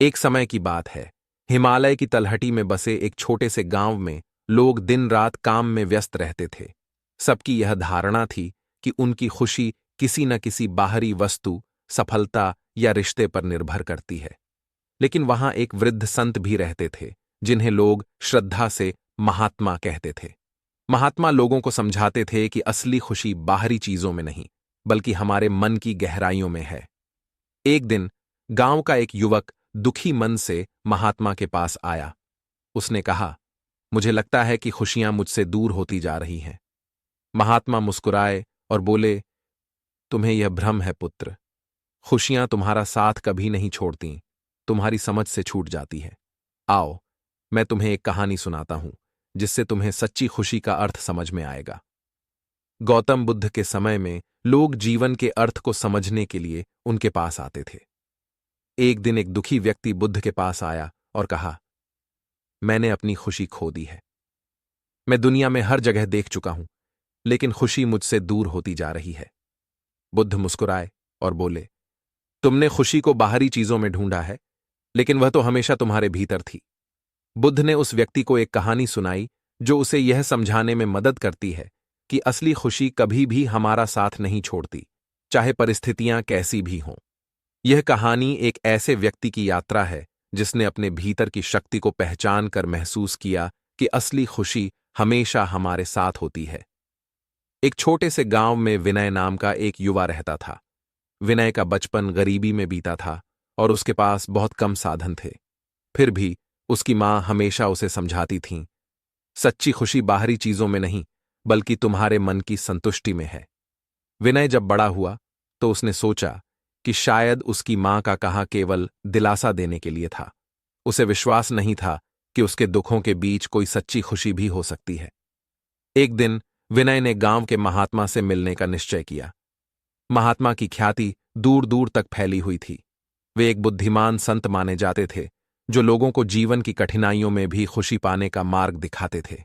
एक समय की बात है। हिमालय की तलहटी में बसे एक छोटे से गांव में लोग दिन रात काम में व्यस्त रहते थे। सबकी यह धारणा थी कि उनकी खुशी किसी न किसी बाहरी वस्तु, सफलता या रिश्ते पर निर्भर करती है। लेकिन वहां एक वृद्ध संत भी रहते थे, जिन्हें लोग श्रद्धा से महात्मा कहते थे। महात्मा लोगों को समझाते थे कि असली खुशी बाहरी चीजों में नहीं, बल्कि हमारे मन की गहराइयों में है। एक दिन गांव का एक युवक दुखी मन से महात्मा के पास आया। उसने कहा, मुझे लगता है कि खुशियां मुझसे दूर होती जा रही हैं। महात्मा मुस्कुराए और बोले, तुम्हें यह भ्रम है पुत्र। खुशियां तुम्हारा साथ कभी नहीं छोड़ती, तुम्हारी समझ से छूट जाती है। आओ, मैं तुम्हें एक कहानी सुनाता हूं, जिससे तुम्हें सच्ची खुशी का अर्थ समझ में आएगा। गौतम बुद्ध के समय में लोग जीवन के अर्थ को समझने के लिए उनके पास आते थे। एक दिन एक दुखी व्यक्ति बुद्ध के पास आया और कहा, मैंने अपनी खुशी खो दी है। मैं दुनिया में हर जगह देख चुका हूं, लेकिन खुशी मुझसे दूर होती जा रही है। बुद्ध मुस्कुराए और बोले, तुमने खुशी को बाहरी चीजों में ढूंढा है, लेकिन वह तो हमेशा तुम्हारे भीतर थी। बुद्ध ने उस व्यक्ति को एक कहानी सुनाई, जो उसे यह समझाने में मदद करती है कि असली खुशी कभी भी हमारा साथ नहीं छोड़ती, चाहे परिस्थितियां कैसी भी हों। यह कहानी एक ऐसे व्यक्ति की यात्रा है जिसने अपने भीतर की शक्ति को पहचान कर महसूस किया कि असली खुशी हमेशा हमारे साथ होती है। एक छोटे से गांव में विनय नाम का एक युवा रहता था। विनय का बचपन गरीबी में बीता था और उसके पास बहुत कम साधन थे। फिर भी उसकी मां हमेशा उसे समझाती थीं, सच्ची खुशी बाहरी चीजों में नहीं, बल्कि तुम्हारे मन की संतुष्टि में है। विनय जब बड़ा हुआ तो उसने सोचा कि शायद उसकी मां का कहा केवल दिलासा देने के लिए था। उसे विश्वास नहीं था कि उसके दुखों के बीच कोई सच्ची खुशी भी हो सकती है। एक दिन विनय ने गांव के महात्मा से मिलने का निश्चय किया। महात्मा की ख्याति दूर दूर तक फैली हुई थी। वे एक बुद्धिमान संत माने जाते थे, जो लोगों को जीवन की कठिनाइयों में भी खुशी पाने का मार्ग दिखाते थे।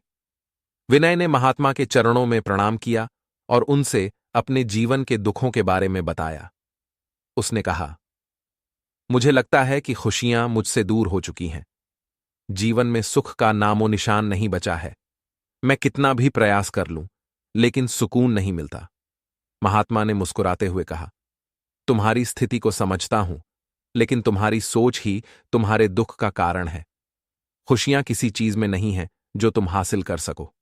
विनय ने महात्मा के चरणों में प्रणाम किया और उनसे अपने जीवन के दुखों के बारे में बताया। उसने कहा, मुझे लगता है कि खुशियां मुझसे दूर हो चुकी हैं। जीवन में सुख का नामो निशान नहीं बचा है। मैं कितना भी प्रयास कर लूं, लेकिन सुकून नहीं मिलता। महात्मा ने मुस्कुराते हुए कहा, तुम्हारी स्थिति को समझता हूं, लेकिन तुम्हारी सोच ही तुम्हारे दुख का कारण है। खुशियां किसी चीज में नहीं हैं जो तुम हासिल कर सको।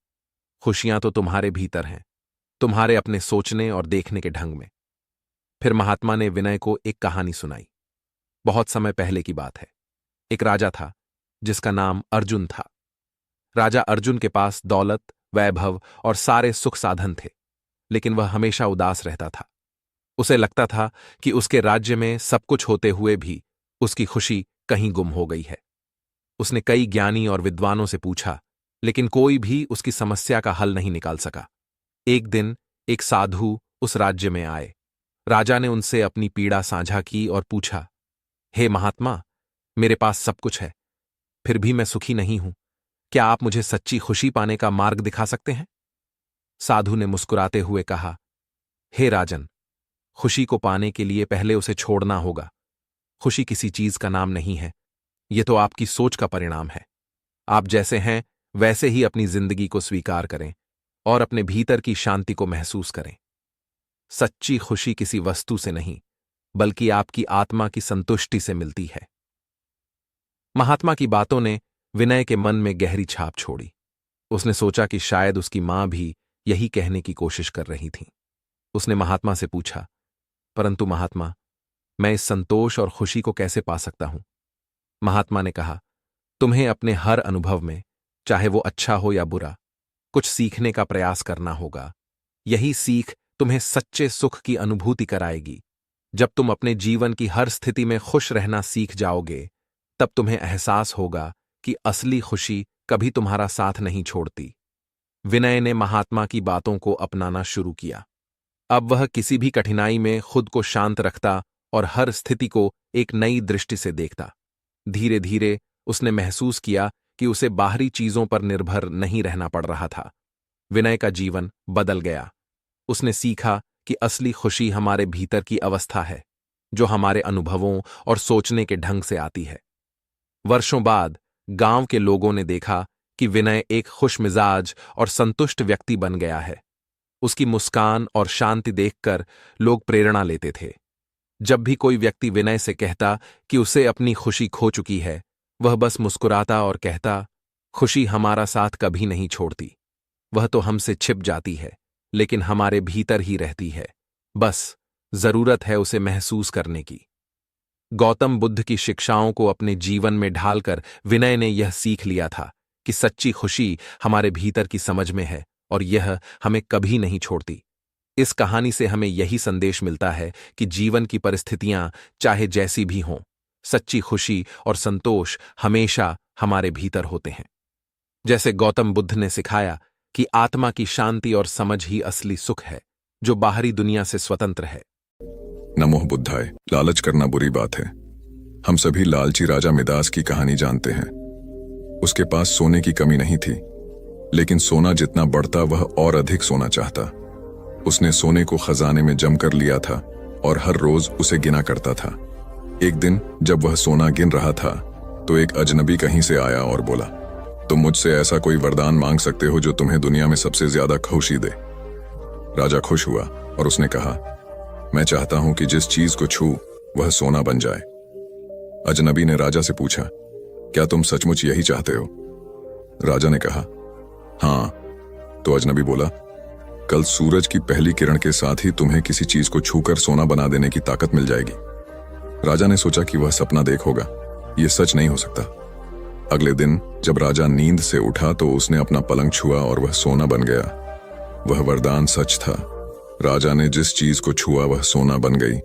खुशियां तो तुम्हारे भीतर हैं, तुम्हारे अपने सोचने और देखने के ढंग में। फिर महात्मा ने विनय को एक कहानी सुनाई। बहुत समय पहले की बात है। एक राजा था जिसका नाम अर्जुन था। राजा अर्जुन के पास दौलत, वैभव और सारे सुख साधन थे, लेकिन वह हमेशा उदास रहता था। उसे लगता था कि उसके राज्य में सब कुछ होते हुए भी उसकी खुशी कहीं गुम हो गई है। उसने कई ज्ञानी और विद्वानों से पूछा, लेकिन कोई भी उसकी समस्या का हल नहीं निकाल सका। एक दिन एक साधु उस राज्य में आए। राजा ने उनसे अपनी पीड़ा साझा की और पूछा, हे महात्मा, मेरे पास सब कुछ है, फिर भी मैं सुखी नहीं हूं। क्या आप मुझे सच्ची खुशी पाने का मार्ग दिखा सकते हैं? साधु ने मुस्कुराते हुए कहा, हे राजन, खुशी को पाने के लिए पहले उसे छोड़ना होगा। खुशी किसी चीज का नाम नहीं है, यह तो आपकी सोच का परिणाम है। आप जैसे हैं वैसे ही अपनी जिंदगी को स्वीकार करें और अपने भीतर की शांति को महसूस करें। सच्ची खुशी किसी वस्तु से नहीं, बल्कि आपकी आत्मा की संतुष्टि से मिलती है। महात्मा की बातों ने विनय के मन में गहरी छाप छोड़ी। उसने सोचा कि शायद उसकी मां भी यही कहने की कोशिश कर रही थी। उसने महात्मा से पूछा, परंतु महात्मा, मैं इस संतोष और खुशी को कैसे पा सकता हूं? महात्मा ने कहा, तुम्हें अपने हर अनुभव में, चाहे वो अच्छा हो या बुरा, कुछ सीखने का प्रयास करना होगा। यही सीख तुम्हें सच्चे सुख की अनुभूति कराएगी। जब तुम अपने जीवन की हर स्थिति में खुश रहना सीख जाओगे, तब तुम्हें एहसास होगा कि असली खुशी कभी तुम्हारा साथ नहीं छोड़ती। विनय ने महात्मा की बातों को अपनाना शुरू किया। अब वह किसी भी कठिनाई में खुद को शांत रखता और हर स्थिति को एक नई दृष्टि से देखता। धीरे धीरे उसने महसूस किया कि उसे बाहरी चीजों पर निर्भर नहीं रहना पड़ रहा था। विनय का जीवन बदल गया। उसने सीखा कि असली खुशी हमारे भीतर की अवस्था है, जो हमारे अनुभवों और सोचने के ढंग से आती है। वर्षों बाद गांव के लोगों ने देखा कि विनय एक खुशमिजाज और संतुष्ट व्यक्ति बन गया है। उसकी मुस्कान और शांति देखकर लोग प्रेरणा लेते थे। जब भी कोई व्यक्ति विनय से कहता कि उसे अपनी खुशी खो चुकी है, वह बस मुस्कुराता और कहता, खुशी हमारा साथ कभी नहीं छोड़ती। वह तो हमसे छिप जाती है, लेकिन हमारे भीतर ही रहती है। बस जरूरत है उसे महसूस करने की। गौतम बुद्ध की शिक्षाओं को अपने जीवन में ढालकर विनय ने यह सीख लिया था कि सच्ची खुशी हमारे भीतर की समझ में है और यह हमें कभी नहीं छोड़ती। इस कहानी से हमें यही संदेश मिलता है कि जीवन की परिस्थितियां चाहे जैसी भी हों, सच्ची खुशी और संतोष हमेशा हमारे भीतर होते हैं। जैसे गौतम बुद्ध ने सिखाया कि आत्मा की शांति और समझ ही असली सुख है, जो बाहरी दुनिया से स्वतंत्र है। नमो बुद्धाय। लालच करना बुरी बात है। हम सभी लालची राजा मिदास की कहानी जानते हैं। उसके पास सोने की कमी नहीं थी, लेकिन सोना जितना बढ़ता वह और अधिक सोना चाहता। उसने सोने को खजाने में जम कर लिया था और हर रोज उसे गिना करता था। एक दिन जब वह सोना गिन रहा था तो एक अजनबी कहीं से आया और बोला, तुम मुझसे ऐसा कोई वरदान मांग सकते हो जो तुम्हें दुनिया में सबसे ज्यादा खुशी दे। राजा खुश हुआ और उसने कहा, मैं चाहता हूं कि जिस चीज को छू वह सोना बन जाए। अजनबी ने राजा से पूछा, क्या तुम सचमुच यही चाहते हो? राजा ने कहा, हां। तो अजनबी बोला, कल सूरज की पहली किरण के साथ ही तुम्हें किसी चीज को छूकर सोना बना देने की ताकत मिल जाएगी। राजा ने सोचा कि वह सपना देख होगा, यह सच नहीं हो सकता। अगले दिन जब राजा नींद से उठा तो उसने अपना पलंग छुआ और वह सोना बन गया। वह वरदान सच था। राजा ने जिस चीज को छुआ वह सोना बन गई।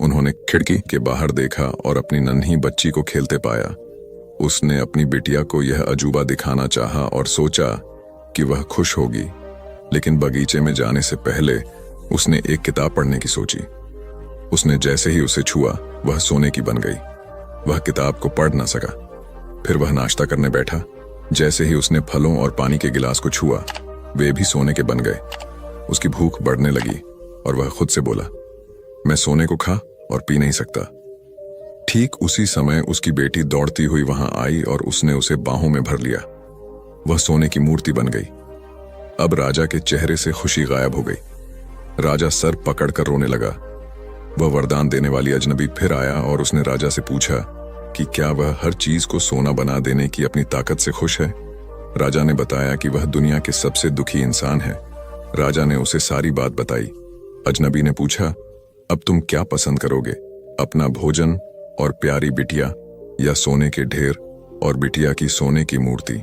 उन्होंने खिड़की के बाहर देखा और अपनी नन्ही बच्ची को खेलते पाया। उसने अपनी बिटिया को यह अजूबा दिखाना चाहा और सोचा कि वह खुश होगी, लेकिन बगीचे में जाने से पहले उसने एक किताब पढ़ने की सोची। उसने जैसे ही उसे छुआ वह सोने की बन गई। वह किताब को पढ़ न सका। फिर वह नाश्ता करने बैठा। जैसे ही उसने फलों और पानी के गिलास को छुआ वे भी सोने के बन गए। उसकी भूख बढ़ने लगी और वह खुद से बोला, मैं सोने को खा और पी नहीं सकता। ठीक उसी समय उसकी बेटी दौड़ती हुई वहां आई और उसने उसे बाहों में भर लिया। वह सोने की मूर्ति बन गई। अब राजा के चेहरे से खुशी गायब हो गई। राजा सर पकड़कर रोने लगा। वह वरदान देने वाली अजनबी फिर आया और उसने राजा से पूछा कि क्या वह हर चीज को सोना बना देने की अपनी ताकत से खुश है। राजा ने बताया कि वह दुनिया के सबसे दुखी इंसान है। राजा ने उसे सारी बात बताई। अजनबी ने पूछा, अब तुम क्या पसंद करोगे, अपना भोजन और प्यारी बिटिया या सोने के ढेर और बिटिया की सोने की मूर्ति?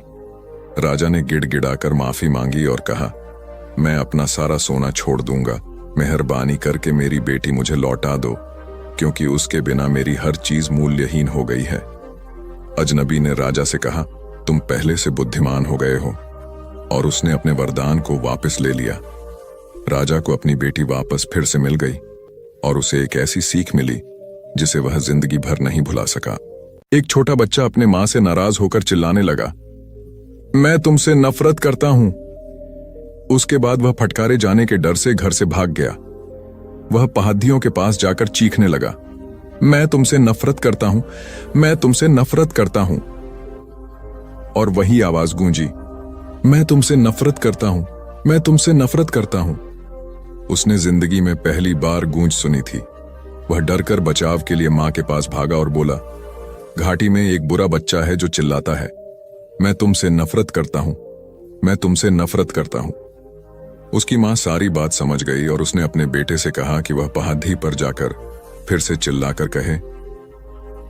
राजा ने गिड़गिड़ाकर माफी मांगी और कहा, मैं अपना सारा सोना छोड़ दूंगा। मेहरबानी करके मेरी बेटी मुझे लौटा दो, क्योंकि उसके बिना मेरी हर चीज मूल्यहीन हो गई है। अजनबी ने राजा से कहा, तुम पहले से बुद्धिमान हो गए हो, और उसने अपने वरदान को वापस ले लिया। राजा को अपनी बेटी वापस फिर से मिल गई और उसे एक ऐसी सीख मिली जिसे वह जिंदगी भर नहीं भुला सका। एक छोटा बच्चा अपने मां से नाराज होकर चिल्लाने लगा, मैं तुमसे नफरत करता हूं। उसके बाद वह फटकारे जाने के डर से घर से भाग गया। वह पहाड़ियों के पास जाकर चीखने लगा, मैं तुमसे नफरत करता हूं, मैं तुमसे नफरत करता हूं। और वही आवाज गूंजी, मैं तुमसे नफरत करता हूं, मैं तुमसे नफरत करता हूं। उसने जिंदगी में पहली बार गूंज सुनी थी। वह डरकर बचाव के लिए मां के पास भागा और बोला, घाटी में एक बुरा बच्चा है जो चिल्लाता है, मैं तुमसे नफरत करता हूं, मैं तुमसे नफरत करता हूं। उसकी मां सारी बात समझ गई और उसने अपने बेटे से कहा कि वह पहाड़ी पर जाकर फिर से चिल्लाकर कहे,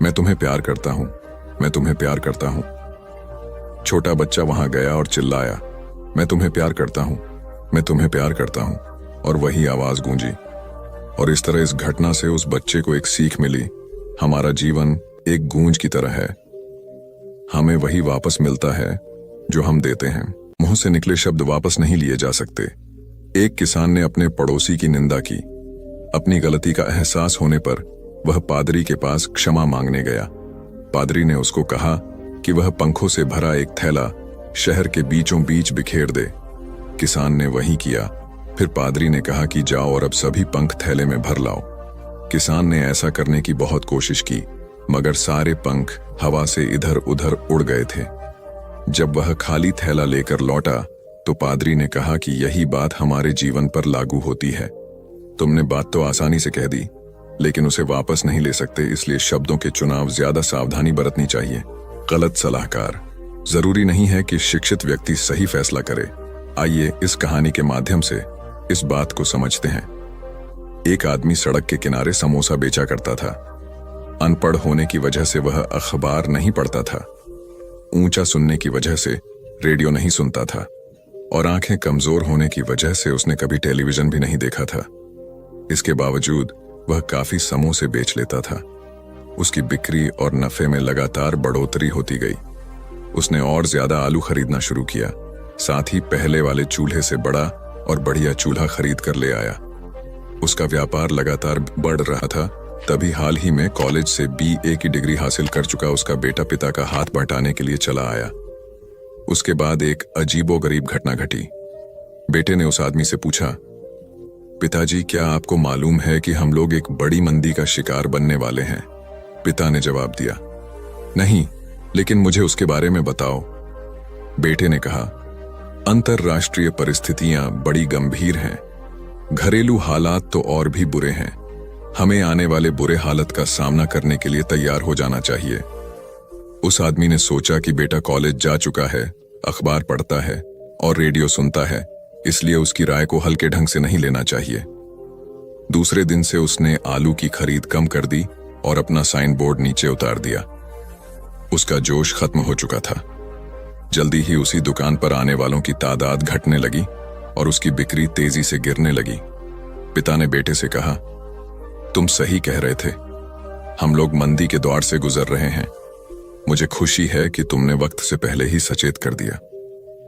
मैं तुम्हें प्यार करता हूं, मैं तुम्हें प्यार करता हूं। छोटा बच्चा वहां गया और चिल्लाया, मैं तुम्हें प्यार करता हूं, मैं तुम्हें प्यार करता हूं। और वही आवाज गूंजी। और इस तरह इस घटना से उस बच्चे को एक सीख मिली, हमारा जीवन एक गूंज की तरह है। हमें वही वापस मिलता है जो हम देते हैं। मुंह से निकले शब्द वापस नहीं लिए जा सकते। एक किसान ने अपने पड़ोसी की निंदा की। अपनी गलती का एहसास होने पर वह पादरी के पास क्षमा मांगने गया। पादरी ने उसको कहा कि वह पंखों से भरा एक थैला शहर के बीचों बीच बिखेर दे। किसान ने वही किया। फिर पादरी ने कहा कि जाओ और अब सभी पंख थैले में भर लाओ। किसान ने ऐसा करने की बहुत कोशिश की, मगर सारे पंख हवा से इधर उधर उड़ गए थे। जब वह खाली थैला लेकर लौटा तो पादरी ने कहा कि यही बात हमारे जीवन पर लागू होती है। तुमने बात तो आसानी से कह दी, लेकिन उसे वापस नहीं ले सकते, इसलिए शब्दों के चुनाव ज्यादा सावधानी बरतनी चाहिए। गलत सलाहकार। जरूरी नहीं है कि शिक्षित व्यक्ति सही फैसला करे। आइए इस कहानी के माध्यम से इस बात को समझते हैं। एक आदमी सड़क के किनारे समोसा बेचा करता था। अनपढ़ होने की वजह से वह अखबार नहीं पढ़ता था, ऊंचा सुनने की वजह से रेडियो नहीं सुनता था, और आंखें कमजोर होने की वजह से उसने कभी टेलीविजन भी नहीं देखा था। इसके बावजूद वह काफी समोसे बेच लेता था। उसकी बिक्री और नफे में लगातार बढ़ोतरी होती गई। उसने और ज्यादा आलू खरीदना शुरू किया, साथ ही पहले वाले चूल्हे से बड़ा और बढ़िया चूल्हा खरीद कर ले आया। उसका व्यापार लगातार बढ़ रहा था। तभी हाल ही में कॉलेज से BA की डिग्री हासिल कर चुका उसका बेटा पिता का हाथ बटाने के लिए चला आया। उसके बाद एक अजीबोगरीब घटना घटी। बेटे ने उस आदमी से पूछा, पिताजी क्या आपको मालूम है कि हम लोग एक बड़ी मंदी का शिकार बनने वाले हैं? पिता ने जवाब दिया, नहीं, लेकिन मुझे उसके बारे में बताओ। बेटे ने कहा, अंतरराष्ट्रीय परिस्थितियां बड़ी गंभीर हैं। घरेलू हालात तो और भी बुरे हैं। हमें आने वाले बुरे हालत का सामना करने के लिए तैयार हो जाना चाहिए। उस आदमी ने सोचा कि बेटा कॉलेज जा चुका है, अखबार पढ़ता है और रेडियो सुनता है, इसलिए उसकी राय को हल्के ढंग से नहीं लेना चाहिए। दूसरे दिन से उसने आलू की खरीद कम कर दी और अपना साइन बोर्ड नीचे उतार दिया। उसका जोश खत्म हो चुका था। जल्दी ही उसी दुकान पर आने वालों की तादाद घटने लगी और उसकी बिक्री तेजी से गिरने लगी। पिता ने बेटे से कहा, तुम सही कह रहे थे, हम लोग मंदी के दौर से गुजर रहे हैं। मुझे खुशी है कि तुमने वक्त से पहले ही सचेत कर दिया।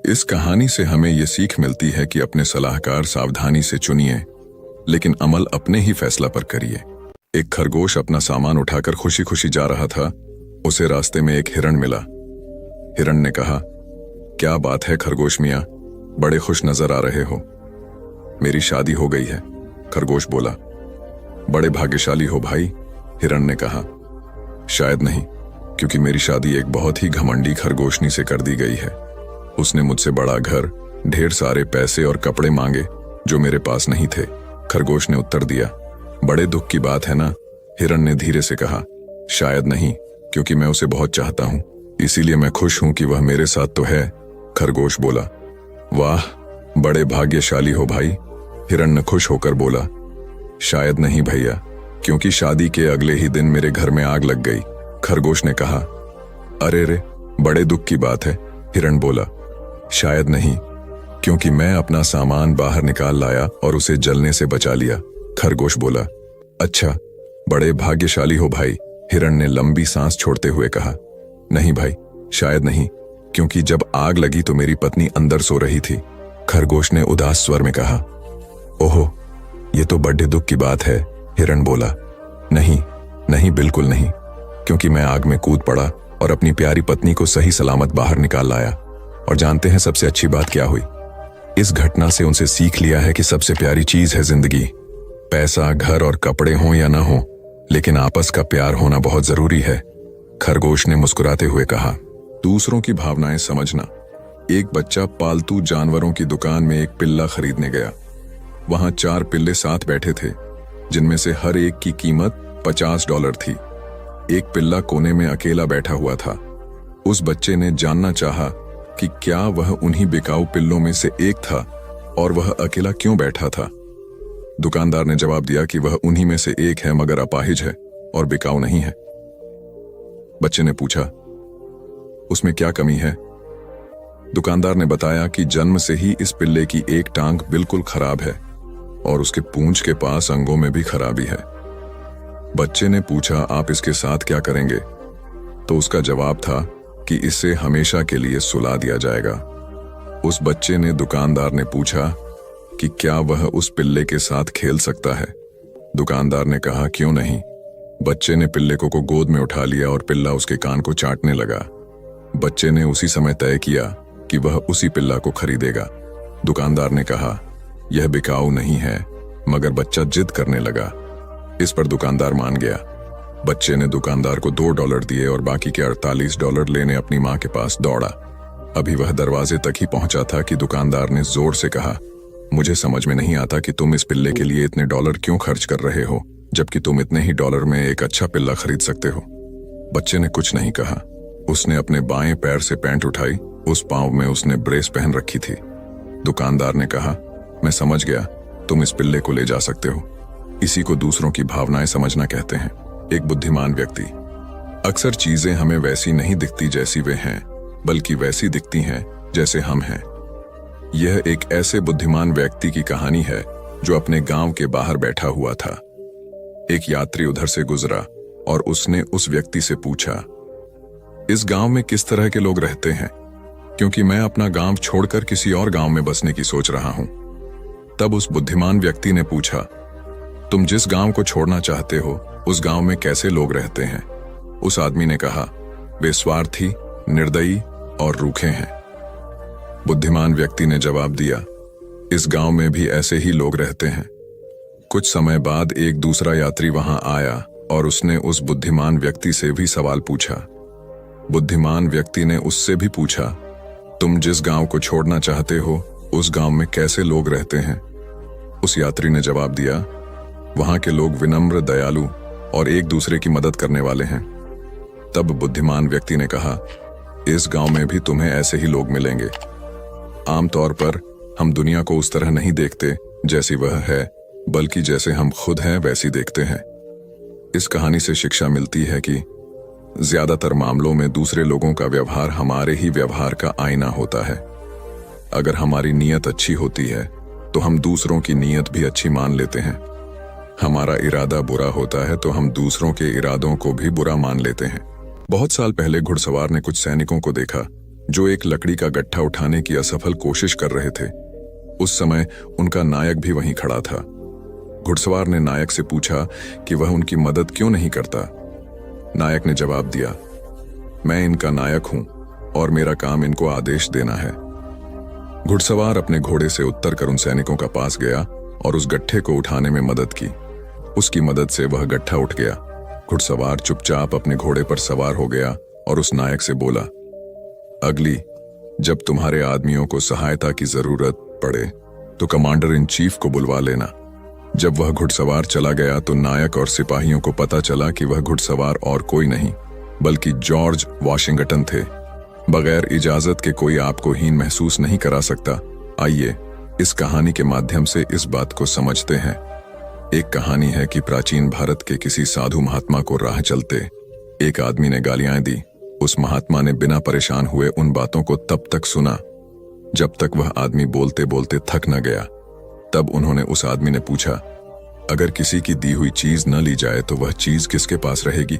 इस कहानी से हमें यह सीख मिलती है कि अपने सलाहकार सावधानी से चुनिए, लेकिन अमल अपने ही फैसला पर करिए। एक खरगोश अपना सामान उठाकर खुशी खुशी जा रहा था। उसे रास्ते में एक हिरण मिला। हिरण ने कहा, क्या बात है खरगोश मियां, बड़े खुश नजर आ रहे हो। मेरी शादी हो गई है, खरगोश बोला। बड़े भाग्यशाली हो भाई, हिरण ने कहा। शायद नहीं, क्योंकि मेरी शादी एक बहुत ही घमंडी खरगोशनी से कर दी गई है। उसने मुझसे बड़ा घर, ढेर सारे पैसे और कपड़े मांगे जो मेरे पास नहीं थे। खरगोश ने उत्तर दिया। बड़े दुख की बात है ना, हिरण ने धीरे से कहा। शायद नहीं, क्योंकि मैं उसे बहुत चाहता हूं, इसीलिए मैं खुश हूं कि वह मेरे साथ तो है, खरगोश बोला। वाह, बड़े भाग्यशाली हो भाई, हिरण ने खुश होकर बोला। शायद नहीं भैया, क्योंकि शादी के अगले ही दिन मेरे घर में आग लग गई, खरगोश ने कहा। अरे रे, बड़े दुख की बात है, हिरण बोला। शायद नहीं, क्योंकि मैं अपना सामान बाहर निकाल लाया और उसे जलने से बचा लिया, खरगोश बोला। अच्छा, बड़े भाग्यशाली हो भाई, हिरण ने लंबी सांस छोड़ते हुए कहा। नहीं भाई, शायद नहीं, क्योंकि जब आग लगी तो मेरी पत्नी अंदर सो रही थी, खरगोश ने उदास स्वर में कहा। ओहो, ये तो बड़े दुख की बात है, हिरण बोला। नहीं नहीं, बिल्कुल नहीं, क्योंकि मैं आग में कूद पड़ा और अपनी प्यारी पत्नी को सही सलामत बाहर निकाल लाया। और जानते हैं सबसे अच्छी बात क्या हुई? इस घटना से उनसे सीख लिया है कि सबसे प्यारी चीज है जिंदगी। पैसा, घर और कपड़े हों या ना हो, लेकिन आपस का प्यार होना बहुत जरूरी है, खरगोश ने मुस्कुराते हुए कहा। दूसरों की भावनाएं समझना। एक बच्चा पालतू जानवरों की दुकान में एक पिल्ला खरीदने गया। वहां 4 पिल्ले साथ बैठे थे, जिनमें से हर एक की कीमत $50 थी। एक पिल्ला कोने में अकेला बैठा हुआ था। उस बच्चे ने जानना चाहा कि क्या वह उन्हीं बिकाऊ पिल्लों में से एक था और वह अकेला क्यों बैठा था। दुकानदार ने जवाब दिया कि वह उन्हीं में से एक है, मगर अपाहिज है और बिकाऊ नहीं है। बच्चे ने पूछा, उसमें क्या कमी है? दुकानदार ने बताया कि जन्म से ही इस पिल्ले की एक टांग बिल्कुल खराब है और उसके पूंछ के पास अंगों में भी खराबी है। बच्चे ने पूछा, आप इसके साथ क्या करेंगे? तो उसका जवाब था कि इसे हमेशा के लिए सुला दिया जाएगा। उस बच्चे ने दुकानदार ने पूछा कि क्या वह उस पिल्ले के साथ खेल सकता है? दुकानदार ने कहा, क्यों नहीं। बच्चे ने पिल्ले को गोद में उठा लिया और पिल्ला उसके कान को चाटने लगा। बच्चे ने उसी समय तय किया कि वह उसी पिल्ला को खरीदेगा। दुकानदार ने कहा, यह बिकाऊ नहीं है, मगर बच्चा जिद करने लगा। इस पर दुकानदार मान गया। बच्चे ने दुकानदार को $2 दिए और बाकी के $48 लेने अपनी माँ के पास दौड़ा। अभी वह दरवाजे तक ही पहुंचा था कि दुकानदार ने जोर से कहा, मुझे समझ में नहीं आता कि तुम इस पिल्ले के लिए इतने डॉलर क्यों खर्च कर रहे हो, जबकि तुम इतने ही डॉलर में एक अच्छा पिल्ला खरीद सकते हो। बच्चे ने कुछ नहीं कहा। उसने अपने बाएं पैर से पैंट उठाई, उस पांव में उसने ब्रेस पहन रखी थी। दुकानदार ने कहा, मैं समझ गया, तुम इस पिल्ले को ले जा सकते हो। इसी को दूसरों की भावनाएं समझना कहते हैं। एक बुद्धिमान व्यक्ति। अक्सर चीजें हमें वैसी नहीं दिखती जैसी वे हैं, बल्कि वैसी दिखती हैं जैसे हम हैं। यह एक ऐसे बुद्धिमान व्यक्ति की कहानी है जो अपने गांव के बाहर बैठा हुआ था। एक यात्री उधर से गुजरा और उसने उस व्यक्ति से पूछा, इस गांव में किस तरह के लोग रहते हैं, क्योंकि मैं अपना गांव छोड़कर किसी और गांव में बसने की सोच रहा हूं। तब उस बुद्धिमान व्यक्ति ने पूछा, तुम जिस गांव को छोड़ना चाहते हो उस गांव में कैसे लोग रहते हैं? उस आदमी ने कहा, वे स्वार्थी, निर्दयी और रूखे हैं। बुद्धिमान व्यक्ति ने जवाब दिया, इस गांव में भी ऐसे ही लोग रहते हैं। कुछ समय बाद एक दूसरा यात्री वहां आया और उसने उस बुद्धिमान व्यक्ति से भी सवाल पूछा। बुद्धिमान व्यक्ति ने उससे भी पूछा, तुम जिस गांव को छोड़ना चाहते हो उस गांव में कैसे लोग रहते हैं? उस यात्री ने जवाब दिया, वहां के लोग विनम्र, दयालु और एक दूसरे की मदद करने वाले हैं। तब बुद्धिमान व्यक्ति ने कहा, इस गांव में भी तुम्हें ऐसे ही लोग मिलेंगे। आमतौर पर हम दुनिया को उस तरह नहीं देखते जैसी वह है, बल्कि जैसे हम खुद हैं वैसी देखते हैं। इस कहानी से शिक्षा मिलती है कि ज्यादातर मामलों में दूसरे लोगों का व्यवहार हमारे ही व्यवहार का आईना होता है। अगर हमारी नीयत अच्छी होती है तो हम दूसरों की नीयत भी अच्छी मान लेते हैं। हमारा इरादा बुरा होता है तो हम दूसरों के इरादों को भी बुरा मान लेते हैं। बहुत साल पहले घुड़सवार ने कुछ सैनिकों को देखा जो एक लकड़ी का गट्ठा उठाने की असफल कोशिश कर रहे थे। उस समय उनका नायक भी वहीं खड़ा था। घुड़सवार ने नायक से पूछा कि वह उनकी मदद क्यों नहीं करता। नायक ने जवाब दिया, मैं इनका नायक हूं और मेरा काम इनको आदेश देना है। घुड़सवार अपने घोड़े से उतर कर उन सैनिकों का पास गया और उस गट्ठे को उठाने में मदद की। उसकी मदद से वह गट्ठा उठ गया। घुड़सवार चुपचाप अपने घोड़े पर सवार हो गया और उस नायक से बोला, अगली जब तुम्हारे आदमियों को सहायता की जरूरत पड़े तो कमांडर इन चीफ को बुलवा लेना। जब वह घुड़सवार चला गया तो नायक और सिपाहियों को पता चला कि वह घुड़सवार और कोई नहीं बल्कि जॉर्ज वॉशिंगटन थे। बगैर इजाजत के कोई आपको हीन महसूस नहीं करा सकता। आइए इस कहानी के माध्यम से इस बात को समझते हैं। एक कहानी है कि प्राचीन भारत के किसी साधु महात्मा को राह चलते एक आदमी ने गालियां दी। उस महात्मा ने बिना परेशान हुए उन बातों को तब तक सुना जब तक वह आदमी बोलते बोलते थक न गया। तब उन्होंने उस आदमी ने पूछा, अगर किसी की दी हुई चीज न ली जाए तो वह चीज किसके पास रहेगी?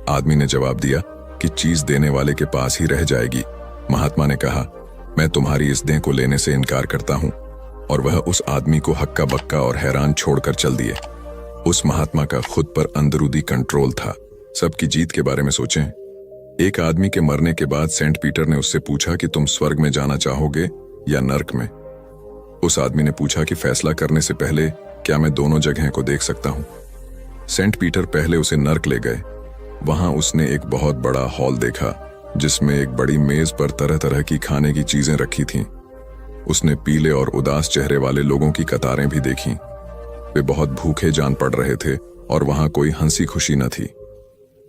आदमी ने जवाब दिया कि चीज देने वाले के पास ही रह जाएगी। महात्मा ने कहा, मैं तुम्हारी इस दें को लेने से इनकार करता हूं। और वह उस आदमी को हक्का बक्का और हैरान छोड़कर चल दिए। उस महात्मा का खुद पर अंदरूनी कंट्रोल था। सबकी जीत के बारे में सोचें। एक आदमी के मरने के बाद सेंट पीटर ने उससे पूछा कि तुम स्वर्ग में जाना चाहोगे या नर्क में? उस आदमी ने पूछा कि फैसला करने से पहले क्या मैं दोनों जगह को देख सकता हूं? सेंट पीटर पहले उसे नर्क ले गए। वहां उसने एक बहुत बड़ा हॉल देखा जिसमें एक बड़ी मेज पर तरह तरह की खाने की चीजें रखी थीं। उसने पीले और उदास चेहरे वाले लोगों की कतारें भी देखीं। वे बहुत भूखे जान पड़ रहे थे और वहां कोई हंसी खुशी न थी।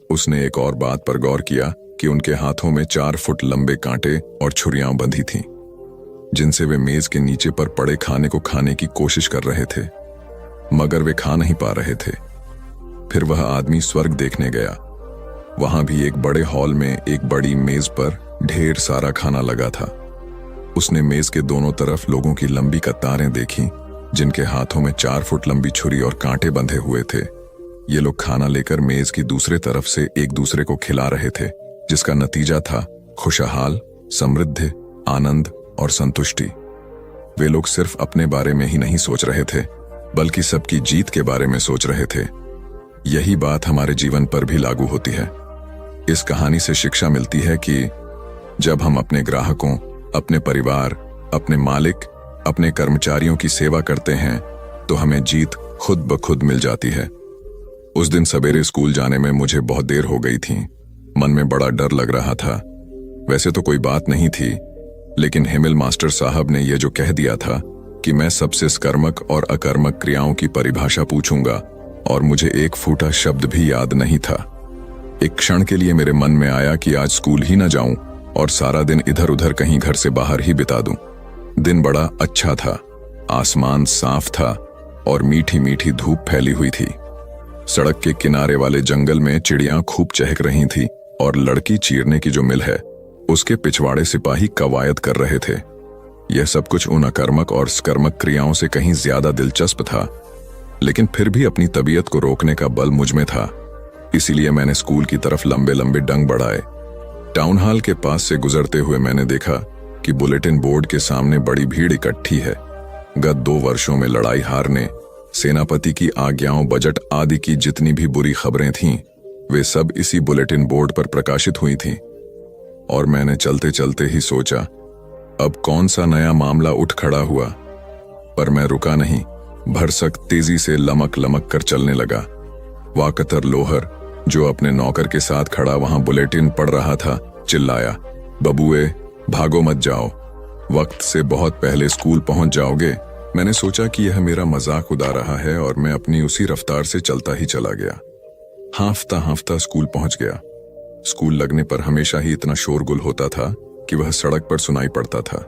उसने एक और बात पर गौर किया कि उनके हाथों में 4 फुट लंबे कांटे और छुरियां बंधी थीं, जिनसे वे मेज के नीचे पर पड़े खाने को खाने की कोशिश कर रहे थे, मगर वे खा नहीं पा रहे थे। फिर वह आदमी स्वर्ग देखने गया। वहां भी एक बड़े हॉल में एक बड़ी मेज पर ढेर सारा खाना लगा था। उसने मेज के दोनों तरफ लोगों की लंबी कतारें देखी जिनके हाथों में 4 फुट लंबी छुरी और कांटे बंधे हुए थे। ये लोग खाना लेकर मेज की दूसरे तरफ से एक दूसरे को खिला रहे थे, जिसका नतीजा था खुशहाल, समृद्धि, आनंद और संतुष्टि। वे लोग सिर्फ अपने बारे में ही नहीं सोच रहे थे, बल्कि सबकी जीत के बारे में सोच रहे थे। यही बात हमारे जीवन पर भी लागू होती है। इस कहानी से शिक्षा मिलती है कि जब हम अपने ग्राहकों, अपने परिवार, अपने मालिक, अपने कर्मचारियों की सेवा करते हैं तो हमें जीत खुद ब खुद मिल जाती है। उस दिन सवेरे स्कूल जाने में मुझे बहुत देर हो गई थी। मन में बड़ा डर लग रहा था। वैसे तो कोई बात नहीं थी, लेकिन हेमिल मास्टर साहब ने यह जो कह दिया था कि मैं सबसे स्कर्मक और अकर्मक क्रियाओं की परिभाषा पूछूंगा, और मुझे एक फूटा शब्द भी याद नहीं था। एक क्षण के लिए मेरे मन में आया कि आज स्कूल ही न जाऊं और सारा दिन इधर उधर कहीं घर से बाहर ही बिता दूं। दिन बड़ा अच्छा था, आसमान साफ था और मीठी मीठी धूप फैली हुई थी। सड़क के किनारे वाले जंगल में चिड़ियां खूब चहक रही थी और लड़की चीरने की जो मिल है उसके पिछवाड़े सिपाही कवायद कर रहे थे। यह सब कुछ उन अकर्मक और स्कर्मक क्रियाओं से कहीं ज्यादा दिलचस्प था, लेकिन फिर भी अपनी तबीयत को रोकने का बल मुझ में था। इसीलिए मैंने स्कूल की तरफ लंबे लंबे डंग बढ़ाए। टाउन हॉल के पास से गुजरते हुए मैंने देखा कि बुलेटिन बोर्ड के सामने बड़ी भीड़ इकट्ठी है। गत 2 वर्षों में लड़ाई हारने, सेनापति की आज्ञाओं, बजट आदि की जितनी भी बुरी खबरें थीं, वे सब इसी बुलेटिन बोर्ड पर प्रकाशित हुई थीं। और मैंने चलते चलते ही सोचा, अब कौन सा नया मामला उठ खड़ा हुआ। पर मैं रुका नहीं, भरसक तेजी से लमक लमक कर चलने लगा। वाकतर लोहर, जो अपने नौकर के साथ खड़ा वहां बुलेटिन पढ़ रहा था, चिल्लाया, बबुए भागो मत जाओ, वक्त से बहुत पहले स्कूल पहुंच जाओगे। मैंने सोचा कि यह मेरा मजाक उड़ा रहा है और मैं अपनी उसी रफ्तार से चलता ही चला गया। हांफता हांफता स्कूल पहुंच गया। स्कूल लगने पर हमेशा ही इतना शोरगुल होता था कि वह सड़क पर सुनाई पड़ता था।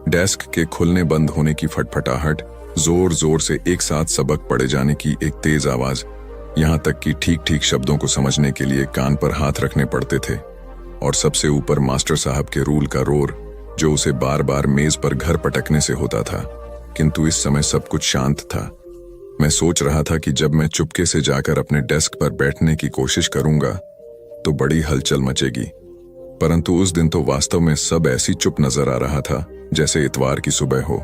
डेस्क के खुलने बंद होने की फटफटाहट, जोर जोर से एक साथ सबक पढ़े जाने की एक तेज आवाज, यहां तक कि ठीक ठीक शब्दों को समझने के लिए कान पर हाथ रखने पड़ते थे। और सबसे ऊपर मास्टर साहब के रूल का रोर, जो उसे बार बार मेज पर घर पटकने से होता था। किंतु इस समय सब कुछ शांत था। मैं सोच रहा था कि जब मैं चुपके से जाकर अपने डेस्क पर बैठने की कोशिश करूंगा तो बड़ी हलचल मचेगी। परंतु उस दिन तो वास्तव में सब ऐसी चुप नजर आ रहा था जैसे इतवार की सुबह हो।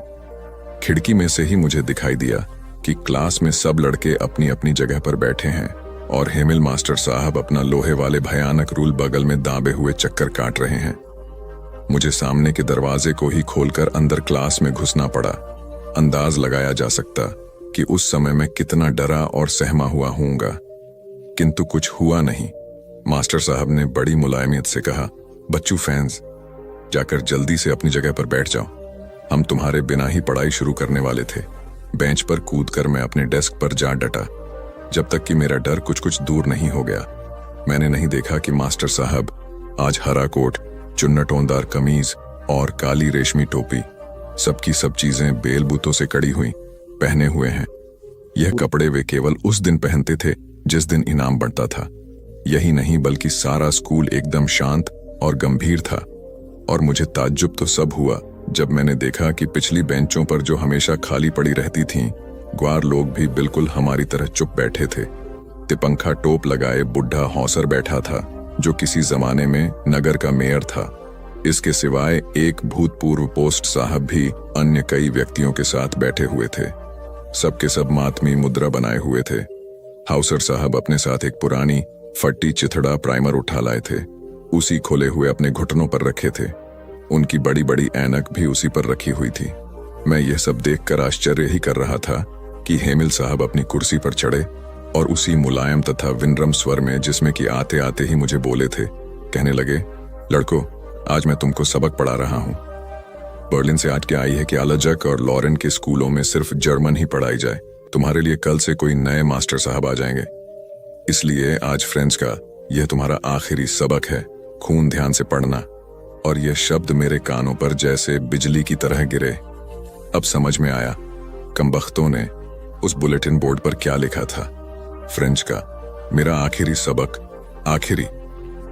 खिड़की में से ही मुझे दिखाई दिया कि क्लास में सब लड़के अपनी अपनी जगह पर बैठे हैं और हेमिल मास्टर साहब अपना लोहे वाले भयानक रूल बगल में दाबे हुए चक्कर काट रहे हैं। मुझे सामने के दरवाजे को ही खोलकर अंदर क्लास में घुसना पड़ा। अंदाज लगाया जा सकता कि उस समय मैं कितना डरा और सहमा हुआ होऊंगा। किंतु कुछ हुआ नहीं। मास्टर साहब ने बड़ी मुलायमियत से कहा, बच्चू फैंस, जाकर जल्दी से अपनी जगह पर बैठ जाओ, हम तुम्हारे बिना ही पढ़ाई शुरू करने वाले थे। बेंच पर कूदकर मैं अपने डेस्क पर जा डटा, जब तक कि मेरा डर कुछ कुछ दूर नहीं हो गया। मैंने नहीं देखा कि मास्टर साहब आज हरा कोट, चुन्नटोंदार कमीज और काली रेशमी टोपी, सबकी सब चीजें बेलबूतों से कड़ी हुई पहने हुए हैं। यह कपड़े वे केवल उस दिन पहनते थे जिस दिन इनाम बनता था। यही नहीं बल्कि सारा स्कूल एकदम शांत और गंभीर था। और मुझे ताज्जुब तो सब हुआ जब मैंने देखा कि पिछली बेंचों पर जो हमेशा खाली पड़ी रहती थीं, ग्वार लोग भी बिल्कुल हमारी तरह चुप बैठे थे। तिपंखा टोप लगाए बुढ़ा हौसर बैठा था, जो किसी जमाने में नगर का मेयर था। इसके सिवाय एक भूतपूर्व पोस्ट साहब भी अन्य कई व्यक्तियों के साथ बैठे हुए थे। सबके सब मातमी मुद्रा बनाए हुए थे। हाउसर साहब अपने साथ एक पुरानी फट्टी चिथड़ा प्राइमर उठा लाए थे, उसी खोले हुए अपने घुटनों पर रखे थे। उनकी बड़ी बड़ी ऐनक भी उसी पर रखी हुई थी। मैं यह सब देखकर आश्चर्य ही कर रहा था कि हेमिल साहब अपनी कुर्सी पर चढ़े और उसी मुलायम तथा विनम्र स्वर में, जिसमें कि आते आते ही मुझे बोले थे, कहने लगे, लड़कों, आज मैं तुमको सबक पढ़ा रहा हूं। बर्लिन से आज क्या आई है कि आलजक और लॉरेन के स्कूलों में सिर्फ जर्मन ही पढ़ाई जाए। तुम्हारे लिए कल से कोई नए मास्टर साहब आ जाएंगे, इसलिए आज फ्रेंच का यह तुम्हारा आखिरी सबक है। खून ध्यान से पढ़ना। और यह शब्द मेरे कानों पर जैसे बिजली की तरह गिरे। अब समझ में आया कमबख्तों ने उस बुलेटिन बोर्ड पर क्या लिखा था। फ्रेंच का मेरा आखिरी सबक, आखिरी।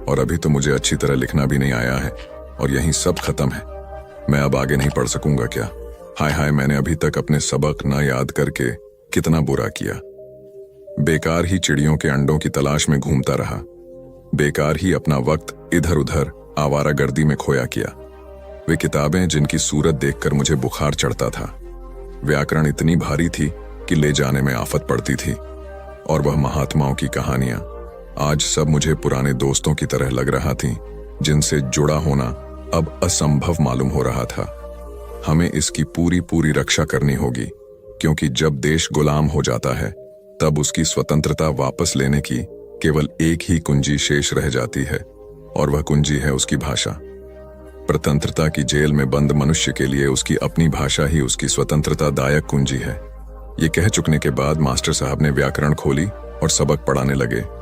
और अभी तो मुझे अच्छी तरह लिखना भी नहीं आया है और यहीं सब खत्म है। मैं अब आगे नहीं पढ़ सकूंगा क्या? हाय हाय, मैंने अभी तक अपने सबक न याद करके कितना बुरा किया। बेकार ही चिड़ियों के अंडों की तलाश में घूमता रहा, बेकार ही अपना वक्त इधर उधर आवारागर्दी में खोया किया। वे किताबें जिनकी सूरत देखकर मुझे बुखार चढ़ता था, व्याकरण इतनी भारी थी कि ले जाने में आफत पड़ती थी, और वह महात्माओं की कहानियां आज सब मुझे पुराने दोस्तों की तरह लग रहा थी, जिनसे जुड़ा होना अब असंभव मालूम हो रहा था। हमें इसकी पूरी पूरी रक्षा करनी होगी, क्योंकि जब देश गुलाम हो जाता है तब उसकी स्वतंत्रता वापस लेने की केवल एक ही कुंजी शेष रह जाती है, और वह कुंजी है उसकी भाषा। प्रतंत्रता की जेल में बंद मनुष्य के लिए उसकी अपनी भाषा ही उसकी स्वतंत्रता दायक कुंजी है। ये कह चुकने के बाद मास्टर साहब ने व्याकरण खोली और सबक पढ़ाने लगे।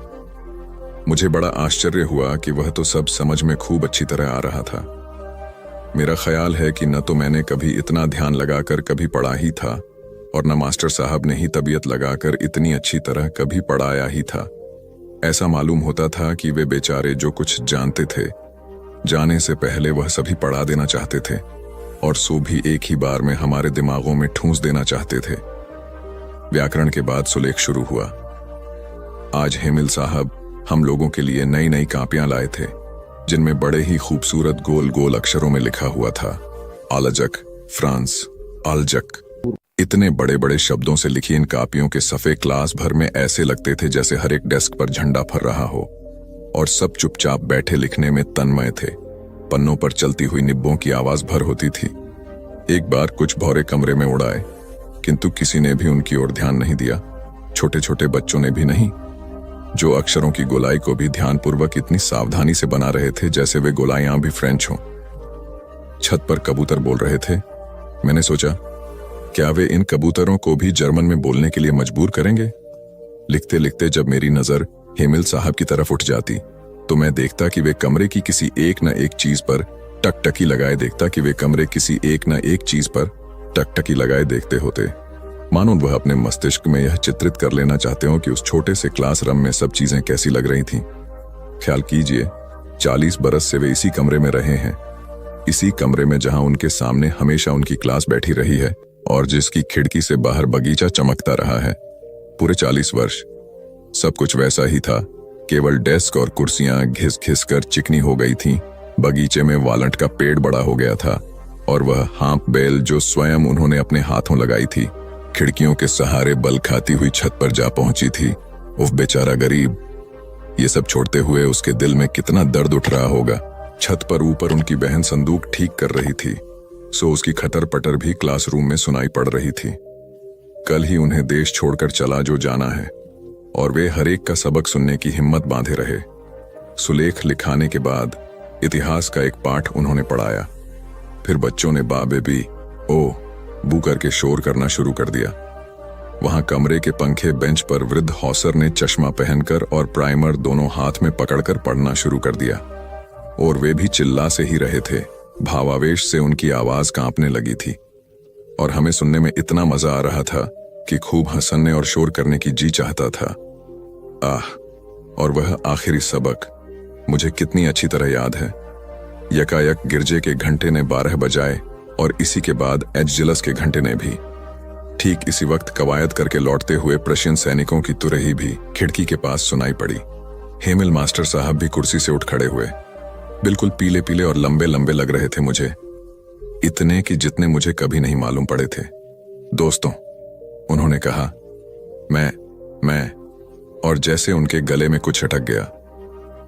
मुझे बड़ा आश्चर्य हुआ कि वह तो सब समझ में खूब अच्छी तरह आ रहा था। मेरा ख्याल है कि न तो मैंने कभी इतना ध्यान लगाकर कभी पढ़ा ही था, और न मास्टर साहब ने ही तबीयत लगाकर इतनी अच्छी तरह कभी पढ़ाया ही था। ऐसा मालूम होता था कि वे बेचारे जो कुछ जानते थे, जाने से पहले वह सभी पढ़ा देना चाहते थे, और सो भी एक ही बार में हमारे दिमागों में ठूंस देना चाहते थे। व्याकरण के बाद सुलेख शुरू हुआ। आज हेमिल साहब हम लोगों के लिए नई नई कापियां लाए थे, जिनमें बड़े ही खूबसूरत गोल गोल अक्षरों में लिखा हुआ था आलजक, फ्रांस, आलजक। इतने बड़े बड़े शब्दों से लिखी इन कापियों के सफ़े क्लास भर में ऐसे लगते थे जैसे हर एक डेस्क पर झंडा फर रहा हो, और सब चुपचाप बैठे लिखने में तन्मय थे। पन्नों पर चलती हुई निब्बों की आवाज भर होती थी। एक बार कुछ भौरे कमरे में उड़ाए, किंतु किसी ने भी उनकी ओर ध्यान नहीं दिया, छोटे छोटे बच्चों ने भी नहीं, जो अक्षरों की गोलाई को भी ध्यानपूर्वक इतनी सावधानी से बना रहे थे जैसे वे गोलाइयां भी फ्रेंच हों। छत पर कबूतर बोल रहे थे। मैंने सोचा, क्या वे इन कबूतरों को भी जर्मन में बोलने के लिए मजबूर करेंगे? लिखते लिखते जब मेरी नजर हेमिल साहब की तरफ उठ जाती, तो मैं देखता कि वे कमरे की किसी एक न एक चीज पर टकटकी लगाए देखते होते, मानो वह अपने मस्तिष्क में यह चित्रित कर लेना चाहते हो कि उस छोटे से क्लास रूम में सब चीजें कैसी लग रही थीं। ख्याल कीजिए, 40 बरस से वे इसी कमरे में रहे हैं, इसी कमरे में जहां उनके सामने हमेशा उनकी क्लास बैठी रही है और जिसकी खिड़की से बाहर बगीचा चमकता रहा है। पूरे 40 वर्ष सब कुछ वैसा ही था, केवल डेस्क और कुर्सियां घिस घिस कर चिकनी हो गई थीं। बगीचे में वालंट का पेड़ बड़ा हो गया था, और वह हाँप बेल जो स्वयं उन्होंने अपने हाथों लगाई थी, खिड़कियों के सहारे बल खाती हुई छत पर जा पहुंची थी। उफ बेचारा गरीब, ये सब छोड़ते हुए उसके दिल में कितना दर्द उठ रहा होगा। छत पर ऊपर उनकी बहन संदूक ठीक कर रही थी, सो उसकी खटर पटर भी क्लासरूम में सुनाई पड़ रही थी। कल ही उन्हें देश छोड़कर चला जो जाना है, और वे हर एक का सबक सुनने की हिम्मत बांधे रहे। सुलेख लिखाने के बाद इतिहास का एक पाठ उन्होंने पढ़ाया। फिर बच्चों ने बा बेबी ओ बू करके शोर करना शुरू कर दिया। वहां कमरे के पंखे बेंच पर वृद्ध हौसर ने चश्मा पहनकर और प्राइमर दोनों हाथ में पकड़कर पढ़ना शुरू कर दिया, और वे भी चिल्ला से ही रहे थे। भावावेश से उनकी आवाज कांपने लगी थी, और हमें सुनने में इतना मजा आ रहा था कि खूब हंसने और शोर करने की जी चाहता था। और वह आखिरी सबक मुझे कितनी अच्छी तरह याद है। यकायक गिरजे के घंटे ने 12 बजाए, और इसी के बाद एजजिलस के घंटे ने भी। ठीक इसी वक्त कवायद करके लौटते हुए प्रशियन सैनिकों की तुरही भी खिड़की के पास सुनाई पड़ी। हेमिल मास्टर साहब भी कुर्सी से उठ खड़े हुए, बिल्कुल पीले पीले और लंबे लंबे लग रहे थे मुझे, इतने कि जितने मुझे कभी नहीं मालूम पड़े थे। दोस्तों, उन्होंने कहा, मैं और जैसे उनके गले में कुछ अटक गया,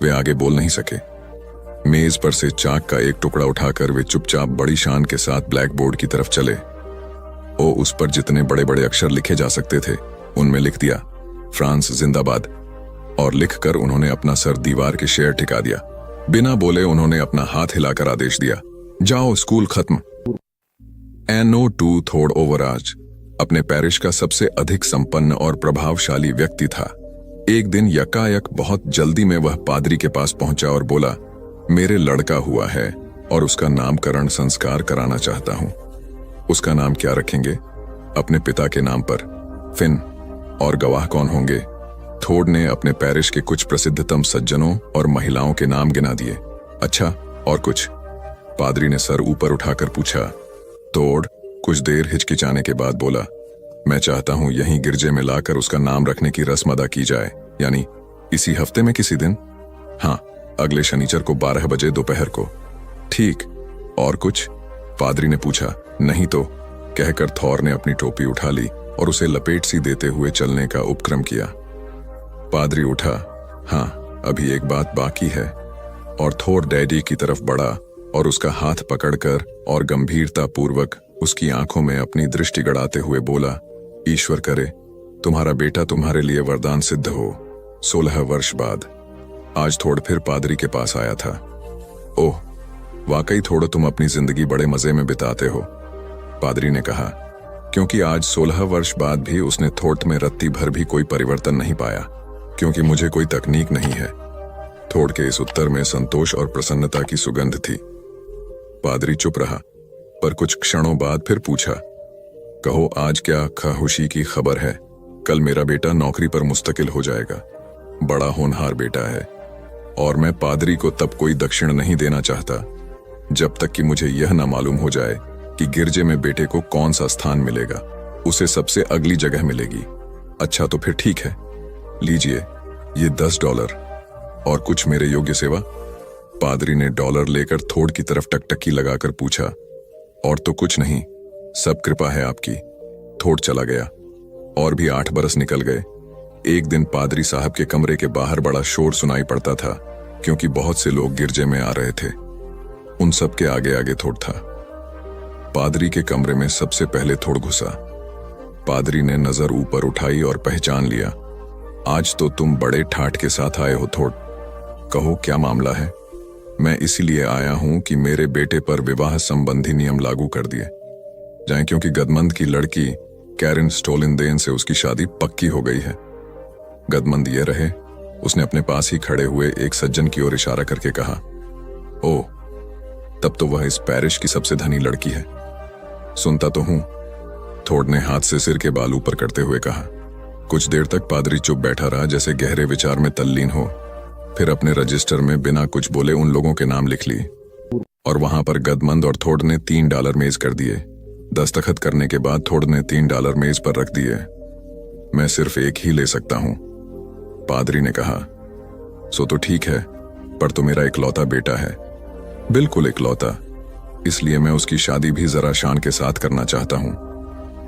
वे आगे बोल नहीं सके। मेज पर से चाक का एक टुकड़ा उठाकर वे चुपचाप बड़ी शान के साथ ब्लैक बोर्ड की तरफ चले। उस पर जितने बड़े बड़े अक्षर लिखे जा सकते थे उनमें लिख दिया, फ्रांस जिंदाबाद, और लिखकर उन्होंने अपना सर दीवार के शेर टिका दिया। बिना बोले उन्होंने अपना हाथ हिलाकर आदेश दिया, जाओ स्कूल खत्म। एनो टू थोड़ ओवराज अपने पैरिश का सबसे अधिक संपन्न और प्रभावशाली व्यक्ति था। एक दिन यकायक बहुत जल्दी में वह पादरी के पास पहुंचा और बोला, मेरे लड़का हुआ है और उसका नामकरण संस्कार कराना चाहता हूं। उसका नाम क्या रखेंगे? अपने पिता के नाम पर, फिन। और गवाह कौन होंगे? थोड़ ने अपने पैरिश के कुछ प्रसिद्धतम सज्जनों और महिलाओं के नाम गिना दिए। अच्छा, और कुछ? पादरी ने सर ऊपर उठाकर पूछा। थोड़ कुछ देर हिचकिचाने के बाद बोला, मैं चाहता हूं यहीं गिरजे में लाकर उसका नाम रखने की रस्म अदा की जाए, यानी इसी हफ्ते में किसी दिन। हाँ, अगले शनिचर को 12 बजे दोपहर को। ठीक, और कुछ? पादरी ने पूछा। नहीं तो, कहकर थॉर ने अपनी टोपी उठा ली और उसे लपेट सी देते हुए चलने का उपक्रम किया। पादरी उठा। हाँ, अभी एक बात बाकी है। और थोर डैडी की तरफ बढ़ा और उसका हाथ पकड़कर और गंभीरता पूर्वक उसकी आंखों में अपनी दृष्टि गड़ाते हुए बोला, ईश्वर करे तुम्हारा बेटा तुम्हारे लिए वरदान सिद्ध हो। 16 वर्ष बाद आज थोड़ फिर पादरी के पास आया था। ओह, वाकई थोड़ा तुम अपनी जिंदगी बड़े मजे में बिताते हो, पादरी ने कहा, क्योंकि आज 16 वर्ष बाद भी उसने थोट में रत्ती भर भी कोई परिवर्तन नहीं पाया, क्योंकि मुझे कोई तकनीक नहीं है। थोड़ के इस उत्तर में संतोष और प्रसन्नता की सुगंध थी। पादरी चुप रहा, पर कुछ क्षणों बाद फिर पूछा, कहो आज क्या खुशी की खबर है? कल मेरा बेटा नौकरी पर मुस्तकिल हो जाएगा। बड़ा होनहार बेटा है, और मैं पादरी को तब कोई दक्षिण नहीं देना चाहता जब तक कि मुझे यह ना मालूम हो जाए कि गिरजे में बेटे को कौन सा स्थान मिलेगा। उसे सबसे अगली जगह मिलेगी। अच्छा तो फिर ठीक है, लीजिए ये $10 और कुछ मेरे योग्य सेवा। पादरी ने डॉलर लेकर थोड़ की तरफ टकटकी लगाकर पूछा, और तो कुछ नहीं, सब कृपा है आपकी। थोड़ चला गया और भी 8 बरस निकल गए। एक दिन पादरी साहब के कमरे के बाहर बड़ा शोर सुनाई पड़ता था, क्योंकि बहुत से लोग गिरजे में आ रहे थे। उन सब के आगे आगे थोड़ था। पादरी के कमरे में सबसे पहले थोड़ घुसा। पादरी ने नजर ऊपर उठाई और पहचान लिया। आज तो तुम बड़े ठाठ के साथ आए हो थोड़। कहो क्या मामला है? मैं इसीलिए आया हूं कि मेरे बेटे पर विवाह संबंधी नियम लागू कर दिए जाएं, क्योंकि गदमंद की लड़की कैरिन स्टोलिनदेन से उसकी शादी पक्की हो गई है। गदमंद ये रहे, उसने अपने पास ही खड़े हुए एक सज्जन की ओर इशारा करके कहा, ओह, तब तो वह इस पैरिश की सबसे धनी लड़की है। सुनता तो हूं, थोड़ ने हाथ से सिर के बाल ऊपर करते हुए कहा। कुछ देर तक पादरी चुप बैठा रहा, जैसे गहरे विचार में तल्लीन हो। फिर अपने रजिस्टर में बिना कुछ बोले उन लोगों के नाम लिख ली, और वहां पर गदमंद और थोड़ ने $3 मेज कर दिए। दस्तखत करने के बाद थोड़ ने $3 मेज पर रख दिए। मैं सिर्फ एक ही ले सकता हूं, पादरी ने कहा। सो तो ठीक है, पर तो मेरा इकलौता बेटा है, बिल्कुल इकलौता, इसलिए मैं उसकी शादी भी जरा शान के साथ करना चाहता हूं।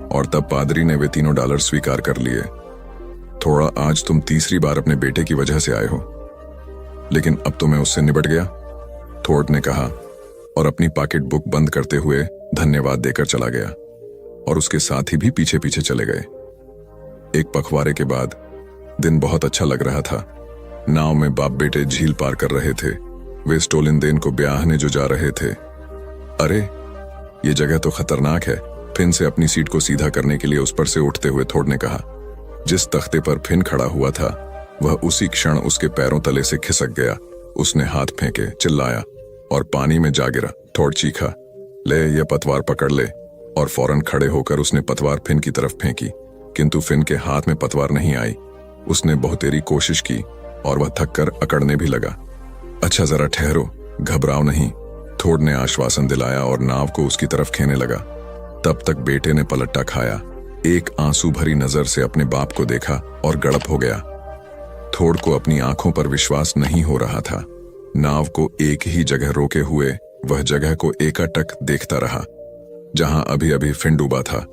और तब पादरी ने वे $3 स्वीकार कर लिए। थोड़ा, आज तुम तीसरी बार अपने बेटे की वजह से आए हो, लेकिन अब तो मैं उससे निपट गया, थोड़ ने कहा, और अपनी पॉकेट बुक बंद करते हुए धन्यवाद देकर चला गया, और उसके साथ ही भी पीछे पीछे चले गए। एक पखवाड़े के बाद दिन बहुत अच्छा लग रहा था। नाव में बाप बेटे झील पार कर रहे थे। वे स्टोलिनदेन को ब्याहने जो जा रहे थे। अरे, ये जगह तो खतरनाक है, फिन से अपनी सीट को सीधा करने के लिए उस पर से उठते हुए थोड़ ने कहा। जिस तख्ते पर फिन खड़ा हुआ था, वह उसी क्षण उसके पैरों तले से खिसक गया। उसने हाथ फेंके, चिल्लाया और पानी में जा गिरा। थोड़ चीखा, ले यह पतवार पकड़ ले, और फौरन खड़े होकर उसने पतवार फिन की तरफ फेंकी, किंतु फिन के हाथ में पतवार नहीं आई। उसने बहुतेरी कोशिश की और वह थककर अकड़ने भी लगा। अच्छा जरा ठहरो, घबराओ नहीं, थोड़ ने आश्वासन दिलाया और नाव को उसकी तरफ खेने लगा। तब तक बेटे ने पलट्टा खाया, एक आंसू भरी नजर से अपने बाप को देखा और गड़प हो गया। थोड़ को अपनी आंखों पर विश्वास नहीं हो रहा था। नाव को एक ही जगह रोके हुए वह जगह को एकाटक देखता रहा जहां अभी अभी फिन डूबा था,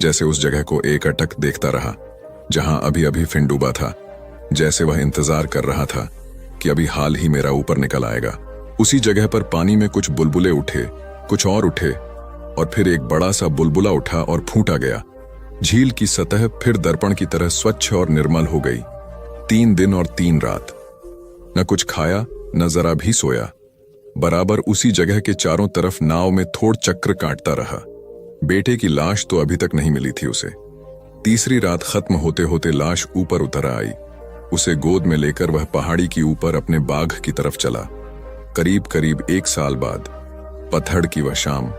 जैसे उस जगह को एकाटक देखता रहा जहां अभी अभी फिन डूबा था, जैसे वह इंतजार कर रहा था कि अभी हाल ही मेरा ऊपर निकल आएगा। उसी जगह पर पानी में कुछ बुलबुले उठे, कुछ और उठे, और फिर एक बड़ा सा बुलबुला उठा और फूटा गया। झील की सतह फिर दर्पण की तरह स्वच्छ और निर्मल हो गई। 3 दिन और 3 रात न कुछ खाया न जरा भी सोया। बराबर उसी जगह के चारों तरफ नाव में थोड़ चक्र काटता रहा। बेटे की लाश तो अभी तक नहीं मिली थी उसे। तीसरी रात खत्म होते होते लाश ऊपर उतर आई। उसे गोद में लेकर वह पहाड़ी की ऊपर अपने बाग की तरफ चला। करीब करीब 1 साल बाद पतझड़ की वह शाम,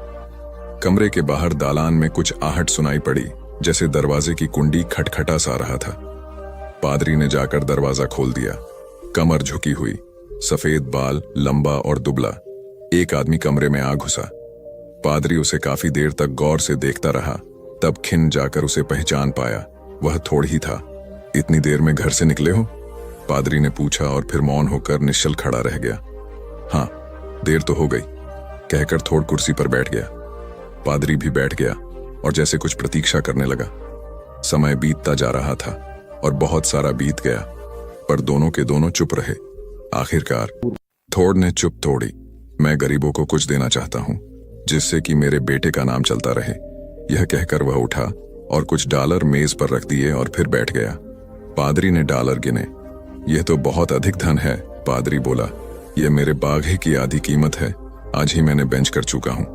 कमरे के बाहर दालान में कुछ आहट सुनाई पड़ी, जैसे दरवाजे की कुंडी खटखटा सा रहा था। पादरी ने जाकर दरवाजा खोल दिया। कमर झुकी हुई, सफेद बाल, लंबा और दुबला, एक आदमी कमरे में आ घुसा। पादरी उसे काफी देर तक गौर से देखता रहा, तब खिन जाकर उसे पहचान पाया। वह थोड़ ही था। इतनी देर में घर से निकले हो? पादरी ने पूछा और फिर मौन होकर निश्चल खड़ा रह गया। हाँ, देर तो हो गई, कहकर थोड़ कुर्सी पर बैठ गया। पादरी भी बैठ गया और जैसे कुछ प्रतीक्षा करने लगा। समय बीतता जा रहा था और बहुत सारा बीत गया, पर दोनों के दोनों चुप रहे। आखिरकार थोड़ ने चुप तोड़ी। मैं गरीबों को कुछ देना चाहता हूं, जिससे कि मेरे बेटे का नाम चलता रहे। यह कहकर वह उठा और कुछ डॉलर मेज पर रख दिए और फिर बैठ गया। पादरी ने डॉलर गिने। यह तो बहुत अधिक धन है, पादरी बोला। यह मेरे बाघे की आधी कीमत है, आज ही मैंने बेंच कर चुका हूं।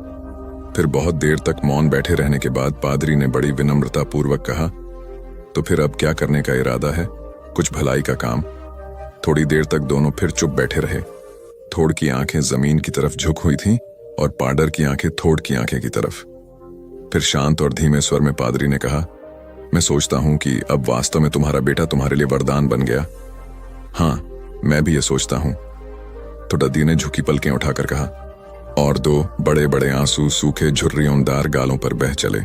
फिर बहुत देर तक मौन बैठे रहने के बाद पादरी ने बड़ी विनम्रता पूर्वक कहा, तो फिर अब क्या करने का इरादा है? कुछ भलाई का काम। थोड़ी देर तक दोनों फिर चुप बैठे रहे। थोड़ की आंखें जमीन की तरफ झुक हुई थीं और पाडर की आंखें थोड़ की आंखें की तरफ। फिर शांत और धीमे स्वर में पादरी ने कहा, मैं सोचता हूं कि अब वास्तव में तुम्हारा बेटा तुम्हारे लिए वरदान बन गया। हां, मैं भी ये सोचता हूं। तो डद्दी ने झुकी पलकें उठाकर कहा, और दो बड़े बड़े आंसू सूखे झुर्रियोंदार गालों पर बह चले।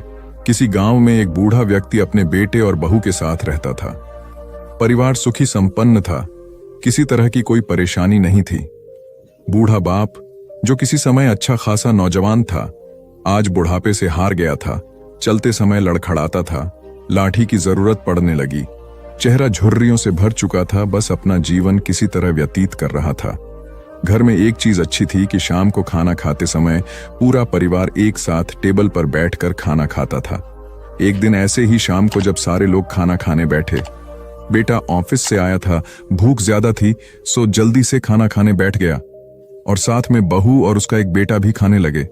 किसी गांव में एक बूढ़ा व्यक्ति अपने बेटे और बहू के साथ रहता था। परिवार सुखी संपन्न था, किसी तरह की कोई परेशानी नहीं थी। बूढ़ा बाप, जो किसी समय अच्छा खासा नौजवान था, आज बुढ़ापे से हार गया था। चलते समय लड़खड़ाता था, लाठी की जरूरत पड़ने लगी। चेहरा झुर्रियों से भर चुका था, बस अपना जीवन किसी तरह व्यतीत कर रहा था। घर में एक चीज अच्छी थी कि शाम को खाना खाते समय पूरा परिवार एक साथ टेबल पर बैठकर खाना खाता था। एक दिन ऐसे ही शाम को जब सारे लोग खाना खाने बैठे, बेटा ऑफिस से आया था, भूख ज्यादा थी, सो जल्दी से खाना खाने बैठ गया और साथ में बहू और उसका एक बेटा भी खाने लगे।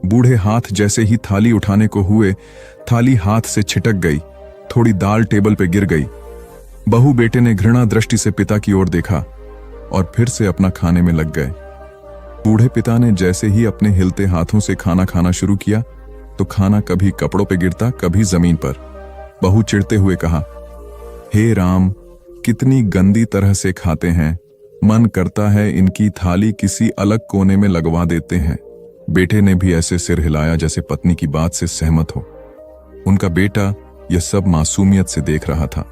बूढ़े हाथ जैसे ही थाली उठाने को हुए, थाली हाथ से छिटक गई, थोड़ी दाल टेबल पे गिर गई। बहू बेटे ने घृणा दृष्टि से पिता की ओर देखा और फिर से अपना खाने में लग गए। बूढ़े पिता ने जैसे ही अपने हिलते हाथों से खाना खाना शुरू किया तो खाना कभी कपड़ों पे गिरता, कभी जमीन पर। बहू चिढ़ते हुए कहा, हे राम, कितनी गंदी तरह से खाते हैं, मन करता है इनकी थाली किसी अलग कोने में लगवा देते हैं। बेटे ने भी ऐसे सिर हिलाया जैसे पत्नी की बात से सहमत हो। उनका बेटा यह सब मासूमियत से देख रहा था।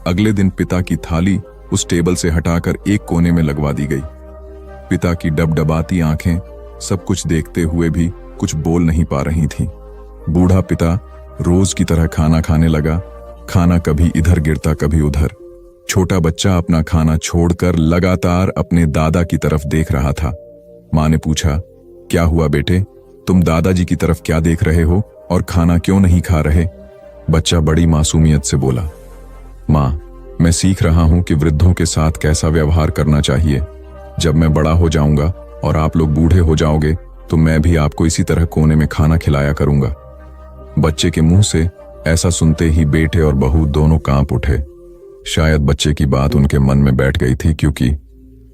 अगले दिन पिता की थाली उस टेबल से हटाकर एक कोने में लगवा दी गई। पिता की डबडबाती आंखें सब कुछ देखते हुए भी कुछ बोल नहीं पा रही थीं। बूढ़ा पिता रोज की तरह खाना खाने लगा। खाना कभी इधर गिरता, कभी उधर। छोटा बच्चा अपना खाना छोड़कर लगातार अपने दादा की तरफ देख रहा था। मां ने पूछा, क्या हुआ बेटे, तुम दादाजी की तरफ क्या देख रहे हो और खाना क्यों नहीं खा रहे? बच्चा बड़ी मासूमियत से बोला, मां, मैं सीख रहा हूं कि वृद्धों के साथ कैसा व्यवहार करना चाहिए। जब मैं बड़ा हो जाऊंगा और आप लोग बूढ़े हो जाओगे तो मैं भी आपको इसी तरह कोने में खाना खिलाया करूंगा। बच्चे के मुंह से ऐसा सुनते ही बेटे और बहू दोनों कांप उठे। शायद बच्चे की बात उनके मन में बैठ गई थी, क्योंकि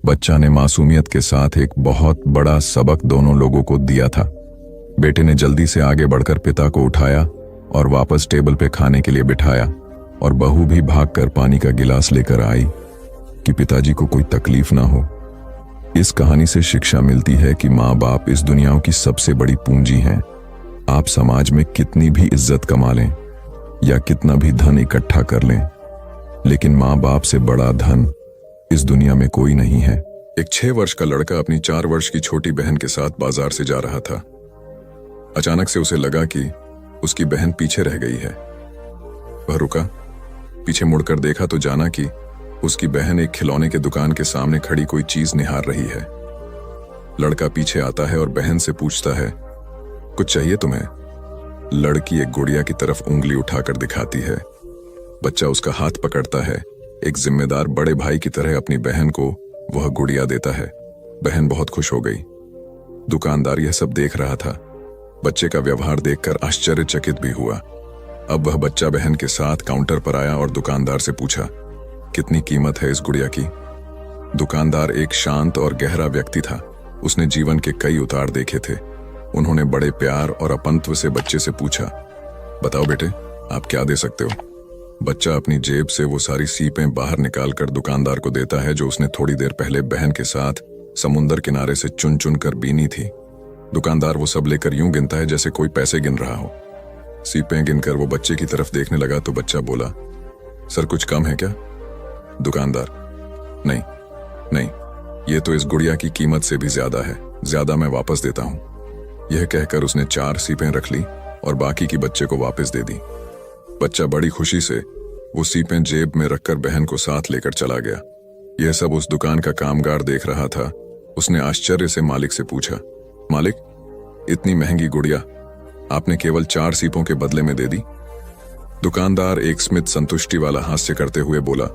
बच्चा ने मासूमियत के साथ एक बहुत बड़ा सबक दोनों लोगों को दिया था। बेटे ने जल्दी से आगे बढ़कर पिता को उठाया और वापस टेबल पे खाने के लिए बिठाया, और बहू भी भागकर पानी का गिलास लेकर आई कि पिताजी को कोई तकलीफ ना हो। इस कहानी से शिक्षा मिलती है कि माँ बाप इस दुनिया की सबसे बड़ी पूंजी हैं। आप समाज में कितनी भी इज्जत कमा लें या कितना भी धन इकट्ठा कर लें, लेकिन माँ बाप से बड़ा धन इस दुनिया में कोई नहीं है। एक 6 वर्ष का लड़का अपनी 4 वर्ष की छोटी बहन के साथ बाजार से जा रहा था। अचानक से उसे लगा कि उसकी बहन पीछे रह गई है। वह रुका, पीछे मुड़कर देखा तो जाना कि उसकी बहन एक खिलौने के दुकान के सामने खड़ी कोई चीज निहार रही है। लड़का पीछे आता है और बहन से पूछता है, कुछ चाहिए तुम्हें? लड़की एक गुड़िया की तरफ उंगली उठाकर दिखाती है। बच्चा उसका हाथ पकड़ता है। एक जिम्मेदार बड़े भाई की तरह अपनी बहन को वह गुड़िया देता है। बहन बहुत खुश हो गई। दुकानदार यह सब देख रहा था। बच्चे का व्यवहार देखकर आश्चर्यचकित भी हुआ। अब वह बच्चा बहन के साथ काउंटर पर आया और दुकानदार से पूछा, कितनी कीमत है इस गुड़िया की? दुकानदार एक शांत और गहरा व्यक्ति था। उसने जीवन के कई उतार देखे थे। उन्होंने बड़े प्यार और अपनत्व से बच्चे से पूछा, बताओ बेटे, आप क्या दे सकते हो? बच्चा अपनी जेब से वो सारी सीपें बाहर निकालकर दुकानदार को देता है जो उसने थोड़ी देर पहले बहन के साथ समुंदर किनारे से चुन चुन कर बीनी थी। दुकानदार वो सब लेकर यूं गिनता है जैसे कोई पैसे गिन रहा हो। सीपें गिनकर वो बच्चे की तरफ देखने लगा तो बच्चा बोला, सर कुछ कम है क्या? दुकानदार, नहीं नहीं, ये तो इस गुड़िया की कीमत से भी ज्यादा है, ज्यादा मैं वापस देता हूं। यह कहकर उसने 4 सीपें रख ली और बाकी की बच्चे को वापस दे दी। बच्चा बड़ी खुशी से वो सीपें जेब में रखकर बहन को साथ लेकर चला गया। यह सब उस दुकान का कामगार देख रहा था। उसने आश्चर्य से मालिक से पूछा, मालिक, इतनी महंगी गुड़िया आपने केवल 4 सीपों के बदले में दे दी? दुकानदार एक स्मित संतुष्टि वाला हास्य करते हुए बोला,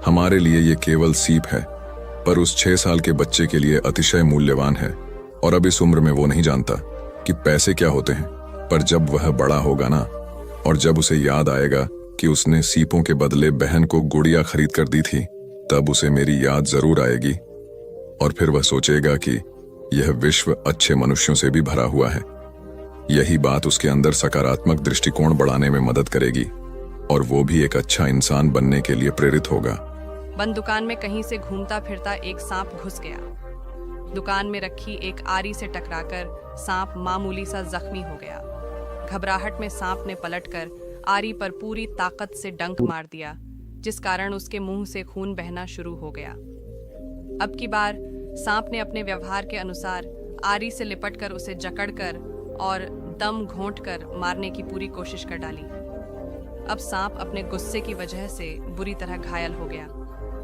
हमारे लिए ये केवल सीप है, पर उस 6 साल के बच्चे के लिए अतिशय मूल्यवान है। और अब इस उम्र में वो नहीं जानता कि पैसे क्या होते हैं, पर जब वह बड़ा होगा ना, और जब उसे याद आएगा कि उसने सीपों के बदले बहन को गुड़िया खरीद कर दी थी, तब उसे मेरी याद जरूर आएगी। और फिर वह सोचेगा कि यह विश्व अच्छे मनुष्यों से भी भरा हुआ है। यही बात उसके अंदर सकारात्मक दृष्टिकोण बढ़ाने में मदद करेगी, और वो भी एक अच्छा इंसान बनने के लिए प्रेरित होगा। बंद दुकान में कहीं से घूमता फिरता एक सांप घुस गया। दुकान में रखी एक आरी से टकराकर सांप मामूली सा जख्मी हो गया। घबराहट में सांप ने पलटकर आरी पर पूरी ताकत से डंक मार दिया, जिस कारण उसके मुंह से खून बहना शुरू हो गया। अब की बार सांप ने अपने व्यवहार के अनुसार आरी से लिपटकर उसे जकड़कर और दम घोंटकर मारने की पूरी कोशिश कर डाली। अब सांप अपने गुस्से की वजह से बुरी तरह घायल हो गया।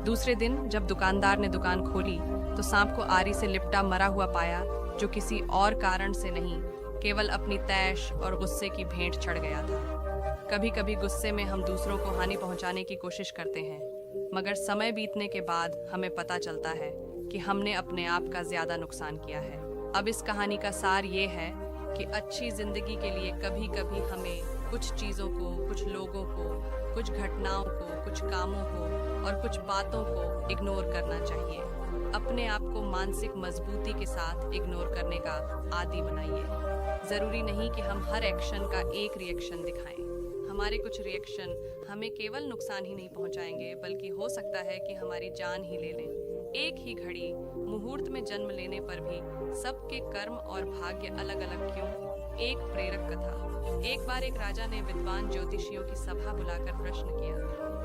दूसरे दिन जब दुकानदार ने दुकान खोली तो सांप को आरी से लिपटा मरा हुआ पाया, जो किसी और कारण से नहीं, केवल अपनी तैश और गुस्से की भेंट चढ़ गया था। कभी कभी गुस्से में हम दूसरों को हानि पहुंचाने की कोशिश करते हैं, मगर समय बीतने के बाद हमें पता चलता है कि हमने अपने आप का ज्यादा नुकसान किया है। अब इस कहानी का सार ये है कि अच्छी जिंदगी के लिए कभी कभी हमें कुछ चीज़ों को, कुछ लोगों को, कुछ घटनाओं को, कुछ कामों को और कुछ बातों को इग्नोर करना चाहिए। अपने आप को मानसिक मजबूती के साथ इग्नोर करने का आदी बनाइए। ज़रूरी नहीं कि हम हर एक्शन का एक रिएक्शन दिखाएं। हमारे कुछ रिएक्शन हमें केवल नुकसान ही नहीं पहुंचाएंगे, बल्कि हो सकता है कि हमारी जान ही ले लें। एक ही घड़ी मुहूर्त में जन्म लेने पर भी सबके कर्म और भाग्य अलग अलग क्यों? एक प्रेरक कथा। एक बार एक राजा ने विद्वान ज्योतिषियों की सभा बुलाकर प्रश्न किया,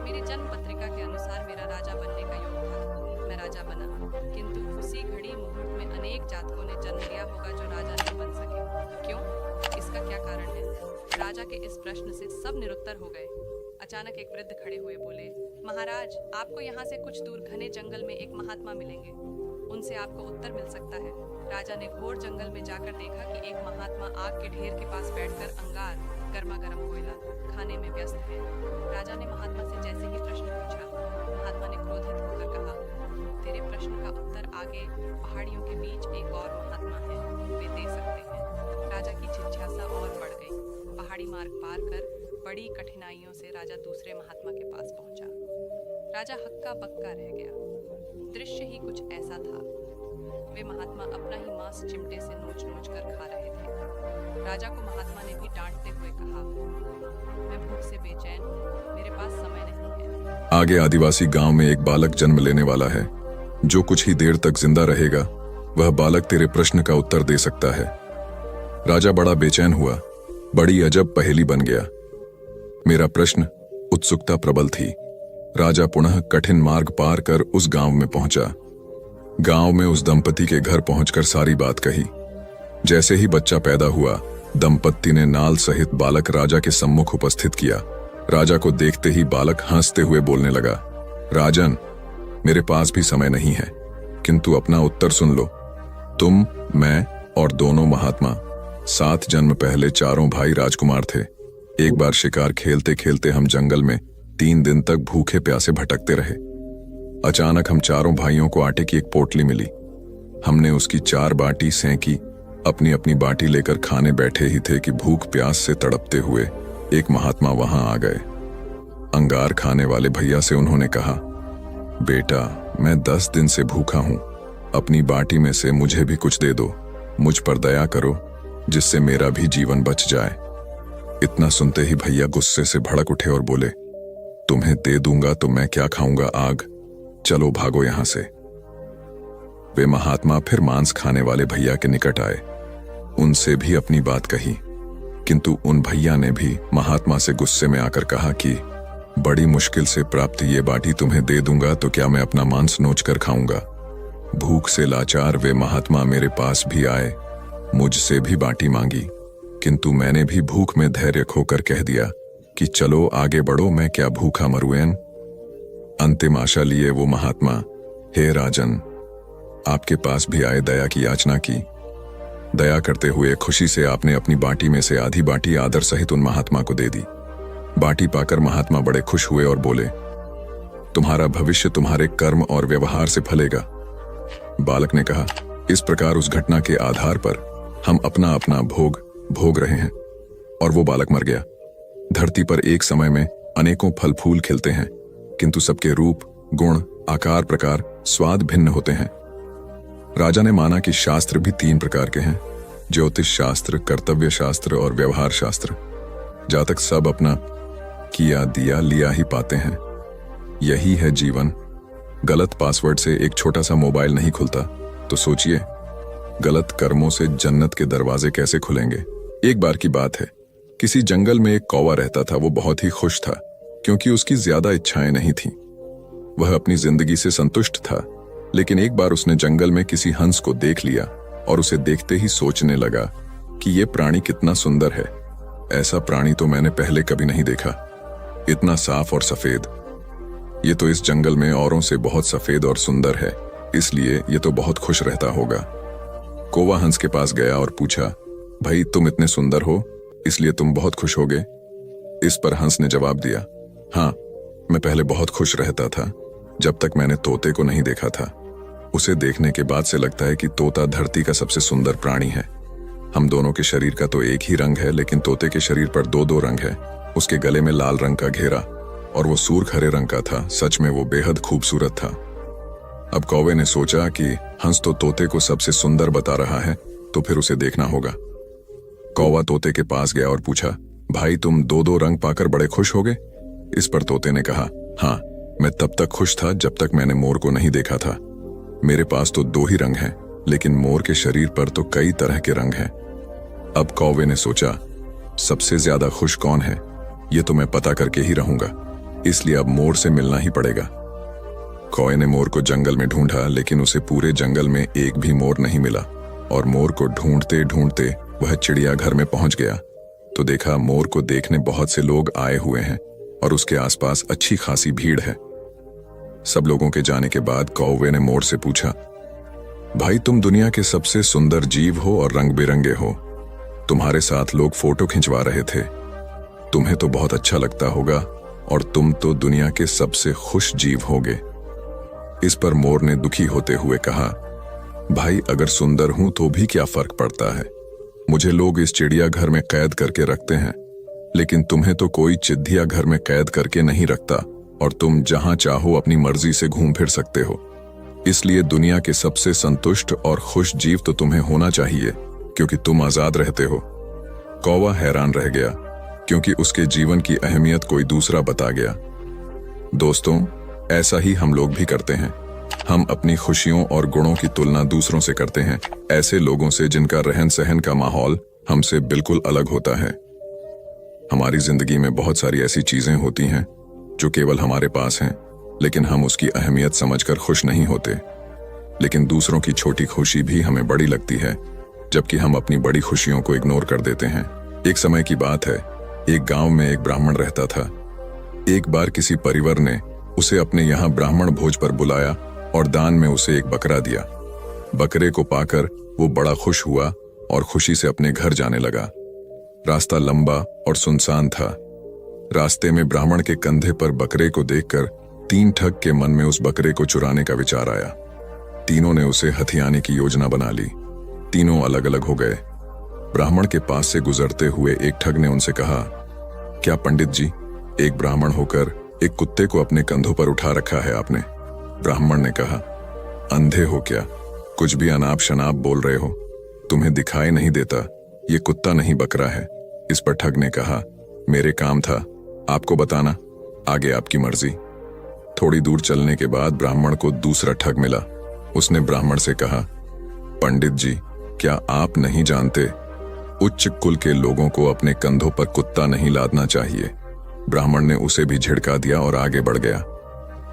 मेरी जन्म पत्रिका के अनुसार मेरा राजा बनने का योग था, मैं राजा बना, किंतु उसी घड़ी मुहूर्त में अनेक जातकों ने जन्म लिया होगा जो राजा नहीं बन सके। क्यों? इसका क्या कारण है? राजा के इस प्रश्न से सब निरुत्तर हो गए। अचानक एक वृद्ध खड़े हुए बोले, महाराज, आपको यहाँ से कुछ दूर घने जंगल में एक महात्मा मिलेंगे, उनसे आपको उत्तर मिल सकता है। राजा ने घोर जंगल में जाकर देखा कि एक महात्मा आग के ढेर के पास बैठकर अंगार, गर्मा गर्म कोयला खाने में व्यस्त है। राजा ने महात्मा से जैसे ही प्रश्न पूछा, महात्मा ने क्रोधित होकर कहा, तेरे प्रश्न का उत्तर आगे पहाड़ियों के बीच एक और महात्मा है, वे दे सकते हैं। राजा की जिज्ञासा और बढ़ गई। पहाड़ी मार्ग पार कर बड़ी कठिनाइयों से राजा दूसरे महात्मा के पास पहुंचा। राजा हक्का बक्का रह गया। दृश्य ही कुछ ऐसा था। वे महात्मा अपना ही मांस चिमटे से नोच नोच कर खा रहे थे। राजा को महात्मा ने भी डांटते हुए कहा, मैं भूख से बेचैन हूँ, मेरे पास समय नहीं है। आगे आदिवासी गांव में एक बालक जन्म लेने वाला है, जो कुछ ही देर तक जिंदा रहेगा। वह बालक तेरे प्रश्न का उत्तर दे सकता है। राजा बड़ा बेचैन हुआ, बड़ी अजब पहेली बन गया। मेरा प्रश्न, उत्सुकता प्रबल थी। राजा पुनः कठिन मार्ग पार कर उस गांव में पहुंचा। गांव में उस दंपति के घर पहुंचकर सारी बात कही। जैसे ही बच्चा पैदा हुआ, दंपति ने नाल सहित बालक राजा के सम्मुख उपस्थित किया। राजा को देखते ही बालक हंसते हुए बोलने लगा, राजन, मेरे पास भी समय नहीं है, किंतु अपना उत्तर सुन लो। तुम, मैं और दोनों महात्मा 7 जन्म पहले चारों भाई राजकुमार थे। एक बार शिकार खेलते खेलते हम जंगल में 3 दिन तक भूखे प्यासे भटकते रहे। अचानक हम चारों भाइयों को आटे की एक पोटली मिली। हमने उसकी 4 बाटी सेंकी। अपनी अपनी बाटी लेकर खाने बैठे ही थे कि भूख प्यास से तड़पते हुए एक महात्मा वहां आ गए। अंगार खाने वाले भैया से उन्होंने कहा, बेटा, मैं 10 दिन से भूखा हूं, अपनी बाटी में से मुझे भी कुछ दे दो, मुझ पर दया करो, जिससे मेरा भी जीवन बच जाए। इतना सुनते ही भैया गुस्से से भड़क उठे और बोले, तुम्हें दे दूंगा तो मैं क्या खाऊंगा आग, चलो भागो यहां से। वे महात्मा फिर मांस खाने वाले भैया के निकट आए। उनसे भी अपनी बात कही, किंतु उन भैया ने भी महात्मा से गुस्से में आकर कहा कि बड़ी मुश्किल से प्राप्त ये बाटी तुम्हें दे दूंगा तो क्या मैं अपना मांस नोच कर खाऊंगा। भूख से लाचार वे महात्मा मेरे पास भी आए, मुझसे भी बाटी मांगी, किंतु मैंने भी भूख में धैर्य खोकर कह दिया कि चलो आगे बढ़ो, मैं क्या भूखा मरुएन। अंतिम आशा लिए वो महात्मा, हे राजन, आपके पास भी आए, दया की याचना की। दया करते हुए खुशी से आपने अपनी बाटी में से आधी बाटी आदर सहित उन महात्मा को दे दी। बाटी पाकर महात्मा बड़े खुश हुए और बोले, तुम्हारा भविष्य तुम्हारे कर्म और व्यवहार से फलेगा। बालक ने कहा, इस प्रकार उस घटना के आधार पर हम अपना अपना भोग भोग रहे हैं। और वो बालक मर गया। धरती पर एक समय में अनेकों फल फूल खिलते हैं, किंतु सबके रूप, गुण, आकार, प्रकार, स्वाद भिन्न होते हैं। राजा ने माना कि शास्त्र भी 3 प्रकार के हैं, ज्योतिष शास्त्र, कर्तव्य शास्त्र और व्यवहार शास्त्र। जातक सब अपना किया दिया लिया ही पाते हैं। यही है जीवन। गलत पासवर्ड से एक छोटा सा मोबाइल नहीं खुलता, तो सोचिए गलत कर्मों से जन्नत के दरवाजे कैसे खुलेंगे। एक बार की बात है, किसी जंगल में एक कौवा रहता था। वो बहुत ही खुश था क्योंकि उसकी ज्यादा इच्छाएं नहीं थीं। वह अपनी जिंदगी से संतुष्ट था। लेकिन एक बार उसने जंगल में किसी हंस को देख लिया और उसे देखते ही सोचने लगा कि ये प्राणी कितना सुंदर है। ऐसा प्राणी तो मैंने पहले कभी नहीं देखा, इतना साफ और सफेद। ये तो इस जंगल में औरों से बहुत सफेद और सुंदर है, इसलिए ये तो बहुत खुश रहता होगा। कौवा हंस के पास गया और पूछा, भाई तुम इतने सुंदर हो इसलिए तुम बहुत खुश होगे? इस पर हंस ने जवाब दिया, हाँ, मैं पहले बहुत खुश रहता था जब तक मैंने तोते को नहीं देखा था। उसे देखने के बाद से लगता है कि तोता धरती का सबसे सुंदर प्राणी है। हम दोनों के शरीर का तो एक ही रंग है, लेकिन तोते के शरीर पर 2-2 रंग है। उसके गले में लाल रंग का घेरा और वो सूर्ख हरे रंग का था। सच में वो बेहद खूबसूरत था। अब कौवे ने सोचा कि हंस तो तोते को सबसे सुंदर बता रहा है, तो फिर उसे देखना होगा। कौवा तोते के पास गया और पूछा, भाई तुम 2-2 रंग पाकर बड़े खुश हो गए? इस पर तोते ने कहा, हाँ, मैं तब तक खुश था जब तक मैंने मोर को नहीं देखा था। मेरे पास तो 2 ही रंग हैं, लेकिन मोर के शरीर पर तो कई तरह के रंग हैं। अब कौवे ने सोचा, सबसे ज्यादा खुश कौन है ये तो मैं पता करके ही रहूंगा, इसलिए अब मोर से मिलना ही पड़ेगा। कौवे ने मोर को जंगल में ढूंढा, लेकिन उसे पूरे जंगल में एक भी मोर नहीं मिला। और मोर को ढूंढते ढूंढते वह चिड़ियाघर में पहुंच गया तो देखा मोर को देखने बहुत से लोग आए हुए हैं और उसके आसपास अच्छी खासी भीड़ है। सब लोगों के जाने के बाद कौवे ने मोर से पूछा, भाई तुम दुनिया के सबसे सुंदर जीव हो और रंग बिरंगे हो। तुम्हारे साथ लोग फोटो खिंचवा रहे थे। तुम्हें तो बहुत अच्छा लगता होगा और तुम तो दुनिया के सबसे खुश जीव होगे। इस पर मोर ने दुखी होते हुए कहा, भाई अगर सुंदर हूं तो भी क्या फर्क पड़ता है। मुझे लोग इस चिड़ियाघर में कैद करके रखते हैं, लेकिन तुम्हें तो कोई चिड़िया घर में कैद करके नहीं रखता और तुम जहां चाहो अपनी मर्जी से घूम फिर सकते हो। इसलिए दुनिया के सबसे संतुष्ट और खुश जीव तो तुम्हें होना चाहिए, क्योंकि तुम आजाद रहते हो। कौवा हैरान रह गया क्योंकि उसके जीवन की अहमियत कोई दूसरा बता गया। दोस्तों, ऐसा ही हम लोग भी करते हैं। हम अपनी खुशियों और गुणों की तुलना दूसरों से करते हैं, ऐसे लोगों से जिनका रहन सहन का माहौल हमसे बिल्कुल अलग होता है। हमारी जिंदगी में बहुत सारी ऐसी चीजें होती हैं जो केवल हमारे पास हैं, लेकिन हम उसकी अहमियत समझकर खुश नहीं होते। लेकिन दूसरों की छोटी खुशी भी हमें बड़ी लगती है, जबकि हम अपनी बड़ी खुशियों को इग्नोर कर देते हैं। एक समय की बात है, एक गांव में एक ब्राह्मण रहता था। एक बार किसी परिवार ने उसे अपने यहाँ ब्राह्मण भोज पर बुलाया और दान में उसे एक बकरा दिया। बकरे को पाकर वो बड़ा खुश हुआ और खुशी से अपने घर जाने लगा। रास्ता लंबा और सुनसान था। रास्ते में ब्राह्मण के कंधे पर बकरे को देखकर 3 ठग के मन में उस बकरे को चुराने का विचार आया। तीनों ने उसे हथियाने की योजना बना ली। तीनों अलग अलग हो गए। ब्राह्मण के पास से गुजरते हुए एक ठग ने उनसे कहा, क्या पंडित जी, एक ब्राह्मण होकर एक कुत्ते को अपने कंधों पर उठा रखा है आपने? ब्राह्मण ने कहा, अंधे हो क्या? कुछ भी अनाप शनाप बोल रहे हो। तुम्हें दिखाई नहीं देता ये कुत्ता नहीं बकरा है। इस पर ठग ने कहा, मेरे काम था आपको बताना, आगे आपकी मर्जी। थोड़ी दूर चलने के बाद ब्राह्मण को दूसरा ठग मिला। उसने ब्राह्मण से कहा, पंडित जी, क्या आप नहीं जानते उच्च कुल के लोगों को अपने कंधों पर कुत्ता नहीं लादना चाहिए? ब्राह्मण ने उसे भी झिड़का दिया और आगे बढ़ गया।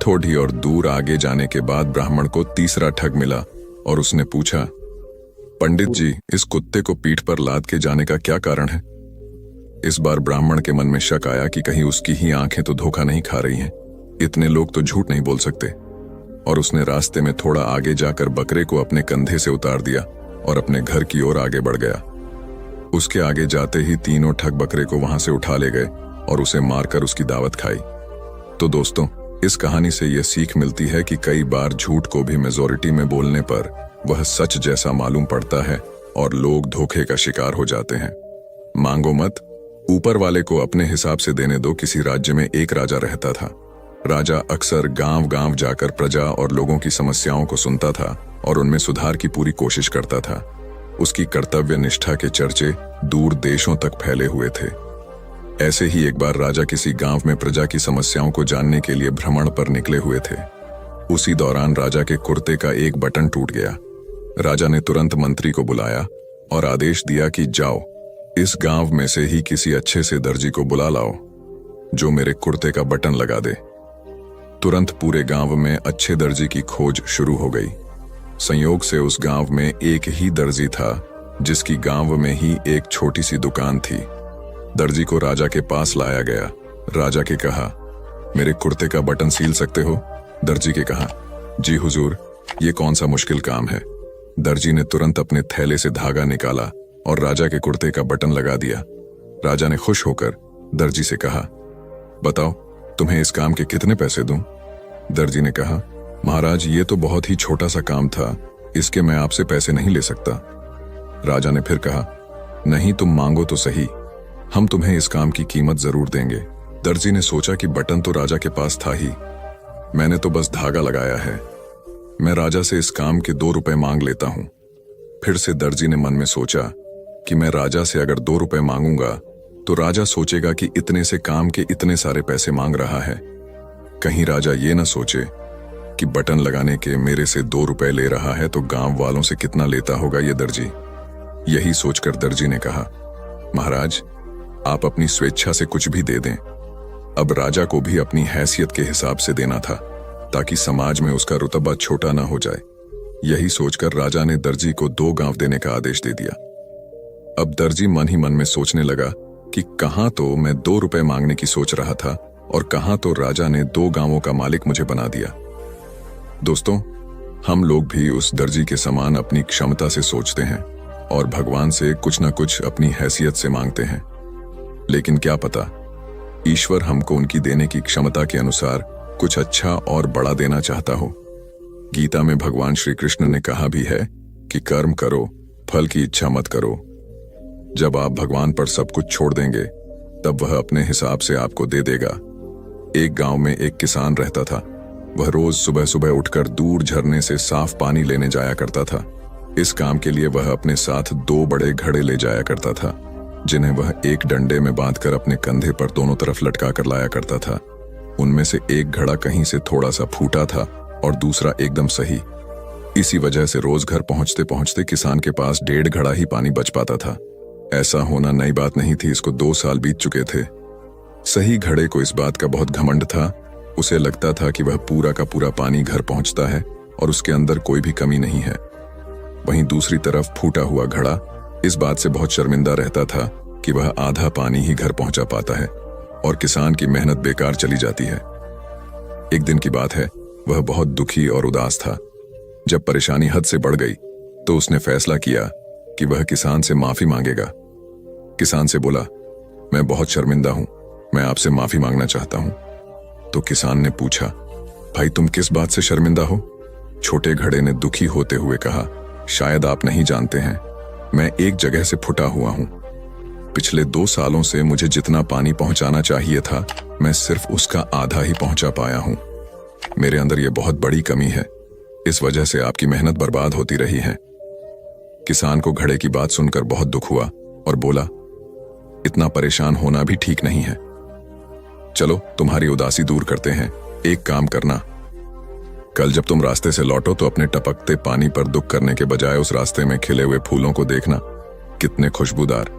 थोड़ी और दूर आगे जाने के बाद ब्राह्मण को तीसरा ठग मिला और उसने पूछा, पंडित जी, इस कुत्ते को पीठ पर लाद के जाने का क्या कारण है? इस बार ब्राह्मण के मन में शक आया कि कहीं उसकी ही आंखें तो धोखा नहीं खा रही हैं। इतने लोग तो झूठ नहीं बोल सकते। और उसने रास्ते में थोड़ा आगे जाकर बकरे को अपने कंधे से उतार दिया और अपने घर की ओर आगे बढ़ गया। उसके आगे जाते ही तीनों ठग बकरे को वहां से उठा ले गए और उसे मारकर उसकी दावत खाई। तो दोस्तों, इस कहानी से यह सीख मिलती है कि कई बार झूठ को भी मेजॉरिटी में बोलने पर वह सच जैसा मालूम पड़ता है और लोग धोखे का शिकार हो जाते हैं। मांगो मत, ऊपर वाले को अपने हिसाब से देने दो। किसी राज्य में एक राजा रहता था। राजा अक्सर गांव-गांव जाकर प्रजा और लोगों की समस्याओं को सुनता था और उनमें सुधार की पूरी कोशिश करता था। उसकी कर्तव्य निष्ठा के चर्चे दूर देशों तक फैले हुए थे। ऐसे ही एक बार राजा किसी गांव में प्रजा की समस्याओं को जानने के लिए भ्रमण पर निकले हुए थे। उसी दौरान राजा के कुर्ते का एक बटन टूट गया। राजा ने तुरंत मंत्री को बुलाया और आदेश दिया कि जाओ, इस गांव में से ही किसी अच्छे से दर्जी को बुला लाओ जो मेरे कुर्ते का बटन लगा दे। तुरंत पूरे गांव में अच्छे दर्जी की खोज शुरू हो गई। संयोग से उस गांव में एक ही दर्जी था जिसकी गांव में ही एक छोटी सी दुकान थी। दर्जी को राजा के पास लाया गया। राजा के कहा, मेरे कुर्ते का बटन सील सकते हो? दर्जी के कहा, जी हुजूर, ये कौन सा मुश्किल काम है। दर्जी ने तुरंत अपने थैले से धागा निकाला और राजा के कुर्ते का बटन लगा दिया। राजा ने खुश होकर दर्जी से कहा, बताओ तुम्हें इस काम के कितने पैसे दूं? दर्जी ने कहा, महाराज, ये तो बहुत ही छोटा सा काम था, इसके मैं आपसे पैसे नहीं ले सकता। राजा ने फिर कहा, नहीं, तुम मांगो तो सही, हम तुम्हें इस काम की कीमत जरूर देंगे। दर्जी ने सोचा कि बटन तो राजा के पास था ही, मैंने तो बस धागा लगाया है। मैं राजा से इस काम के 2 रुपए मांग लेता हूं। फिर से दर्जी ने मन में सोचा कि मैं राजा से अगर 2 रुपए मांगूंगा तो राजा सोचेगा कि इतने से काम के इतने सारे पैसे मांग रहा है। कहीं राजा ये ना सोचे कि बटन लगाने के मेरे से 2 रुपए ले रहा है तो गांव वालों से कितना लेता होगा ये दर्जी। यही सोचकर दर्जी ने कहा, महाराज, आप अपनी स्वेच्छा से कुछ भी दे दें। अब राजा को भी अपनी हैसियत के हिसाब से देना था ताकि समाज में उसका रुतबा छोटा ना हो जाए। यही सोचकर राजा ने दर्जी को 2 गांव देने का आदेश दे दिया। अब दर्जी मन ही मन में सोचने लगा कि कहां तो मैं 2 रुपए मांगने की सोच रहा था और कहां तो राजा ने 2 गांवों का मालिक मुझे बना दिया। दोस्तों, हम लोग भी उस दर्जी के समान अपनी क्षमता से सोचते हैं और भगवान से कुछ न कुछ अपनी हैसियत से मांगते हैं, लेकिन क्या पता ईश्वर हमको उनकी देने की क्षमता के अनुसार कुछ अच्छा और बड़ा देना चाहता हो। गीता में भगवान श्री कृष्ण ने कहा भी है कि कर्म करो, फल की इच्छा मत करो। जब आप भगवान पर सब कुछ छोड़ देंगे तब वह अपने हिसाब से आपको दे देगा। एक गांव में एक किसान रहता था। वह रोज सुबह सुबह उठकर दूर झरने से साफ पानी लेने जाया करता था। इस काम के लिए वह अपने साथ 2 बड़े घड़े ले जाया करता था, जिन्हें वह एक डंडे में बांधकर अपने कंधे पर दोनों तरफ लटका कर लाया करता था। उनमें से एक घड़ा कहीं से थोड़ा सा फूटा था और दूसरा एकदम सही। इसी वजह से रोज घर पहुंचते पहुंचते किसान के पास 1.5 घड़ा ही पानी बच पाता था। ऐसा होना नई बात नहीं थी, इसको 2 साल बीत चुके थे। सही घड़े को इस बात का बहुत घमंड था। उसे लगता था कि वह पूरा का पूरा पानी घर पहुंचता है और उसके अंदर कोई भी कमी नहीं है। वहीं दूसरी तरफ फूटा हुआ घड़ा इस बात से बहुत शर्मिंदा रहता था कि वह आधा पानी ही घर पहुंचा पाता है और किसान की मेहनत बेकार चली जाती है। एक दिन की बात है, वह बहुत दुखी और उदास था। जब परेशानी हद से बढ़ गई तो उसने फैसला किया कि वह किसान से माफी मांगेगा। किसान से बोला, मैं बहुत शर्मिंदा हूं, मैं आपसे माफी मांगना चाहता हूं। तो किसान ने पूछा, भाई तुम किस बात से शर्मिंदा हो? छोटे घड़े ने दुखी होते हुए कहा, शायद आप नहीं जानते हैं, मैं एक जगह से फुटा हुआ हूं। पिछले 2 सालों से मुझे जितना पानी पहुंचाना चाहिए था, मैं सिर्फ उसका आधा ही पहुंचा पाया हूं। मेरे अंदर यह बहुत बड़ी कमी है, इस वजह से आपकी मेहनत बर्बाद होती रही है। किसान को घड़े की बात सुनकर बहुत दुख हुआ और बोला, इतना परेशान होना भी ठीक नहीं है। चलो तुम्हारी उदासी दूर करते हैं। एक काम करना, कल जब तुम रास्ते से लौटो तो अपने टपकते पानी पर दुख करने के बजाय उस रास्ते में खिले हुए फूलों को देखना। कितने खुशबूदार,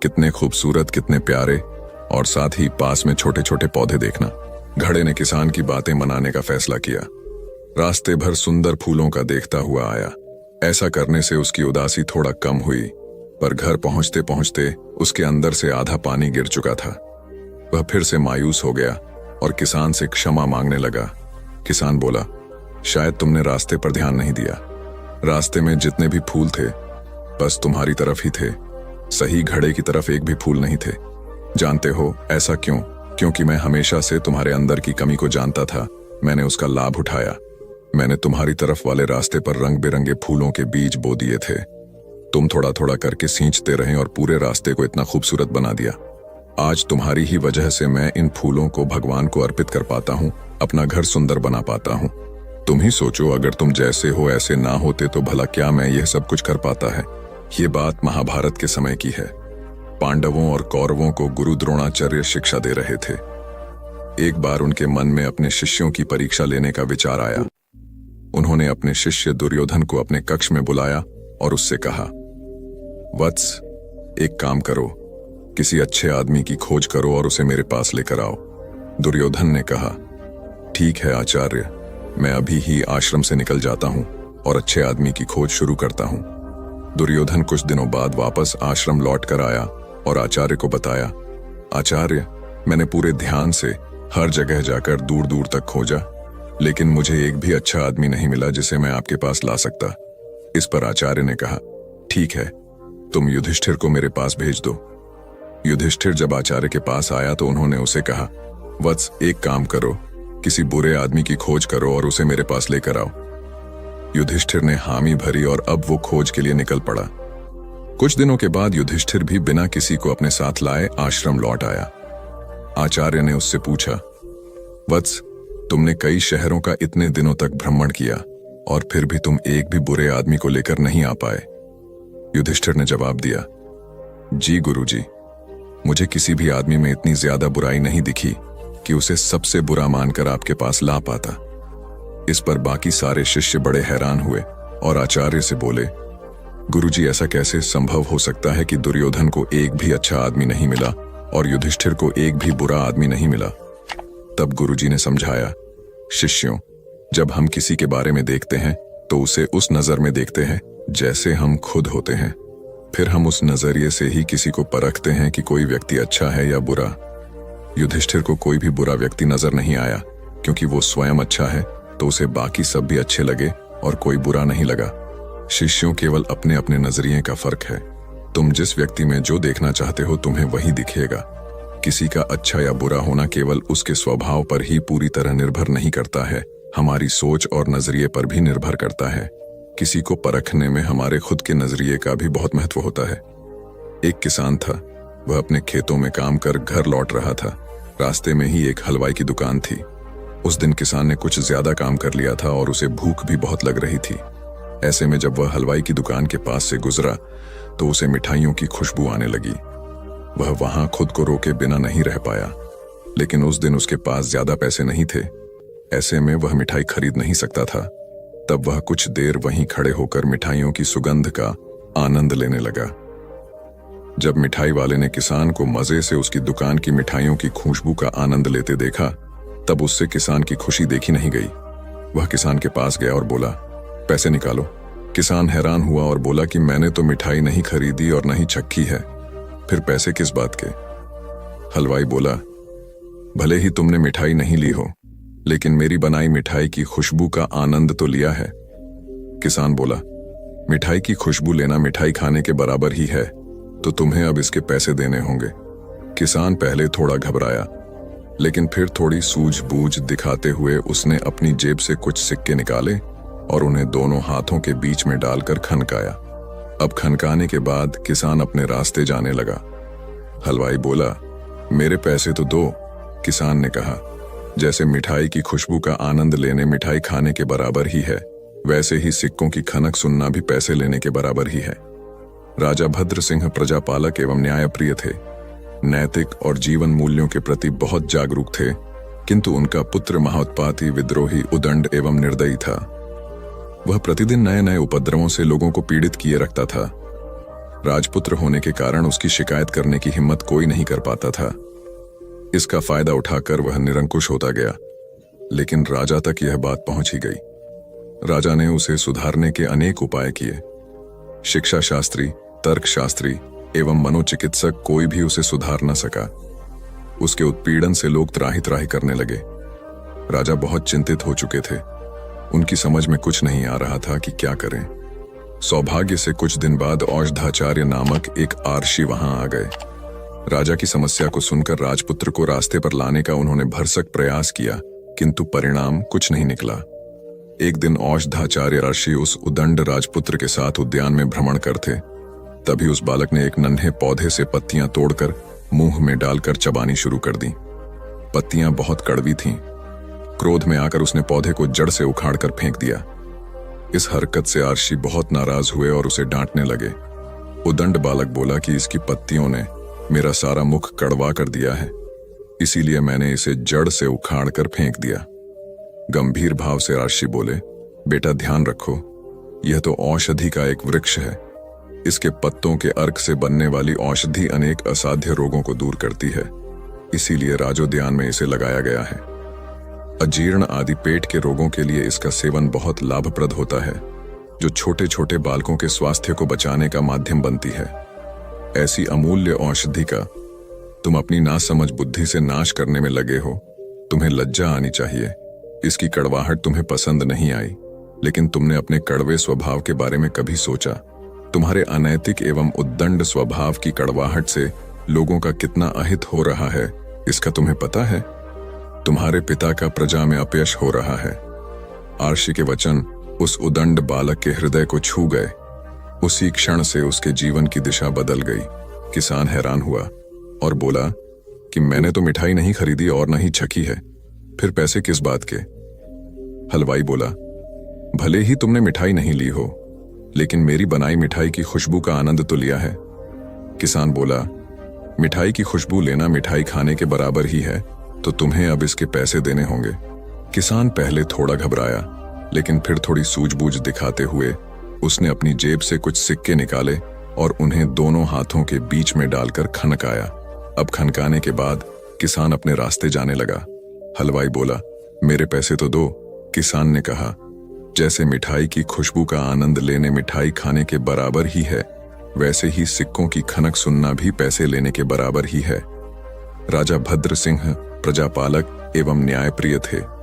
कितने खूबसूरत, कितने प्यारे, और साथ ही पास में छोटे छोटे पौधे देखना। घड़े ने किसान की बातें मनाने का फैसला किया। रास्ते भर सुंदर फूलों का देखता हुआ आया। ऐसा करने से उसकी उदासी थोड़ा कम हुई, पर घर पहुंचते पहुंचते उसके अंदर से आधा पानी गिर चुका था। वह फिर से मायूस हो गया और किसान से क्षमा मांगने लगा। किसान बोला, शायद तुमने रास्ते पर ध्यान नहीं दिया। रास्ते में जितने भी फूल थे बस तुम्हारी तरफ ही थे, सही घड़े की तरफ एक भी फूल नहीं थे। जानते हो ऐसा क्यों? क्योंकि मैं हमेशा से तुम्हारे अंदर की कमी को जानता था, मैंने उसका लाभ उठाया। मैंने तुम्हारी तरफ वाले रास्ते पर रंग बिरंगे फूलों के बीज बो दिए थे। तुम थोड़ा थोड़ा करके सींचते रहे और पूरे रास्ते को इतना खूबसूरत बना दिया। आज तुम्हारी ही वजह से मैं इन फूलों को भगवान को अर्पित कर पाता हूँ, अपना घर सुंदर बना पाता हूँ। तुम ही सोचो, अगर तुम जैसे हो ऐसे ना होते तो भला क्या मैं यह सब कुछ कर पाता है। ये बात महाभारत के समय की है। पांडवों और कौरवों को गुरु द्रोणाचार्य शिक्षा दे रहे थे। एक बार उनके मन में अपने शिष्यों की परीक्षा लेने का विचार आया। उन्होंने अपने शिष्य दुर्योधन को अपने कक्ष में बुलाया और उससे कहा, वत्स, एक काम करो, किसी अच्छे आदमी की खोज करो और उसे मेरे पास लेकर आओ। दुर्योधन ने कहा, ठीक है आचार्य, मैं अभी ही आश्रम से निकल जाता हूं और अच्छे आदमी की खोज शुरू करता हूं। दुर्योधन कुछ दिनों बाद वापस आश्रम लौट कर आया और आचार्य को बताया, आचार्य, मैंने पूरे ध्यान से हर जगह जाकर दूर दूर तक खोजा, लेकिन मुझे एक भी अच्छा आदमी नहीं मिला जिसे मैं आपके पास ला सकता। इस पर आचार्य ने कहा, ठीक है, तुम युधिष्ठिर को मेरे पास भेज दो। युधिष्ठिर जब आचार्य के पास आया तो उन्होंने उसे कहा, वत्स, एक काम करो, किसी बुरे आदमी की खोज करो और उसे मेरे पास लेकर आओ। युधिष्ठिर ने हामी भरी और अब वो खोज के लिए निकल पड़ा। कुछ दिनों के बाद युधिष्ठिर भी बिना किसी को अपने साथ लाए आश्रम लौट आया। आचार्य ने उससे पूछा, वत्स, तुमने कई शहरों का इतने दिनों तक भ्रमण किया और फिर भी तुम एक भी बुरे आदमी को लेकर नहीं आ पाए। युधिष्ठिर ने जवाब दिया, जी गुरुजी, मुझे किसी भी आदमी में इतनी ज्यादा बुराई नहीं दिखी कि उसे सबसे बुरा मानकर आपके पास ला पाता। इस पर बाकी सारे शिष्य बड़े हैरान हुए और आचार्य से बोले, गुरुजी, ऐसा कैसे संभव हो सकता है कि दुर्योधन को एक भी अच्छा आदमी नहीं मिला और युधिष्ठिर को एक भी बुरा आदमी नहीं मिला। तब गुरुजी ने समझाया, शिष्यों, जब हम किसी के बारे में देखते हैं तो उसे उस नजर में देखते हैं जैसे हम खुद होते हैं। फिर हम उस नजरिए से ही किसी को परखते हैं कि कोई व्यक्ति अच्छा है या बुरा। युधिष्ठिर को कोई भी बुरा व्यक्ति नजर नहीं आया, क्योंकि वो स्वयं अच्छा है तो उसे बाकी सब भी अच्छे लगे और कोई बुरा नहीं लगा। शिष्यों, केवल अपने अपने नजरिए का फर्क है। तुम जिस व्यक्ति में जो देखना चाहते हो तुम्हें वही दिखेगा। किसी का अच्छा या बुरा होना केवल उसके स्वभाव पर ही पूरी तरह निर्भर नहीं करता है, हमारी सोच और नजरिए पर भी निर्भर करता है। किसी को परखने में हमारे खुद के नजरिए का भी बहुत महत्व होता है। एक किसान था, वह अपने खेतों में काम कर घर लौट रहा था। रास्ते में ही एक हलवाई की दुकान थी। उस दिन किसान ने कुछ ज्यादा काम कर लिया था और उसे भूख भी बहुत लग रही थी। ऐसे में जब वह हलवाई की दुकान के पास से गुजरा तो उसे मिठाइयों की खुशबू आने लगी। वह वहां खुद को रोके बिना नहीं रह पाया, लेकिन उस दिन उसके पास ज्यादा पैसे नहीं थे। ऐसे में वह मिठाई खरीद नहीं सकता था। तब वह कुछ देर वहीं खड़े होकर मिठाइयों की सुगंध का आनंद लेने लगा। जब मिठाई वाले ने किसान को मजे से उसकी दुकान की मिठाइयों की खुशबू का आनंद लेते देखा, तब उससे किसान की खुशी देखी नहीं गई। वह किसान के पास गया और बोला, पैसे निकालो। किसान हैरान हुआ और बोला कि मैंने तो मिठाई नहीं खरीदी और नहीं चखी है, फिर पैसे किस बात के। हलवाई बोला, भले ही तुमने मिठाई नहीं ली हो, लेकिन मेरी बनाई मिठाई की खुशबू का आनंद तो लिया है। किसान बोला, मिठाई की खुशबू लेना मिठाई खाने के बराबर ही है, तो तुम्हें अब इसके पैसे देने होंगे। किसान पहले थोड़ा घबराया, लेकिन फिर थोड़ी सूझबूझ दिखाते हुए उसने अपनी जेब से कुछ सिक्के निकाले और उन्हें दोनों हाथों के बीच में डालकर खनकाया। अब खनकाने के बाद किसान अपने रास्ते जाने लगा। हलवाई बोला, मेरे पैसे तो दो। किसान ने कहा, जैसे मिठाई की खुशबू का आनंद लेने मिठाई खाने के बराबर ही है, वैसे ही सिक्कों की खनक सुनना भी पैसे लेने के बराबर ही है। राजा भद्र सिंह प्रजापालक एवं न्यायप्रिय थे। नैतिक और जीवन मूल्यों के प्रति बहुत जागरूक थे, किंतु उनका पुत्र महाउत्पाती, विद्रोही, उदंड एवं निर्दयी था। वह प्रतिदिन नए नए उपद्रवों से लोगों को पीड़ित किए रखता था। राजपुत्र होने के कारण उसकी शिकायत करने की हिम्मत कोई नहीं कर पाता था। इसका फायदा उठाकर वह निरंकुश होता गया, लेकिन राजा तक यह बात पहुंच ही गई। राजा ने उसे सुधारने के अनेक उपाय किए। शिक्षा शास्त्री, तर्कशास्त्री एवं मनोचिकित्सक कोई भी उसे सुधार न सका। उसके उत्पीड़न से लोग त्राही त्राही करने लगे। राजा बहुत चिंतित हो चुके थे। उनकी समझ में कुछ नहीं आ रहा था कि क्या करें। सौभाग्य से कुछ दिन बाद औषधाचार्य नामक एक आर्षि वहां आ गए। राजा की समस्या को सुनकर राजपुत्र को रास्ते पर लाने का उन्होंने भरसक प्रयास किया, किंतु परिणाम कुछ नहीं निकला। एक दिन औषधाचार्य ऋषि उस उदंड राजपुत्र के साथ उद्यान में भ्रमण करते, तभी उस बालक ने एक नन्हे पौधे से पत्तियां तोड़कर मुंह में डालकर चबानी शुरू कर दी। पत्तियां बहुत कड़वी थीं। क्रोध में आकर उसने पौधे को जड़ से उखाड़कर फेंक दिया। इस हरकत से ऋषि बहुत नाराज हुए और उसे डांटने लगे। उदंड बालक बोला कि इसकी पत्तियों ने मेरा सारा मुख कड़वा कर दिया है, इसीलिए मैंने इसे जड़ से उखाड़कर फेंक दिया। गंभीर भाव से ऋषि बोले, बेटा ध्यान रखो, यह तो औषधि का एक वृक्ष है। इसके पत्तों के अर्क से बनने वाली औषधि अनेक असाध्य रोगों को दूर करती है, इसीलिए राजोद्यान में इसे लगाया गया है। अजीर्ण आदि पेट के रोगों के लिए इसका सेवन बहुत लाभप्रद होता है, जो छोटे छोटे बालकों के स्वास्थ्य को बचाने का माध्यम बनती है। ऐसी अमूल्य औषधि का तुम अपनी नासमझ बुद्धि से नाश करने में लगे हो। तुम्हें लज्जा आनी चाहिए। इसकी कड़वाहट तुम्हें पसंद नहीं आई, लेकिन तुमने अपने कड़वे स्वभाव के बारे में कभी सोचा? तुम्हारे अनैतिक एवं उद्दंड स्वभाव की कड़वाहट से लोगों का कितना अहित हो रहा है, इसका तुम्हें पता है? तुम्हारे पिता का प्रजा में अपयश हो रहा है। ऋषि के वचन उस उदंड बालक के हृदय को छू गए। उसी क्षण से उसके जीवन की दिशा बदल गई। किसान हैरान हुआ और बोला कि मैंने तो मिठाई नहीं खरीदी और न ही छकी है, फिर पैसे किस बात के? हलवाई बोला, भले ही तुमने मिठाई नहीं ली हो, लेकिन मेरी बनाई मिठाई की खुशबू का आनंद तो लिया है। किसान बोला, मिठाई की खुशबू लेना मिठाई खाने के बराबर ही है, तो तुम्हें अब इसके पैसे देने होंगे। किसान पहले थोड़ा घबराया, लेकिन फिर थोड़ी सूझबूझ दिखाते हुए उसने अपनी जेब से कुछ सिक्के निकाले और उन्हें दोनों हाथों के बीच में डालकर खनकाया। अब खनकाने के बाद किसान अपने रास्ते जाने लगा। हलवाई बोला, मेरे पैसे तो दो। किसान ने कहा, जैसे मिठाई की खुशबू का आनंद लेने मिठाई खाने के बराबर ही है, वैसे ही सिक्कों की खनक सुनना भी पैसे लेने के बराबर ही है। राजा भद्र सिंह प्रजापालक एवं न्यायप्रिय थे।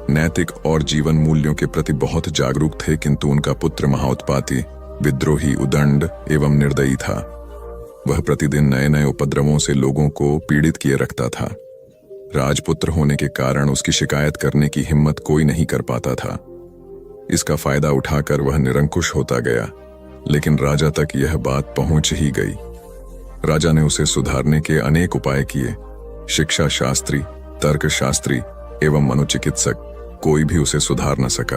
नैतिक और जीवन मूल्यों के प्रति बहुत जागरूक थे, किंतु उनका पुत्र महाउत्पाती, विद्रोही, उदंड एवं निर्दयी था। वह प्रतिदिन नए नए उपद्रवों से लोगों को पीड़ित किए रखता था। राजपुत्र होने के कारण उसकी शिकायत करने की हिम्मत कोई नहीं कर पाता था। इसका फायदा उठाकर वह निरंकुश होता गया, लेकिन राजा तक यह बात पहुंच ही गई। राजा ने उसे सुधारने के अनेक उपाय किए। शिक्षा शास्त्री, तर्कशास्त्री एवं मनोचिकित्सक, कोई भी उसे सुधार न सका।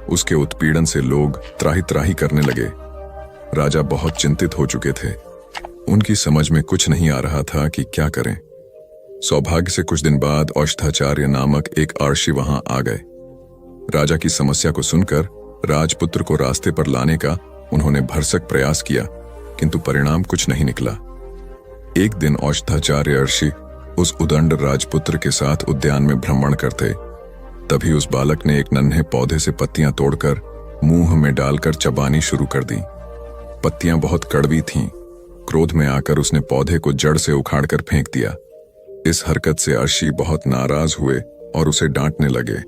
उसके उत्पीड़न से लोग त्राही त्राही करने लगे। राजा बहुत चिंतित हो चुके थे। उनकी समझ में कुछ नहीं आ रहा था कि क्या करें। सौभाग्य से कुछ दिन बाद औषधाचार्य नामक एक ऋषि वहां आ गए। राजा की समस्या को सुनकर राजपुत्र को रास्ते पर लाने का उन्होंने भरसक प्रयास किया, किंतु परिणाम कुछ नहीं निकला। एक दिन औषधाचार्य ऋषि उस उदंड राजपुत्र के साथ उद्यान में भ्रमण करते, तभी उस बालक ने एक नन्हे पौधे से पत्तियां तोड़कर मुंह में डालकर चबानी शुरू कर दी। पत्तियां बहुत कड़वी थीं। क्रोध में आकर उसने पौधे को जड़ से उखाड़कर फेंक दिया। इस हरकत से ऋषि बहुत नाराज हुए और उसे डांटने लगे।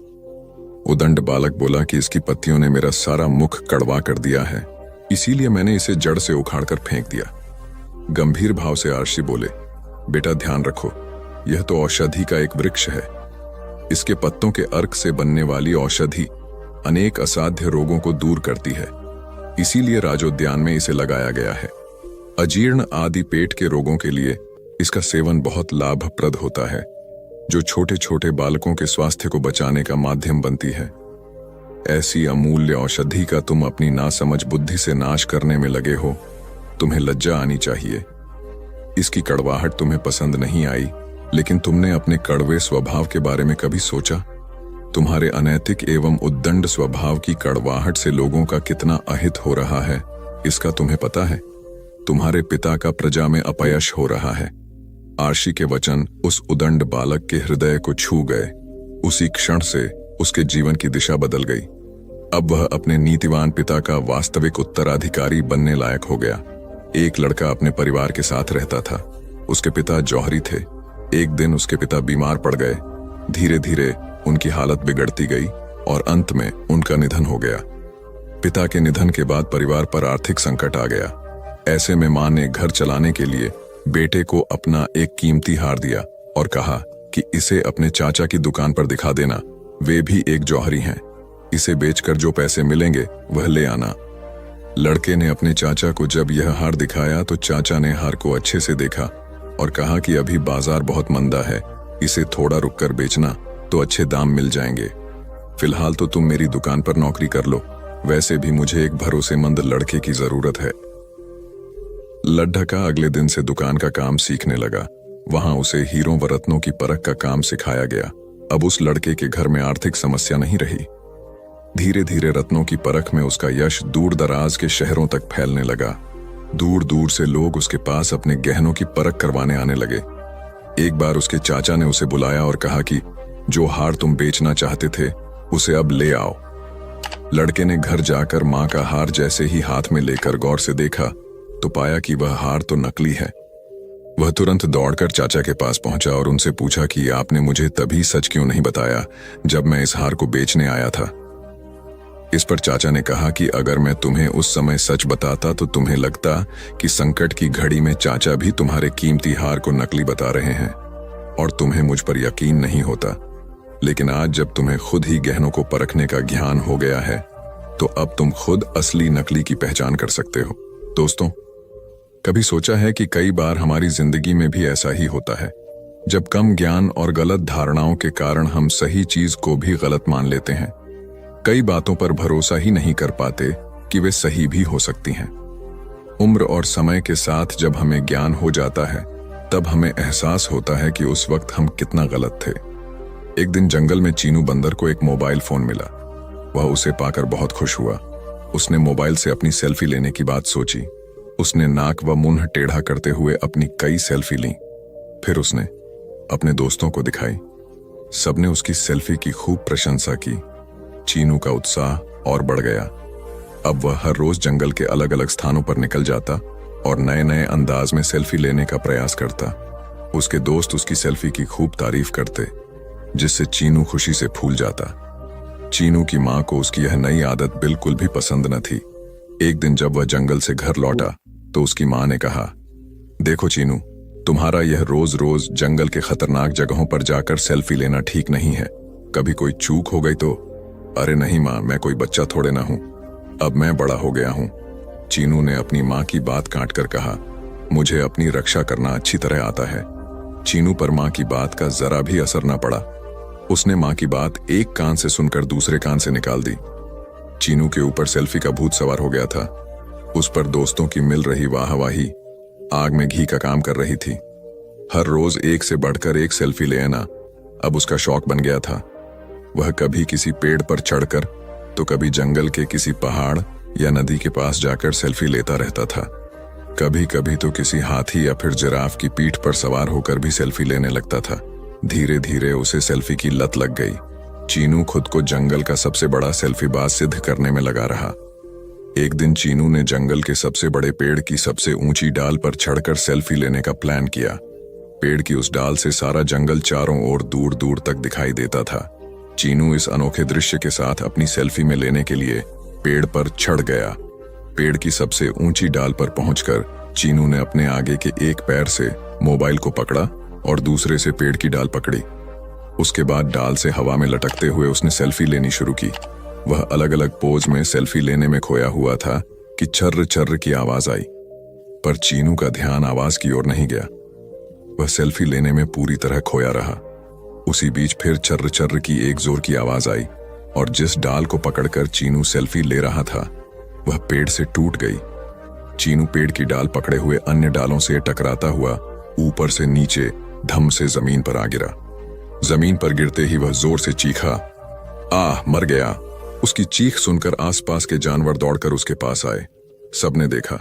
उदंड बालक बोला कि इसकी पत्तियों ने मेरा सारा मुख कड़वा कर दिया है, इसीलिए मैंने इसे जड़ से उखाड़कर फेंक दिया। गंभीर भाव से ऋषि बोले, बेटा ध्यान रखो, यह तो औषधि का एक वृक्ष है। इसके पत्तों के अर्क से बनने वाली औषधि अनेक असाध्य रोगों को दूर करती है, इसीलिए राजोद्यान में इसे लगाया गया है। अजीर्ण आदि पेट के रोगों के लिए इसका सेवन बहुत लाभप्रद होता है, जो छोटे छोटे बालकों के स्वास्थ्य को बचाने का माध्यम बनती है। ऐसी अमूल्य औषधि का तुम अपनी नासमझ बुद्धि से नाश करने में लगे हो। तुम्हें लज्जा आनी चाहिए। इसकी कड़वाहट तुम्हें पसंद नहीं आई, लेकिन तुमने अपने कड़वे स्वभाव के बारे में कभी सोचा? तुम्हारे अनैतिक एवं उद्दंड स्वभाव की कड़वाहट से लोगों का कितना अहित हो रहा है, इसका तुम्हें पता है? तुम्हारे पिता का प्रजा में अपयश हो रहा है। ऋषि के वचन उस उदंड बालक के हृदय को छू गए। उसी क्षण से उसके जीवन की दिशा बदल गई। अब वह अपने नीतिवान पिता का वास्तविक उत्तराधिकारी बनने लायक हो गया। एक लड़का अपने परिवार के साथ रहता था। उसके पिता जौहरी थे। एक दिन उसके पिता बीमार पड़ गए। धीरे धीरे उनकी हालत बिगड़ती गई और अंत में उनका निधन हो गया। पिता के निधन के बाद परिवार पर आर्थिक संकट आ गया। ऐसे में मां ने घर चलाने के लिए बेटे को अपना एक कीमती हार दिया और कहा कि इसे अपने चाचा की दुकान पर दिखा देना, वे भी एक जौहरी हैं, इसे बेचकर जो पैसे मिलेंगे वह ले आना। लड़के ने अपने चाचा को जब यह हार दिखाया तो चाचा ने हार को अच्छे से देखा और कहा कि अभी बाजार बहुत मंदा है, इसे थोड़ा रुककर बेचना तो अच्छे दाम मिल जाएंगे। फिलहाल तो तुम मेरी दुकान पर नौकरी कर लो, वैसे भी मुझे एक भरोसेमंद लड़के की जरूरत है। लड्ढका अगले दिन से दुकान का काम सीखने लगा। वहां उसे हीरों व रत्नों की परख का काम सिखाया गया। अब उस लड़के के घर में आर्थिक समस्या नहीं रही। धीरे धीरे रत्नों की परख में उसका यश दूर दराज के शहरों तक फैलने लगा। दूर दूर से लोग उसके पास अपने गहनों की परख करवाने आने लगे। एक बार उसके चाचा ने उसे बुलाया और कहा कि जो हार तुम बेचना चाहते थे उसे अब ले आओ। लड़के ने घर जाकर मां का हार जैसे ही हाथ में लेकर गौर से देखा तो पाया कि वह हार तो नकली है। वह तुरंत दौड़कर चाचा के पास पहुंचा और उनसे पूछा कि आपने मुझे तभी सच क्यों नहीं बताया जब मैं इस हार को बेचने आया था। इस पर चाचा ने कहा कि अगर मैं तुम्हें उस समय सच बताता तो तुम्हें लगता कि संकट की घड़ी में चाचा भी तुम्हारे कीमती हार को नकली बता रहे हैं और तुम्हें मुझ पर यकीन नहीं होता। लेकिन आज जब तुम्हें खुद ही गहनों को परखने का ज्ञान हो गया है तो अब तुम खुद असली नकली की पहचान कर सकते हो। दोस्तों, कभी सोचा है कि कई बार हमारी जिंदगी में भी ऐसा ही होता है, जब कम ज्ञान और गलत धारणाओं के कारण हम सही चीज को भी गलत मान लेते हैं। कई बातों पर भरोसा ही नहीं कर पाते कि वे सही भी हो सकती हैं। उम्र और समय के साथ जब हमें ज्ञान हो जाता है तब हमें एहसास होता है कि उस वक्त हम कितना गलत थे। एक दिन जंगल में चीनू बंदर को एक मोबाइल फोन मिला। वह उसे पाकर बहुत खुश हुआ। उसने मोबाइल से अपनी सेल्फी लेने की बात सोची। उसने नाक व मुंह टेढ़ा करते हुए अपनी कई सेल्फी ली। फिर उसने अपने दोस्तों को दिखाई। सबने उसकी सेल्फी की खूब प्रशंसा की। चीनू का उत्साह और बढ़ गया। अब वह हर रोज जंगल के अलग अलग स्थानों पर निकल जाता और नए नए अंदाज में सेल्फी लेने का प्रयास करता। उसके दोस्त उसकी सेल्फी की खूब तारीफ करते, जिससे चीनू खुशी से फूल जाता। चीनू की मां को उसकी यह नई आदत बिल्कुल भी पसंद न थी। एक दिन जब वह जंगल से घर लौटा तो उसकी मां ने कहा, देखो चीनू, तुम्हारा यह रोज रोज जंगल के खतरनाक जगहों पर जाकर सेल्फी लेना ठीक नहीं है। कभी कोई चूक हो गई तो? अरे नहीं मां, मैं कोई बच्चा थोड़े ना हूं, अब मैं बड़ा हो गया हूं। चीनू ने अपनी मां की बात काटकर कहा, मुझे अपनी रक्षा करना अच्छी तरह आता है। चीनू पर मां की बात का जरा भी असर न पड़ा। उसने मां की बात एक कान से सुनकर दूसरे कान से निकाल दी। चीनू के ऊपर सेल्फी का भूत सवार हो गया था। उस पर दोस्तों की मिल रही वाहवाही आग में घी का काम कर रही थी। हर रोज एक से बढ़कर एक सेल्फी ले आना अब उसका शौक बन गया था। वह कभी किसी पेड़ पर चढ़कर तो कभी जंगल के किसी पहाड़ या नदी के पास जाकर सेल्फी लेता रहता था। कभी कभी तो किसी हाथी या फिर जिराफ की पीठ पर सवार होकर भी सेल्फी लेने लगता था। धीरे धीरे उसे सेल्फी की लत लग गई। चीनू खुद को जंगल का सबसे बड़ा सेल्फीबाज सिद्ध करने में लगा रहा। एक दिन चीनू ने जंगल के सबसे बड़े पेड़ की सबसे ऊंची डाल पर चढ़कर सेल्फी लेने का प्लान किया। पेड़ की उस डाल से सारा जंगल चारों ओर दूर दूर तक दिखाई देता था। चीनू इस अनोखे दृश्य के साथ अपनी सेल्फी में लेने के लिए पेड़ पर चढ़ गया। पेड़ की सबसे ऊंची डाल पर पहुंचकर चीनू ने अपने आगे के एक पैर से मोबाइल को पकड़ा और दूसरे से पेड़ की डाल पकड़ी। उसके बाद डाल से हवा में लटकते हुए उसने सेल्फी लेनी शुरू की। वह अलग अलग पोज में सेल्फी लेने में खोया हुआ था कि छर्र छर्र की आवाज आई, पर चीनू का ध्यान आवाज की ओर नहीं गया। वह सेल्फी लेने में पूरी तरह खोया रहा। उसी बीच फिर छर्र छर्र की एक जोर की आवाज आई और जिस डाल को पकड़कर चीनू सेल्फी ले रहा था वह पेड़ से टूट गई। चीनू पेड़ की डाल पकड़े हुए अन्य डालों से टकराता हुआ ऊपर से नीचे धम से जमीन पर आ गिरा। जमीन पर गिरते ही वह जोर से चीखा, आह, मर गया। उसकी चीख सुनकर आसपास के जानवर दौड़कर उसके पास आए। सबने देखा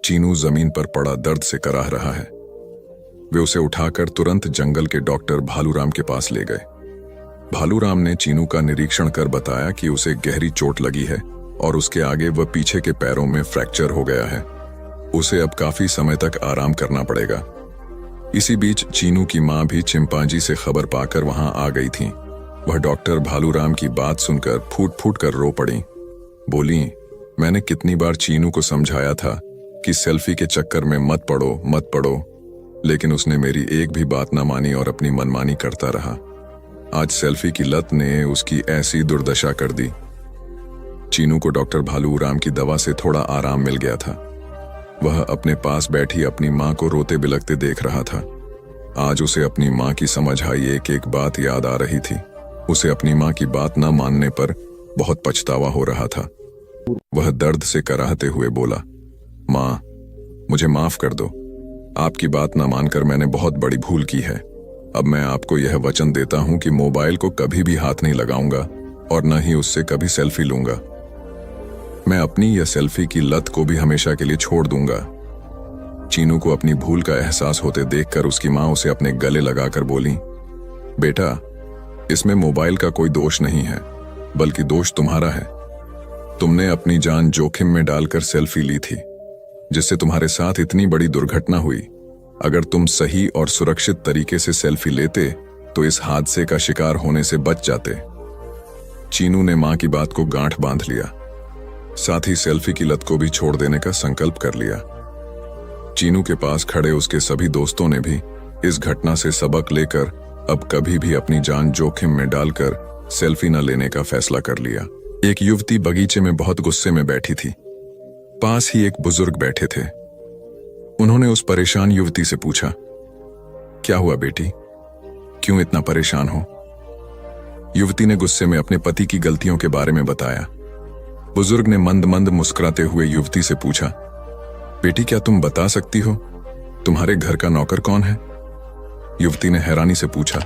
चीनू जमीन पर पड़ा दर्द से कराह रहा है। वे उसे उठाकर तुरंत जंगल के डॉक्टर भालूराम के पास ले गए। भालूराम ने चीनू का निरीक्षण कर बताया कि उसे गहरी चोट लगी है और उसके आगे व पीछे के पैरों में फ्रैक्चर हो गया है। उसे अब काफी समय तक आराम करना पड़ेगा। इसी बीच चीनू की मां भी चिंपांजी से खबर पाकर वहां आ गई थी। वह डॉक्टर भालूराम की बात सुनकर फूट फूट कर रो पड़ी। बोली, मैंने कितनी बार चीनू को समझाया था कि सेल्फी के चक्कर में मत पड़ो, लेकिन उसने मेरी एक भी बात ना मानी और अपनी मनमानी करता रहा। आज सेल्फी की लत ने उसकी ऐसी दुर्दशा कर दी। चीनू को डॉक्टर भालूराम की दवा से थोड़ा आराम मिल गया था। वह अपने पास बैठी अपनी मां को रोते बिलखते देख रहा था। आज उसे अपनी मां की समझ आई एक एक बात याद आ रही थी। उसे अपनी मां की बात न मानने पर बहुत पछतावा हो रहा था। वह दर्द से कराहते हुए बोला, मां, मुझे माफ कर दो। आपकी बात न मानकर मैंने बहुत बड़ी भूल की है। अब मैं आपको यह वचन देता हूं कि मोबाइल को कभी भी हाथ नहीं लगाऊंगा और न ही उससे कभी सेल्फी लूंगा। मैं अपनी यह सेल्फी की लत को भी हमेशा के लिए छोड़ दूंगा। चीनू को अपनी भूल का एहसास होते देखकर उसकी मां उसे अपने गले लगाकर बोली, बेटा, इसमें मोबाइल का कोई दोष नहीं है, बल्कि दोष तुम्हारा है। तुमने अपनी जान जोखिम में डालकर सेल्फी ली थी, जिससे तुम्हारे साथ इतनी बड़ी दुर्घटना हुई। अगर तुम सही और सुरक्षित तरीके से सेल्फी लेते तो इस हादसे का शिकार होने से बच जाते। चीनू ने मां की बात को गांठ बांध लिया, साथ ही सेल्फी की लत को भी छोड़ देने का संकल्प कर लिया। चीनू के पास खड़े उसके सभी दोस्तों ने भी इस घटना से सबक लेकर अब कभी भी अपनी जान जोखिम में डालकर सेल्फी न लेने का फैसला कर लिया। एक युवती बगीचे में बहुत गुस्से में बैठी थी। पास ही एक बुजुर्ग बैठे थे। उन्होंने उस परेशान युवती से पूछा, क्या हुआ बेटी, क्यों इतना परेशान हो? युवती ने गुस्से में अपने पति की गलतियों के बारे में बताया। बुजुर्ग ने मंद मंद मुस्कुराते हुए युवती से पूछा, बेटी, क्या तुम बता सकती हो तुम्हारे घर का नौकर कौन है? युवती ने हैरानी से पूछा,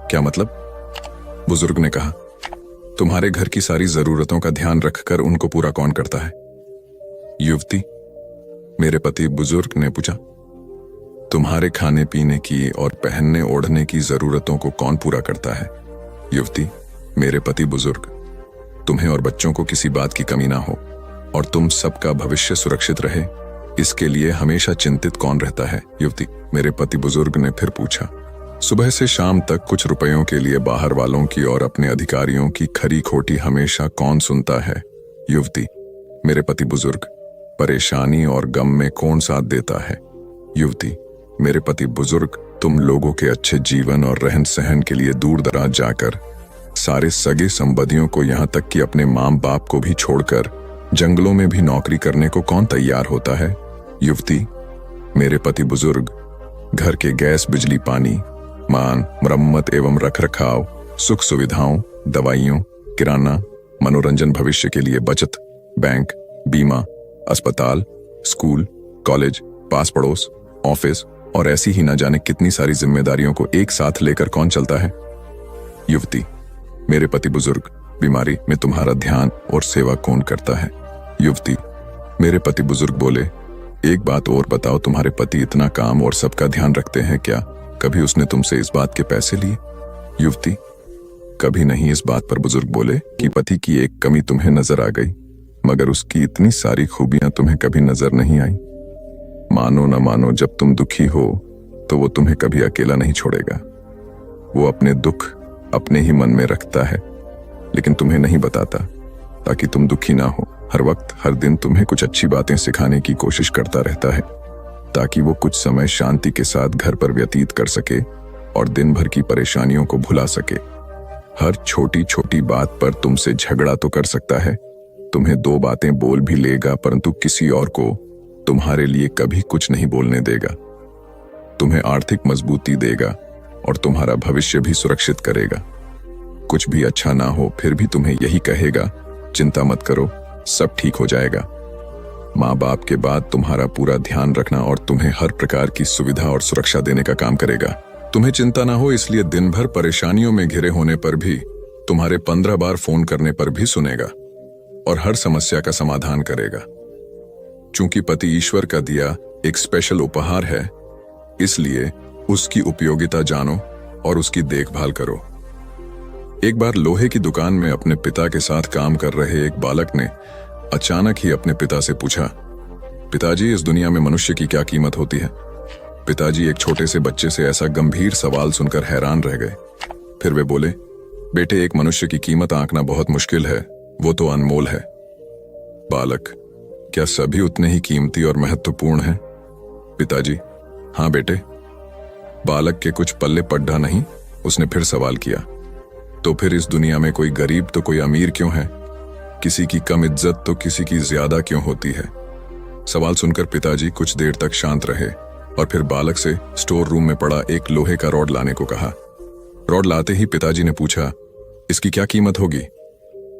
क्या मतलब? बुजुर्ग ने कहा, तुम्हारे घर की सारी जरूरतों का ध्यान रखकर उनको पूरा कौन करता है? युवती, मेरे पति। बुजुर्ग ने पूछा, तुम्हारे खाने पीने की और पहनने ओढ़ने की जरूरतों को कौन पूरा करता है? युवती, मेरे पति। बुजुर्ग, तुम्हें और बच्चों को किसी बात की कमी ना हो और तुम सबका भविष्य सुरक्षित रहे, इसके लिए हमेशा चिंतित कौन रहता है? युवती, मेरे पति। बुजुर्ग ने फिर पूछा, सुबह से शाम तक कुछ रुपयों के लिए बाहर वालों की और अपने अधिकारियों की खरी खोटी हमेशा कौन सुनता है? युवती, मेरे पति। बुजुर्ग, परेशानी और गम में कौन साथ देता है? युवती, मेरे पति। बुजुर्ग, तुम लोगों के अच्छे जीवन और रहन सहन के लिए दूर दराज जाकर सारे सगे संबंधियों को, यहां तक कि अपने मां बाप को भी छोड़कर जंगलों में भी नौकरी करने को कौन तैयार होता है? युवती, मेरे पति। बुजुर्ग, घर के गैस, बिजली, पानी, मान, मरम्मत एवं रखरखाव, सुख सुविधाओं, दवाइयों, किराना, मनोरंजन, भविष्य के लिए बचत, बैंक, बीमा, अस्पताल, स्कूल, कॉलेज, पास पड़ोस, ऑफिस और ऐसी ही न जाने कितनी सारी जिम्मेदारियों को एक साथ लेकर कौन चलता है? युवती, मेरे पति। बुजुर्ग, बीमारी में तुम्हारा ध्यान और सेवा कौन करता है? युवती, मेरे पति। बुजुर्ग बोले, एक बात और बताओ, तुम्हारे पति इतना काम और सबका ध्यान रखते हैं, क्या कभी उसने तुमसे इस बात के पैसे लिए? युवती, कभी नहीं। इस बात पर बुजुर्ग बोले कि पति की एक कमी तुम्हें नजर आ गई, मगर उसकी इतनी सारी खूबियां तुम्हें कभी नजर नहीं आई। मानो न मानो, जब तुम दुखी हो तो वो तुम्हें कभी अकेला नहीं छोड़ेगा। वो अपने दुख अपने ही मन में रखता है, लेकिन तुम्हें नहीं बताता, ताकि तुम दुखी ना हो। हर वक्त, हर दिन तुम्हें कुछ अच्छी बातें सिखाने की कोशिश करता रहता है, ताकि वो कुछ समय शांति के साथ घर पर व्यतीत कर सके और दिन भर की परेशानियों को भुला सके। हर छोटी छोटी बात पर तुमसे झगड़ा तो कर सकता है, तुम्हें दो बातें बोल भी लेगा, परंतु किसी और को तुम्हारे लिए कभी कुछ नहीं बोलने देगा। तुम्हें आर्थिक मजबूती देगा और तुम्हारा भविष्य भी सुरक्षित करेगा। कुछ भी अच्छा ना हो फिर भी तुम्हें यही कहेगा, चिंता मत करो, सब ठीक हो जाएगा। माँ बाप के बाद तुम्हारा पूरा ध्यान रखना और तुम्हें हर प्रकार की सुविधा और सुरक्षा देने का काम करेगा। तुम्हें चिंता ना हो, इसलिए दिन भर परेशानियों में घिरे होने पर भी, तुम्हारे 15 बार फोन करने पर भी सुनेगा और हर समस्या का समाधान करेगा। चूंकि पति ईश्वर का दिया एक स्पेशल उपहार है, इसलिए उसकी उपयोगिता जानो और उसकी देखभाल करो। एक बार लोहे की दुकान में अपने पिता के साथ काम कर रहे एक बालक ने अचानक ही अपने पिता से पूछा, पिताजी, इस दुनिया में मनुष्य की क्या कीमत होती है? पिताजी एक छोटे से बच्चे से ऐसा गंभीर सवाल सुनकर हैरान रह गए। फिर वे बोले, बेटे, एक मनुष्य की कीमत आंकना बहुत मुश्किल है, वो तो अनमोल है। बालक, क्या सभी उतने ही कीमती और महत्वपूर्ण हैं? पिताजी, हाँ बेटे, बालक के कुछ पल्ले पड्डा नहीं? उसने फिर सवाल किया। तो फिर इस दुनिया में कोई गरीब तो कोई अमीर क्यों है? किसी की कम इज्जत तो किसी की ज्यादा क्यों होती है? सवाल सुनकर पिताजी कुछ देर तक शांत रहे और फिर बालक से स्टोर रूम में पड़ा एक लोहे का रॉड लाने को कहा। रॉड लाते ही पिताजी ने पूछा, इसकी क्या कीमत होगी?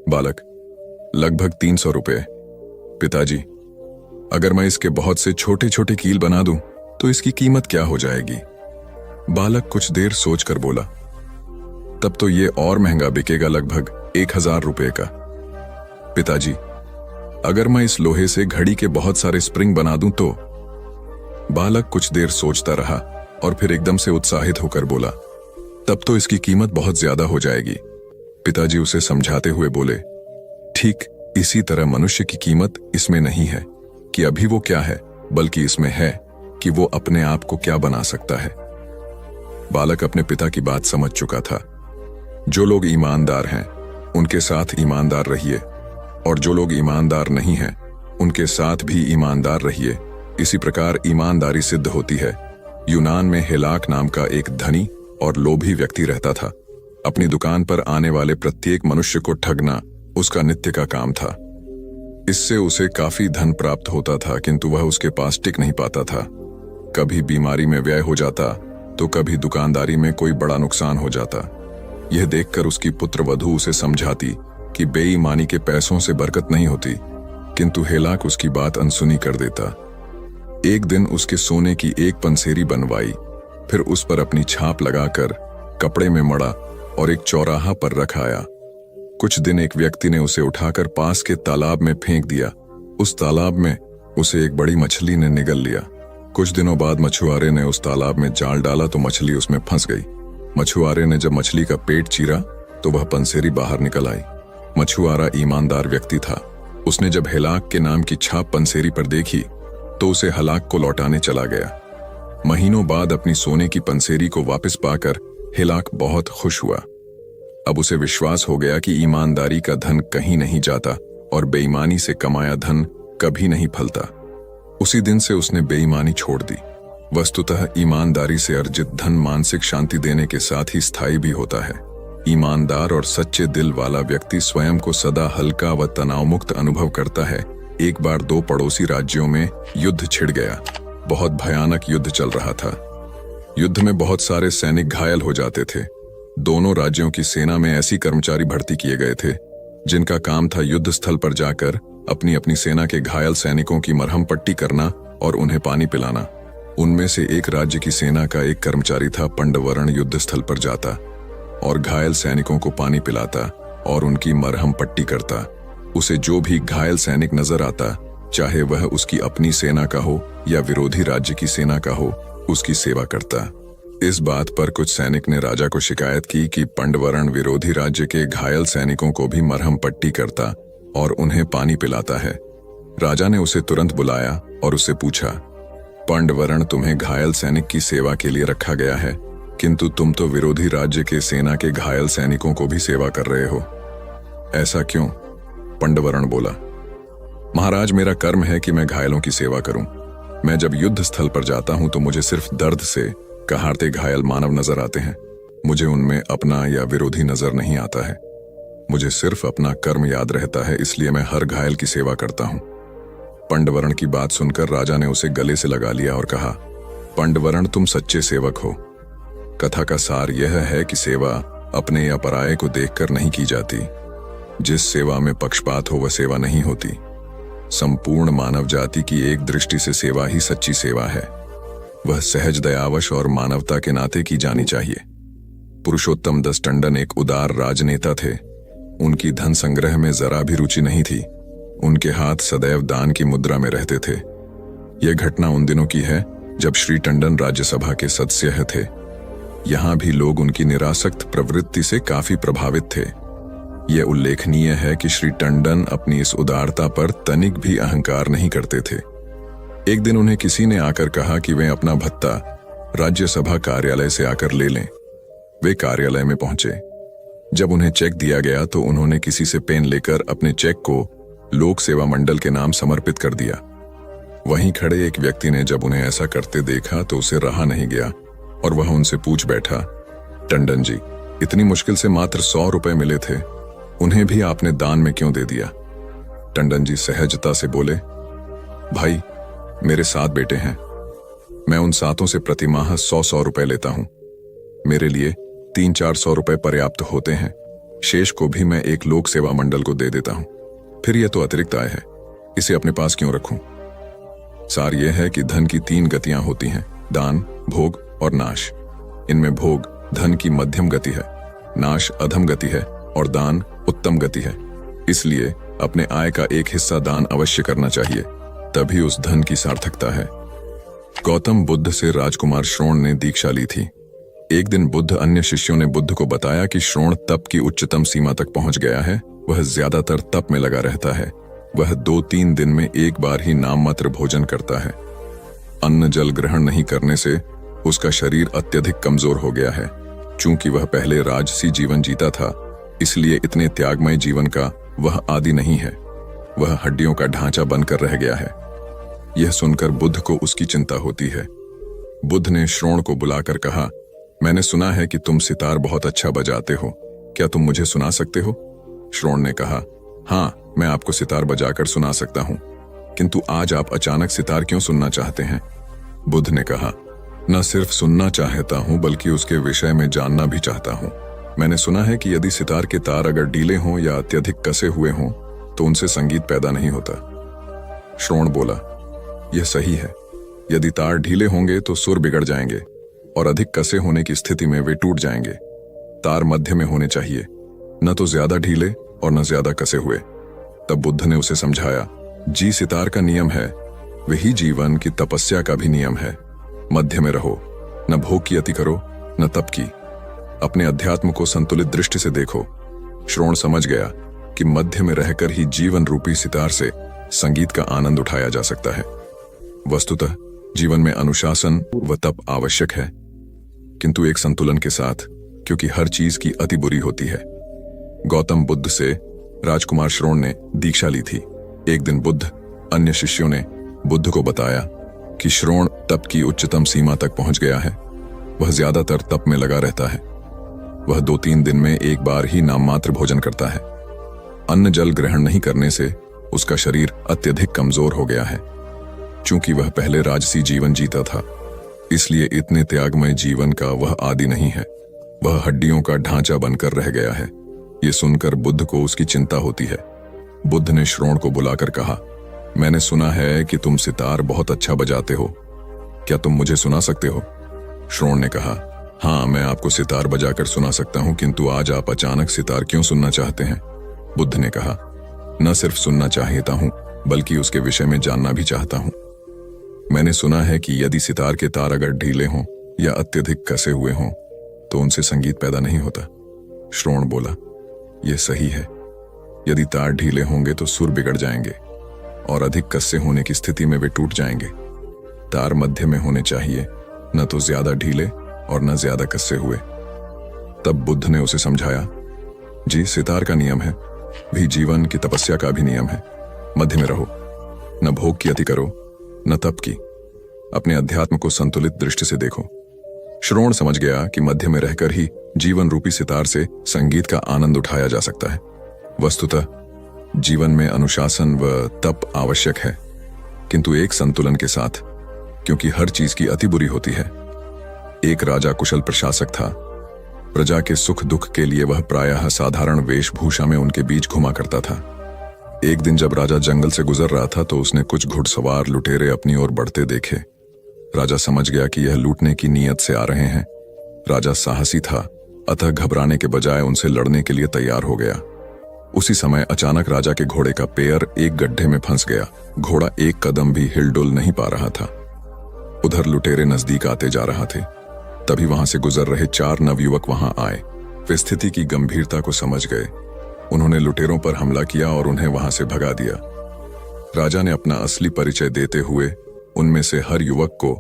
बालक, लगभग 300 रुपए। पिताजी, अगर मैं इसके बहुत से छोटे छोटे कील बना दूं तो इसकी कीमत क्या हो जाएगी? बालक कुछ देर सोचकर बोला, तब तो ये और महंगा बिकेगा, लगभग 1000 रुपए का। पिताजी, अगर मैं इस लोहे से घड़ी के बहुत सारे स्प्रिंग बना दूं तो? बालक कुछ देर सोचता रहा और फिर एकदम से उत्साहित होकर बोला, तब तो इसकी कीमत बहुत ज्यादा हो जाएगी। पिताजी उसे समझाते हुए बोले, ठीक इसी तरह मनुष्य की कीमत इसमें नहीं है कि अभी वो क्या है, बल्कि इसमें है कि वो अपने आप को क्या बना सकता है। बालक अपने पिता की बात समझ चुका था। जो लोग ईमानदार हैं उनके साथ ईमानदार रहिए, और जो लोग ईमानदार नहीं हैं उनके साथ भी ईमानदार रहिए। इसी प्रकार ईमानदारी सिद्ध होती है। यूनान में हेलाक नाम का एक धनी और लोभी व्यक्ति रहता था। अपनी दुकान पर आने वाले प्रत्येक मनुष्य को ठगना उसका नित्य का काम था। इससे उसे काफी धन प्राप्त होता था, किंतु वह उसके पास टिक नहीं पाता था। कभी बीमारी में व्यय हो जाता तो कभी दुकानदारी में कोई बड़ा नुकसान हो जाता। यह देखकर उसकी पुत्र वधू उसे समझाती कि बेईमानी के पैसों से बरकत नहीं होती, किंतु हेलाक उसकी बात अनसुनी कर देता। एक दिन उसके सोने की एक पंसेरी बनवाई, फिर उस पर अपनी छाप लगाकर कपड़े में मड़ा और एक चौराहा पर रखाया। कुछ दिन एक व्यक्ति ने उसे उठाकर पास के तालाब में फेंक दिया। उस तालाब में उसे एक बड़ी मछली ने निगल लिया। कुछ दिनों बाद मछुआरे ने उस तालाब में जाल डाला तो मछली उसमें फंस गई। मछुआरे ने जब मछली का पेट चीरा तो वह पंसेरी बाहर निकल आई। मछुआरा ईमानदार व्यक्ति था। उसने जब हेलाक के नाम की छाप पंसेरी पर देखी तो उसे हलाक को लौटाने चला गया। महीनों बाद अपनी सोने की पंसेरी को वापस पाकर हेलाक बहुत खुश हुआ। अब उसे विश्वास हो गया कि ईमानदारी का धन कहीं नहीं जाता और बेईमानी से कमाया धन कभी नहीं फलता। उसी दिन से उसने बेईमानी छोड़ दी। वस्तुतः ईमानदारी से अर्जित धन मानसिक शांति देने के साथ ही स्थायी भी होता है। ईमानदार और सच्चे दिल वाला व्यक्ति स्वयं को सदा हल्का व तनाव मुक्त अनुभव करता है। एक बार दो पड़ोसी राज्यों में युद्ध छिड़ गया। बहुत भयानक युद्ध चल रहा था। युद्ध में बहुत सारे सैनिक घायल हो जाते थे। दोनों राज्यों की सेना में ऐसी कर्मचारी भर्ती किए गए थे जिनका काम था युद्ध स्थल पर जाकर अपनी अपनी सेना के घायल सैनिकों की मरहम पट्टी करना और उन्हें पानी पिलाना। उनमें से एक राज्य की सेना का एक कर्मचारी था। पंडवरण युद्ध स्थल पर जाता और घायल सैनिकों को पानी पिलाता और उनकी मरहम पट्टी करता। उसे जो भी घायल सैनिक नजर आता, चाहे वह उसकी अपनी सेना का हो या विरोधी राज्य की सेना का हो, उसकी सेवा करता। इस बात पर कुछ सैनिक ने राजा को शिकायत की कि पंडवरण विरोधी राज्य के घायल सैनिकों को भी मरहम पट्टी करता और उन्हें पानी पिलाता है। राजा ने उसे तुरंत बुलाया और उससे पूछा, पंडवरण तुम्हें घायल सैनिक की सेवा के लिए रखा गया है, किंतु तुम तो विरोधी राज्य के सेना के घायल सैनिकों को भी सेवा कर रहे हो, ऐसा क्यों? पंडवरण बोला, महाराज, मेरा कर्म है कि मैं घायलों की सेवा करूं। मैं जब युद्ध स्थल पर जाता हूं तो मुझे सिर्फ दर्द से कहारते घायल मानव नजर आते हैं। मुझे उनमें अपना या विरोधी नजर नहीं आता है। मुझे सिर्फ अपना कर्म याद रहता है, इसलिए मैं हर घायल की सेवा करता हूं। पंडवरण की बात सुनकर राजा ने उसे गले से लगा लिया और कहा, पंडवरण, तुम सच्चे सेवक हो। कथा का सार यह है कि सेवा अपने या पराये को देखकर नहीं की जाती। जिस सेवा में पक्षपात हो वह सेवा नहीं होती। संपूर्ण मानव जाति की एक दृष्टि से सेवा ही सच्ची सेवा है। वह सहज दयावश और मानवता के नाते की जानी चाहिए। पुरुषोत्तम दास टंडन एक उदार राजनेता थे। उनकी धन संग्रह में जरा भी रुचि नहीं थी। उनके हाथ सदैव दान की मुद्रा में रहते थे। यह घटना उन दिनों की है जब श्री टंडन राज्यसभा के सदस्य थे। यहां भी लोग उनकी निरासक्त प्रवृत्ति से काफी प्रभावित थे। यह उल्लेखनीय है कि श्री टंडन अपनी इस उदारता पर तनिक भी अहंकार नहीं करते थे। एक दिन उन्हें किसी ने आकर कहा कि वे अपना भत्ता राज्यसभा कार्यालय से आकर ले लें। वे कार्यालय में पहुंचे। जब उन्हें चेक दिया गया तो उन्होंने किसी से पेन लेकर अपने चेक को लोक सेवा मंडल के नाम समर्पित कर दिया। वहीं खड़े एक व्यक्ति ने जब उन्हें ऐसा करते देखा तो उसे रहा नहीं गया और वह उनसे पूछ बैठा, टंडन जी, इतनी मुश्किल से मात्र 100 रुपए मिले थे, उन्हें भी आपने दान में क्यों दे दिया? टंडन जी सहजता से बोले, भाई, मेरे 7 बेटे हैं। मैं उन 7 से प्रतिमाह 100-100 रुपए लेता हूं। मेरे लिए 300-400 रुपए पर्याप्त होते हैं। शेष को भी मैं एक लोक सेवा मंडल को दे देता हूं। फिर यह तो अतिरिक्त आय है, इसे अपने पास क्यों रखूं? सार यह है कि धन की 3 गतियां होती हैं, दान, भोग और नाश। इनमें भोग धन की मध्यम गति है, नाश अधम गति है और दान उत्तम गति है। इसलिए अपने आय का एक हिस्सा दान अवश्य करना चाहिए, तभी उस धन की सार्थकता है। गौतम बुद्ध से राजकुमार श्रोण ने दीक्षा ली थी। एक दिन बुद्ध अन्य शिष्यों ने बुद्ध को बताया कि श्रोण तप की उच्चतम सीमा तक पहुंच गया है। वह ज्यादातर तप में लगा रहता है। वह 2-3 दिन में एक बार ही नाम मात्र भोजन करता है। अन्न जल ग्रहण नहीं करने से उसका शरीर अत्यधिक कमजोर हो गया है। चूंकि वह पहले राजसी जीवन जीता था, इसलिए इतने त्यागमय जीवन का वह आदी नहीं है। वह हड्डियों का ढांचा बनकर रह गया है। यह सुनकर बुद्ध को उसकी चिंता होती है। बुद्ध ने श्रोण को बुलाकर कहा, मैंने सुना है कि तुम सितार बहुत अच्छा बजाते हो, क्या तुम मुझे सुना सकते हो? श्रोण ने कहा, हाँ, मैं आपको सितार बजाकर सुना सकता हूं, किंतु आज आप अचानक सितार क्यों सुनना चाहते हैं? बुद्ध ने कहा, न सिर्फ सुनना चाहता हूं बल्कि उसके विषय में जानना भी चाहता हूं। मैंने सुना है कि यदि सितार के तार अगर ढीले हों या अत्यधिक कसे हुए हों तो उनसे संगीत पैदा नहीं होता। श्रोण बोला, यह सही है। यदि तार ढीले होंगे तो सुर बिगड़ जाएंगे और अधिक कसे होने की स्थिति में वे टूट जाएंगे। तार मध्य में होने चाहिए, न तो ज्यादा ढीले और न ज्यादा कसे हुए। तब बुद्ध ने उसे समझाया, जी सितार का नियम है, वही जीवन की तपस्या का भी नियम है। मध्य में रहो, न भोग की अति करो न तप की। अपने अध्यात्म को संतुलित दृष्टि से देखो। श्रोण समझ गया कि मध्य में रहकर ही जीवन रूपी सितार से संगीत का आनंद उठाया जा सकता है। वस्तुतः जीवन में अनुशासन व तप आवश्यक है, किंतु एक संतुलन के साथ, क्योंकि हर चीज की अति बुरी होती है। गौतम बुद्ध से राजकुमार श्रोण ने दीक्षा ली थी। एक दिन बुद्ध अन्य शिष्यों ने बुद्ध को बताया कि श्रोण तप की उच्चतम सीमा तक पहुंच गया है। वह ज्यादातर तप में लगा रहता है। वह 2-3 दिन में एक बार ही नाममात्र भोजन करता है। अन्न जल ग्रहण नहीं करने से उसका शरीर अत्यधिक कमजोर हो गया है। चूंकि वह पहले राजसी जीवन जीता था, इसलिए इतने त्यागमय जीवन का वह आदी नहीं है। वह हड्डियों का ढांचा बनकर रह गया है। ये सुनकर बुद्ध को उसकी चिंता होती है। बुद्ध ने श्रोण को बुलाकर कहा, मैंने सुना है कि तुम सितार बहुत अच्छा बजाते हो, क्या तुम मुझे सुना सकते हो? श्रोण ने कहा, हाँ, मैं आपको सितार बजाकर सुना सकता हूं, किंतु आज आप अचानक सितार क्यों सुनना चाहते हैं? बुद्ध ने कहा, न सिर्फ सुनना चाहता हूं बल्कि उसके विषय में जानना भी चाहता हूं। मैंने सुना है कि यदि सितार के तार अगर ढीले हों या अत्यधिक कसे हुए हों तो उनसे संगीत पैदा नहीं होता। श्रोण बोला, यह सही है। यदि तार ढीले होंगे तो सुर बिगड़ जाएंगे और अधिक कसे होने की स्थिति में वे टूट जाएंगे। तार मध्य में होने चाहिए, न तो ज्यादा ढीले और न ज्यादा कसे हुए। तब बुद्ध ने उसे समझाया, जी सितार का नियम है, भी जीवन की तपस्या का भी नियम है। मध्य में रहो, न भोग की अति करो न तप की। अपने अध्यात्म को संतुलित दृष्टि से देखो। श्रोण समझ गया कि मध्य में रहकर ही जीवन रूपी सितार से संगीत का आनंद उठाया जा सकता है। वस्तुतः जीवन में अनुशासन व तप आवश्यक है, किंतु एक संतुलन के साथ, क्योंकि हर चीज की अति बुरी होती है। एक राजा कुशल प्रशासक था। प्रजा के सुख दुख के लिए वह प्रायः साधारण वेशभूषा में उनके बीच घुमा करता था। एक दिन जब राजा जंगल से गुजर रहा था तो उसने कुछ घुड़सवार लुटेरे अपनी ओर बढ़ते देखे। राजा समझ गया कि यह लूटने की नीयत से आ रहे हैं। राजा साहसी था, अतः घबराने के बजाय उनसे लड़ने के लिए तैयार हो गया। उसी समय अचानक राजा के घोड़े का पैर एक गड्ढे में फंस गया। घोड़ा एक कदम भी हिलडुल नहीं पा रहा था। उधर लुटेरे नजदीक आते जा रहा थे। तभी वहां से गुजर रहे 4 नवयुवक वहां आए। वे स्थिति की गंभीरता को समझ गए। उन्होंने लुटेरों पर हमला किया और उन्हें वहां से भगा दिया। राजा ने अपना असली परिचय देते हुए उनमें से हर युवक को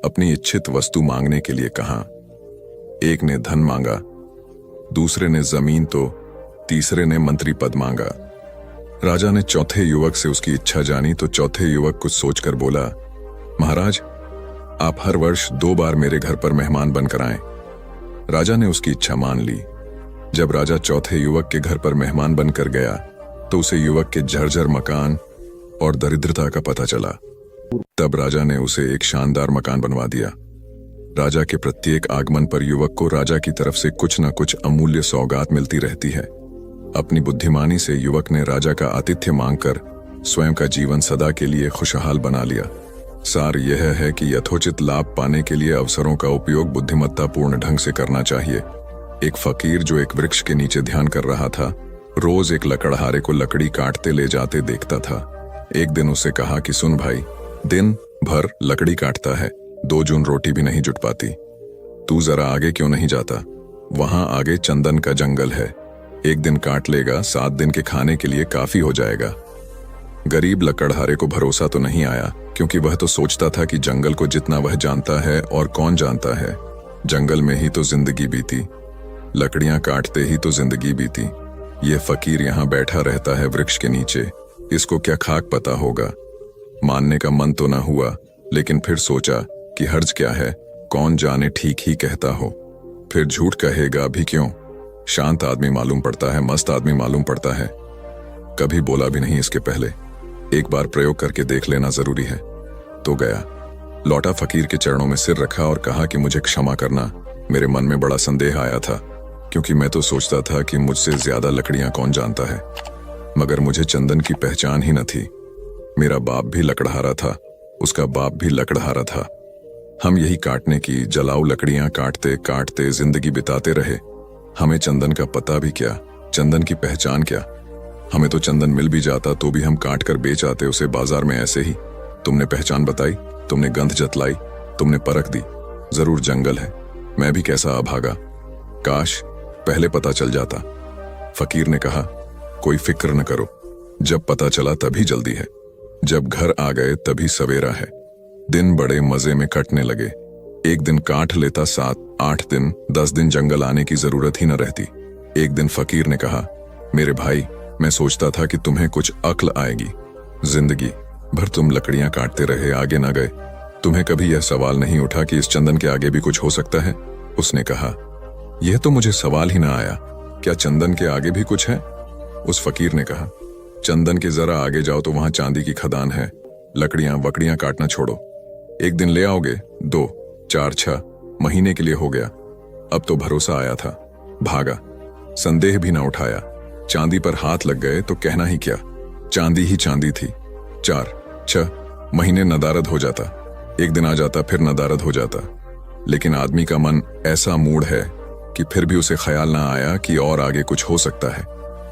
अपनी इच्छित वस्तु मांगने के लिए कहा। एक ने धन मांगा, दूसरे ने जमीन तो तीसरे ने मंत्री पद मांगा। राजा ने चौथे युवक से उसकी इच्छा जानी तो चौथे युवक कुछ सोचकर बोला, महाराज, आप हर वर्ष 2 बार मेरे घर पर मेहमान बनकर आएं। राजा ने उसकी इच्छा मान ली। जब राजा चौथे युवक के घर पर मेहमान बनकर गया तो उसे युवक के जर्जर मकान और दरिद्रता का पता चला। तब राजा ने उसे एक शानदार मकान बनवा दिया। राजा के प्रत्येक आगमन पर युवक को राजा की तरफ से कुछ न कुछ अमूल्य सौगात मिलती रहती है। अपनी बुद्धिमानी से युवक ने राजा का आतिथ्य मांगकर स्वयं का जीवन सदा के लिए खुशहाल बना लिया। सार यह है कि यथोचित लाभ पाने के लिए अवसरों का उपयोग बुद्धिमत्तापूर्ण ढंग से करना चाहिए। एक फकीर जो एक वृक्ष के नीचे ध्यान कर रहा था, रोज एक लकड़हारे को लकड़ी काटते ले जाते देखता था। एक दिन उसे कहा कि सुन भाई, दिन भर लकड़ी काटता है, 2 जून रोटी भी नहीं जुट पाती। तू जरा आगे क्यों नहीं जाता? वहां आगे चंदन का जंगल है, एक दिन काट लेगा, 7 दिन के खाने के लिए काफी हो जाएगा। गरीब लकड़हारे को भरोसा तो नहीं आया, क्योंकि वह तो सोचता था कि जंगल को जितना वह जानता है और कौन जानता है, जंगल में ही तो जिंदगी बीती, लकड़ियां काटते ही तो जिंदगी बीती। ये फकीर यहां बैठा रहता है वृक्ष के नीचे, इसको क्या खाक पता होगा। मानने का मन तो न हुआ, लेकिन फिर सोचा कि हर्ज क्या है, कौन जाने ठीक ही कहता हो। फिर झूठ कहेगा भी क्यों, शांत आदमी मालूम पड़ता है, मस्त आदमी मालूम पड़ता है। कभी बोला भी नहीं इसके पहले, एक बार प्रयोग करके देख लेना जरूरी है। तो गया, लौटा, फकीर के चरणों में सिर रखा और कहा कि मुझे क्षमा करना, मेरे मन में बड़ा संदेह आया था, क्योंकि मैं तो सोचता था कि मुझसे ज्यादा लकड़ियां कौन जानता है, मगर मुझे चंदन की पहचान ही न थी। मेरा बाप भी लकड़हारा था, उसका बाप भी लकड़हारा था। हम यही काटने की जलाऊ लकड़ियां काटते काटते जिंदगी बिताते रहे। हमें चंदन का पता भी क्या, चंदन की पहचान क्या। हमें तो चंदन मिल भी जाता तो भी हम काट कर बेच आते उसे बाजार में ऐसे ही। तुमने पहचान बताई, तुमने गंध जतलाई, तुमने परख दी, जरूर जंगल है। मैं भी कैसा अभागा, काश पहले पता चल जाता। फकीर ने कहा, कोई फिक्र न करो, जब पता चला तभी जल्दी है, जब घर आ गए तभी सवेरा है। दिन बड़े मजे में कटने लगे। एक दिन काट लेता 7, 8 दिन, 10 दिन जंगल आने की जरूरत ही न रहती। एक दिन फकीर ने कहा, मेरे भाई, मैं सोचता था कि तुम्हें कुछ अक्ल आएगी। जिंदगी भर तुम लकड़ियां काटते रहे, आगे न गए। तुम्हें कभी यह सवाल नहीं उठा कि इस चंदन के आगे भी कुछ हो सकता है? उसने कहा, यह तो मुझे सवाल ही ना आया, क्या चंदन के आगे भी कुछ है? उस फकीर ने कहा, चंदन के जरा आगे जाओ तो वहां चांदी की खदान है। लकड़ियां वकड़ियां काटना छोड़ो, एक दिन ले आओगे, 2, 4, 6 महीने के लिए हो गया। अब तो भरोसा आया था, भागा, संदेह भी ना उठाया। चांदी पर हाथ लग गए तो कहना ही क्या, चांदी ही चांदी थी। 4, 6 महीने नदारद हो जाता, एक दिन आ जाता, फिर नदारद हो जाता। लेकिन आदमी का मन ऐसा मूड है कि फिर भी उसे ख्याल ना आया कि और आगे कुछ हो सकता है।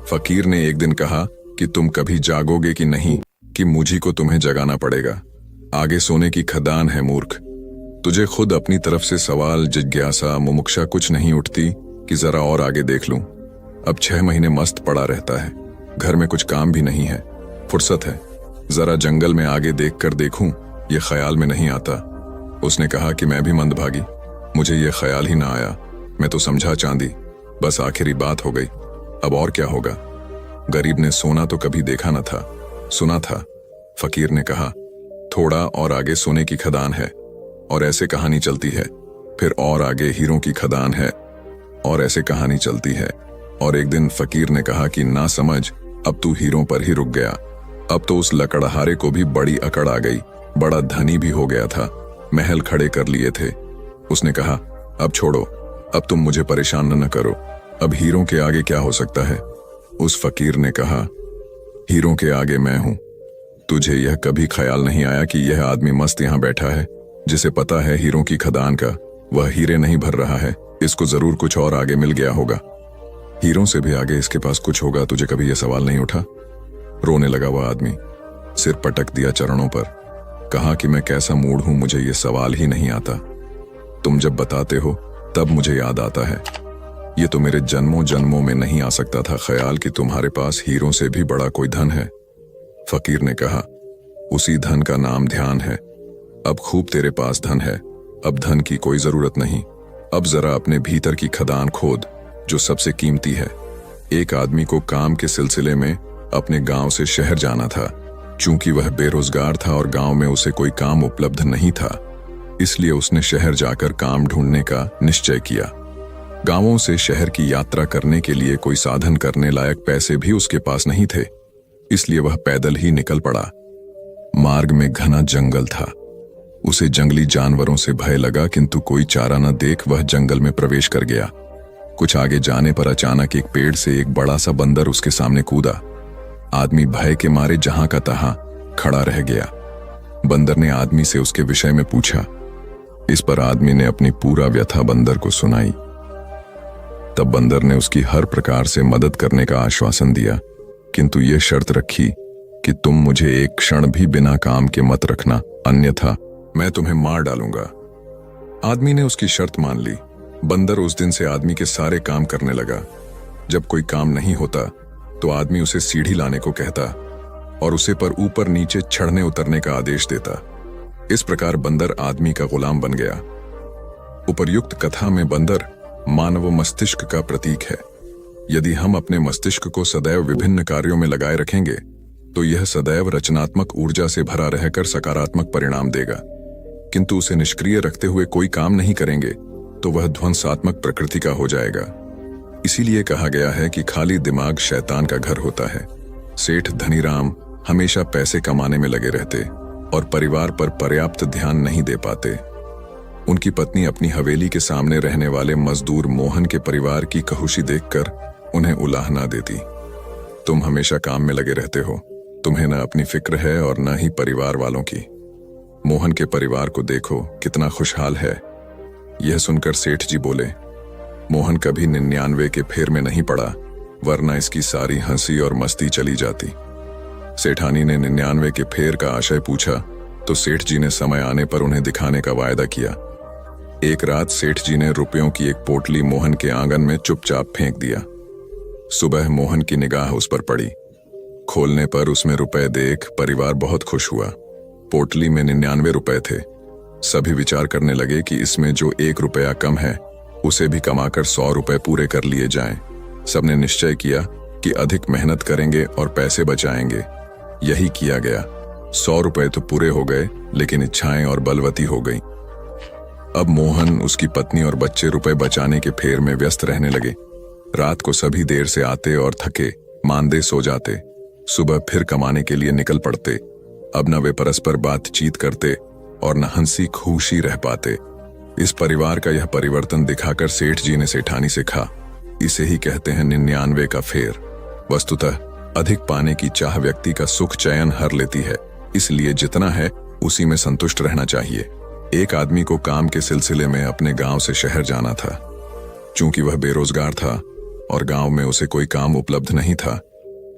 फकीर ने एक दिन कहा कि तुम कभी जागोगे कि नहीं, कि मुझी को तुम्हें जगाना पड़ेगा। आगे सोने की खदान है मूर्ख। तुझे खुद अपनी तरफ से सवाल, जिज्ञासा, मुमुक्षा कुछ नहीं उठती कि जरा और आगे देख लूं। अब 6 महीने मस्त पड़ा रहता है, घर में कुछ काम भी नहीं है, फुर्सत है, जरा जंगल में आगे देख कर देखूं, ये ख्याल में नहीं आता। उसने कहा कि मैं भी मंदभागी, मुझे ये ख्याल ही ना आया। मैं तो समझा चांदी, बस आखिरी बात हो गई, अब और क्या होगा। गरीब ने सोना तो कभी देखा न था, सुना था। फकीर ने कहा, थोड़ा और आगे सोने की खदान है, और ऐसे कहानी चलती है। फिर और आगे हीरों की खदान है, और ऐसे कहानी चलती है। और एक दिन फकीर ने कहा कि ना समझ, अब तू हीरों पर ही रुक गया। अब तो उस लकड़हारे को भी बड़ी अकड़ आ गई, बड़ा धनी भी हो गया था, महल खड़े कर लिए थे। उसने कहा, अब छोड़ो, अब तुम मुझे परेशान न करो, अब हीरों के आगे क्या हो सकता है। उस फकीर ने कहा, हीरों के आगे मैं हूं। तुझे यह कभी ख्याल नहीं आया कि यह आदमी मस्त यहां बैठा है, जिसे पता है हीरों की खदान का, वह हीरे नहीं भर रहा है, इसको जरूर कुछ और आगे मिल गया होगा। हीरों से भी आगे इसके पास कुछ होगा, तुझे कभी यह सवाल नहीं उठा? रोने लगा वह आदमी, सिर पटक दिया चरणों पर, कहा कि मैं कैसा मूड हूं, मुझे यह सवाल ही नहीं आता। तुम जब बताते हो तब मुझे याद आता है, ये तो मेरे जन्मों जन्मों में नहीं आ सकता था ख्याल कि तुम्हारे पास हीरों से भी बड़ा कोई धन है। फकीर ने कहा, उसी धन का नाम ध्यान है। अब खूब तेरे पास धन है, अब धन की कोई जरूरत नहीं। अब जरा अपने भीतर की खदान खोद, जो सबसे कीमती है। एक आदमी को काम के सिलसिले में अपने गांव से शहर जाना था। चूंकि वह बेरोजगार था और गांव में उसे कोई काम उपलब्ध नहीं था, इसलिए उसने शहर जाकर काम ढूंढने का निश्चय किया। गांवों से शहर की यात्रा करने के लिए कोई साधन करने लायक पैसे भी उसके पास नहीं थे, इसलिए वह पैदल ही निकल पड़ा। मार्ग में घना जंगल था। उसे जंगली जानवरों से भय लगा, किंतु कोई चारा न देख वह जंगल में प्रवेश कर गया। कुछ आगे जाने पर अचानक एक पेड़ से एक बड़ा सा बंदर उसके सामने कूदा। आदमी भय के मारे जहां का तहां खड़ा रह गया। बंदर ने आदमी से उसके विषय में पूछा। इस पर आदमी ने अपनी पूरा व्यथा बंदर को सुनाई। तब बंदर ने उसकी हर प्रकार से मदद करने का आश्वासन दिया, किंतु यह शर्त रखी कि तुम मुझे एक क्षण भी बिना काम के मत रखना, अन्यथा मैं तुम्हें मार डालूंगा। आदमी ने उसकी शर्त मान ली। बंदर उस दिन से आदमी के सारे काम करने लगा। जब कोई काम नहीं होता तो आदमी उसे सीढ़ी लाने को कहता और उसे पर ऊपर नीचे चढ़ने उतरने का आदेश देता। इस प्रकार बंदर आदमी का गुलाम बन गया। उपर्युक्त कथा में बंदर मानव मस्तिष्क का प्रतीक है। यदि हम अपने मस्तिष्क को सदैव विभिन्न कार्यों में लगाए रखेंगे तो यह सदैव रचनात्मक ऊर्जा से भरा रहकर सकारात्मक परिणाम देगा, किंतु उसे निष्क्रिय रखते हुए कोई काम नहीं करेंगे तो वह ध्वंसात्मक प्रकृति का हो जाएगा। इसीलिए कहा गया है कि खाली दिमाग शैतान का घर होता है। सेठ धनीराम हमेशा पैसे कमाने में लगे रहते और परिवार पर पर्याप्त ध्यान नहीं दे पाते। उनकी पत्नी अपनी हवेली के सामने रहने वाले मजदूर मोहन के परिवार की कहुशी देखकर उन्हें उलाहना देती। तुम हमेशा काम में लगे रहते हो, तुम्हें न अपनी फिक्र है और न ही परिवार वालों की। मोहन के परिवार को देखो कितना खुशहाल है। यह सुनकर सेठ जी बोले, मोहन कभी 99 के फेर में नहीं पड़ा, वरना इसकी सारी हंसी और मस्ती चली जाती। सेठानी ने 99 के फेर का आशय पूछा तो सेठ जी ने समय आने पर उन्हें दिखाने का वायदा किया। एक रात सेठ जी ने रुपयों की एक पोटली मोहन के आंगन में चुपचाप फेंक दिया। सुबह मोहन की निगाह उस पर पड़ी। खोलने पर उसमें रुपए देख परिवार बहुत खुश हुआ। पोटली में 99 रुपए थे। सभी विचार करने लगे कि इसमें जो 1 रुपया कम है उसे भी कमाकर 100 रुपए पूरे कर लिए जाएं। सबने निश्चय किया कि अधिक मेहनत करेंगे और पैसे बचाएंगे। यही किया गया। 100 रुपए तो पूरे हो गए, लेकिन इच्छाएं और बलवती हो गईं। अब मोहन, उसकी पत्नी और बच्चे रुपए बचाने के फेर में व्यस्त रहने लगे। रात को सभी देर से आते और थके मांदे सो जाते। सुबह फिर कमाने के लिए निकल पड़ते। अब न वे परस्पर बातचीत करते और न हंसी खुशी रह पाते। इस परिवार का यह परिवर्तन दिखाकर सेठ जी ने सेठानी से कहा, इसे ही कहते हैं 99 का फेर। वस्तुतः अधिक पाने की चाह व्यक्ति का सुख चयन हर लेती है, इसलिए जितना है उसी में संतुष्ट रहना चाहिए। एक आदमी को काम के सिलसिले में अपने गांव से शहर जाना था। चूंकि वह बेरोजगार था और गांव में उसे कोई काम उपलब्ध नहीं था,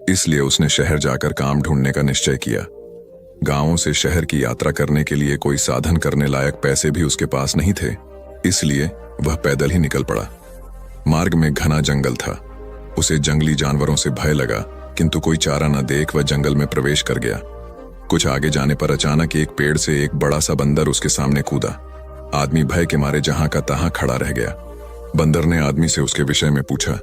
इसलिए उसने शहर जाकर काम ढूंढने का निश्चय किया। गांवों से शहर की यात्रा करने के लिए कोई साधन करने लायक पैसे भी उसके पास नहीं थे, इसलिए वह पैदल ही निकल पड़ा। मार्ग में घना जंगल था। उसे जंगली जानवरों से भय लगा, किंतु कोई चारा न देख वह जंगल में प्रवेश कर गया। कुछ आगे जाने पर अचानक एक पेड़ से एक बड़ा सा बंदर उसके सामने कूदा। आदमी भय के मारे जहां का तहां खड़ा रह गया। बंदर ने आदमी से उसके विषय में पूछा।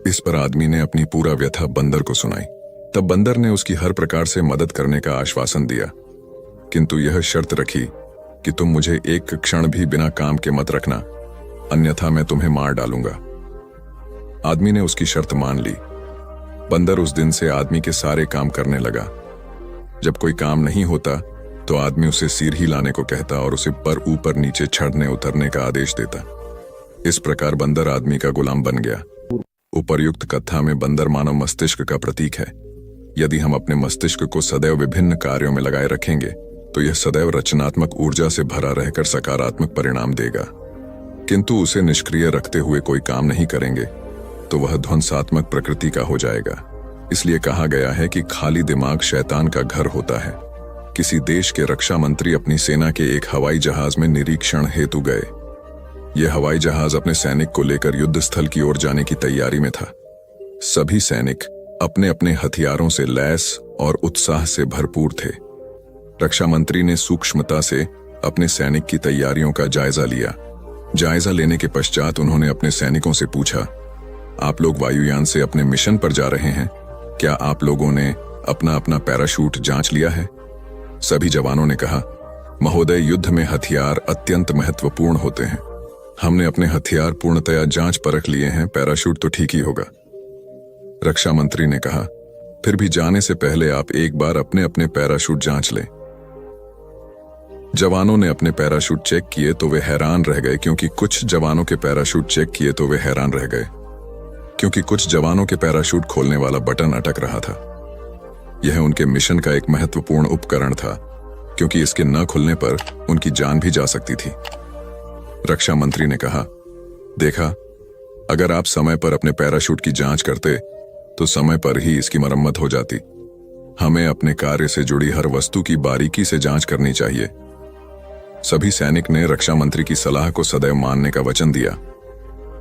इस पर आदमी ने अपनी पूरा व्यथा बंदर को सुनाई। तब बंदर ने उसकी हर प्रकार से मदद करने का आश्वासन दिया, किंतु यह शर्त रखी कि तुम मुझे एक क्षण भी बिना काम के मत रखना, अन्यथा मैं तुम्हें मार डालूंगा। आदमी ने उसकी शर्त मान ली। बंदर उस दिन से आदमी के सारे काम करने लगा। जब कोई काम नहीं होता तो आदमी उसे सिर ही लाने को कहता और उसे पर ऊपर नीचे चढ़ने उतरने का आदेश देता। इस प्रकार बंदर आदमी का गुलाम बन गया। उपर्युक्त कथा में बंदर मानव मस्तिष्क का प्रतीक है। यदि हम अपने मस्तिष्क को सदैव विभिन्न कार्यों में लगाए रखेंगे तो यह सदैव रचनात्मक ऊर्जा से भरा रहकर सकारात्मक परिणाम देगा, किंतु उसे निष्क्रिय रखते हुए कोई काम नहीं करेंगे तो वह ध्वंसात्मक प्रकृति का हो जाएगा। इसलिए कहा गया है कि खाली दिमाग शैतान का घर होता है। किसी देश के रक्षा मंत्री अपनी सेना के एक हवाई जहाज में निरीक्षण हेतु गए। यह हवाई जहाज अपने सैनिक को लेकर युद्ध स्थल की ओर जाने की तैयारी में था। सभी सैनिक अपने अपने हथियारों से लैस और उत्साह से भरपूर थे। रक्षा मंत्री ने सूक्ष्मता से अपने सैनिक की तैयारियों का जायजा लिया। जायजा लेने के पश्चात उन्होंने अपने सैनिकों से पूछा, आप लोग वायुयान से अपने मिशन पर जा रहे हैं, क्या आप लोगों ने अपना अपना पैराशूट जांच लिया है? सभी जवानों ने कहा, महोदय, युद्ध में हथियार अत्यंत महत्वपूर्ण होते हैं। हमने अपने हथियार पूर्णतया जांच परख लिए हैं, पैराशूट तो ठीक ही होगा। रक्षा मंत्री ने कहा, फिर भी जाने से पहले आप एक बार अपने अपने पैराशूट जांच लें। जवानों ने अपने पैराशूट चेक किए तो वे हैरान रह गए, क्योंकि कुछ जवानों के पैराशूट खोलने वाला बटन अटक रहा था। यह उनके मिशन का एक महत्वपूर्ण उपकरण था, क्योंकि इसके न खुलने पर उनकी जान भी जा सकती थी। रक्षा मंत्री ने कहा, देखा, अगर आप समय पर अपने पैराशूट की जांच करते तो समय पर ही इसकी मरम्मत हो जाती। हमें अपने कार्य से जुड़ी हर वस्तु की बारीकी से जांच करनी चाहिए। सभी सैनिक ने रक्षा मंत्री की सलाह को सदैव मानने का वचन दिया।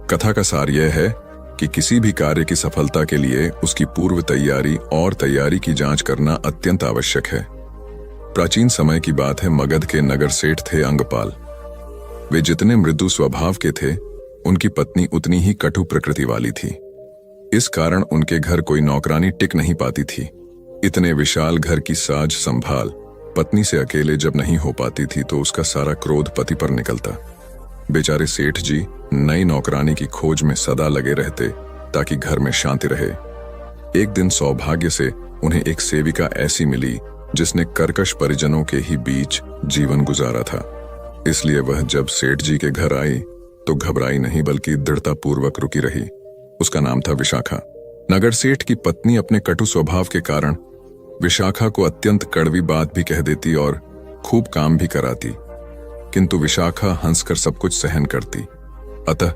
कथा का सार यह है कि किसी भी कार्य की सफलता के लिए उसकी पूर्व तैयारी और तैयारी की जांच करना अत्यंत आवश्यक है। प्राचीन समय की बात है, मगध के नगर सेठ थे अंगपाल। वे जितने मृदु स्वभाव के थे, उनकी पत्नी उतनी ही कटु प्रकृति वाली थी। इस कारण उनके घर कोई नौकरानी टिक नहीं पाती थी। इतने विशाल घर की साज संभाल पत्नी से अकेले जब नहीं हो पाती थी तो उसका सारा क्रोध पति पर निकलता। बेचारे सेठ जी नई नौकरानी की खोज में सदा लगे रहते ताकि घर में शांति रहे। एक दिन सौभाग्य से उन्हें एक सेविका ऐसी मिली जिसने कर्कश परिजनों के ही बीच जीवन गुजारा था। इसलिए वह जब सेठ जी के घर आई तो घबराई नहीं, बल्कि दृढ़तापूर्वक रुकी रही। उसका नाम था विशाखा। नगर सेठ की पत्नी अपने कटु स्वभाव के कारण विशाखा को अत्यंत कड़वी बात भी कह देती और खूब काम भी कराती, किंतु विशाखा हंसकर सब कुछ सहन करती। अतः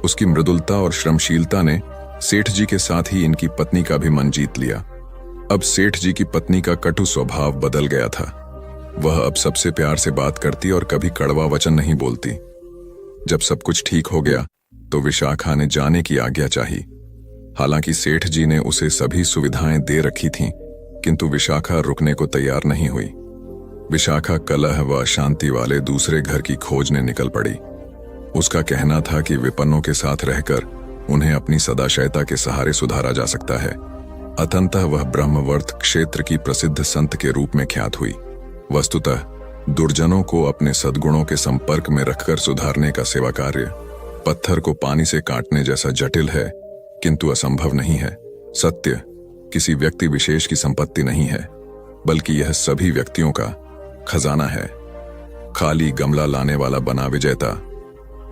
उसकी मृदुलता और श्रमशीलता ने सेठ जी के साथ ही इनकी पत्नी का भी मन जीत लिया। अब सेठ जी की पत्नी का कटु स्वभाव बदल गया था। वह अब सबसे प्यार से बात करती और कभी कड़वा वचन नहीं बोलती। जब सब कुछ ठीक हो गया तो विशाखा ने जाने की आज्ञा चाही। हालांकि सेठ जी ने उसे सभी सुविधाएं दे रखी थीं, किंतु विशाखा रुकने को तैयार नहीं हुई। विशाखा कलह व अशांति वाले दूसरे घर की खोजने निकल पड़ी। उसका कहना था कि विपन्नों के साथ रहकर उन्हें अपनी सदाशयता के सहारे सुधारा जा सकता है। अतंतः वह ब्रह्मवर्त क्षेत्र की प्रसिद्ध संत के रूप में ख्यात हुई। वस्तुतः दुर्जनों को अपने सद्गुणों के संपर्क में रखकर सुधारने का सेवा कार्य पत्थर को पानी से काटने जैसा जटिल है, किंतु असंभव नहीं है। सत्य किसी व्यक्ति विशेष की संपत्ति नहीं है, बल्कि यह सभी व्यक्तियों का खजाना है। खाली गमला लाने वाला बना विजेता।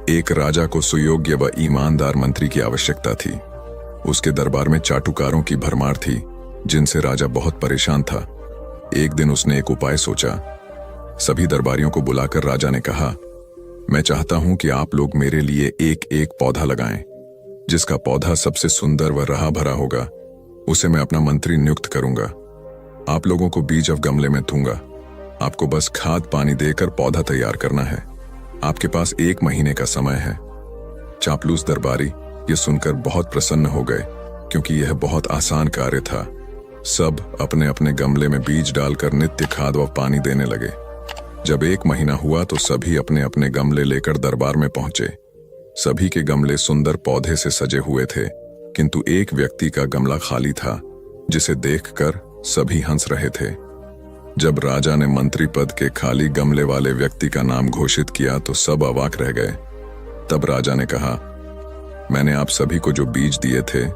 एक राजा को सुयोग्य व ईमानदार मंत्री की आवश्यकता थी। उसके दरबार में चाटुकारों की भरमार थी, जिनसे राजा बहुत परेशान था। एक दिन उसने एक उपाय सोचा। सभी दरबारियों को बुलाकर राजा ने कहा, मैं चाहता हूं कि आप लोग मेरे लिए एक एक पौधा लगाएं। जिसका पौधा सबसे सुंदर व रहा भरा होगा, उसे मैं अपना मंत्री नियुक्त करूंगा। आप लोगों को बीज अब गमले में दूंगा। आपको बस खाद पानी देकर पौधा तैयार करना है। आपके पास 1 महीने का समय है। चापलूस दरबारी ये सुनकर बहुत प्रसन्न हो गए, क्योंकि यह बहुत आसान कार्य था। सब अपने अपने गमले में बीज डालकर नित्य खाद व पानी देने लगे। जब 1 महीना हुआ तो सभी अपने अपने गमले लेकर दरबार में पहुंचे। सभी के गमले सुंदर पौधे से सजे हुए थे, किंतु एक व्यक्ति का गमला खाली था, जिसे देखकर सभी हंस रहे थे। जब राजा ने मंत्री पद के खाली गमले वाले व्यक्ति का नाम घोषित किया तो सब अवाक रह गए। तब राजा ने कहा, मैंने आप सभी को जो बीज दिए थे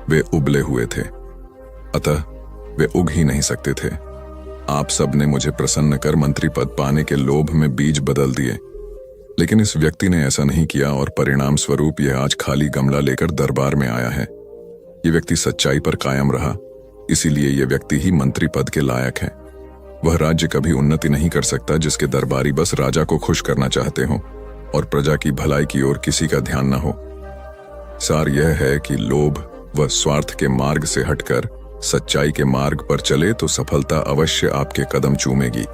वे उबले हुए थे, अतः वे उग ही नहीं सकते थे। आप सब ने मुझे प्रसन्न कर मंत्री पद पाने के लोभ में बीज बदल दिए, लेकिन इस व्यक्ति ने ऐसा नहीं किया और परिणाम स्वरूप यह आज खाली गमला लेकर दरबार में आया है। ये व्यक्ति सच्चाई पर कायम रहा, इसीलिए यह व्यक्ति ही मंत्री पद के लायक है। वह राज्य कभी उन्नति नहीं कर सकता जिसके दरबारी बस राजा को खुश करना चाहते हो और प्रजा की भलाई की ओर किसी का ध्यान न हो। सार यह है कि लोभ व स्वार्थ के मार्ग से हटकर सच्चाई के मार्ग पर चले तो सफलता अवश्य आपके कदम चूमेगी।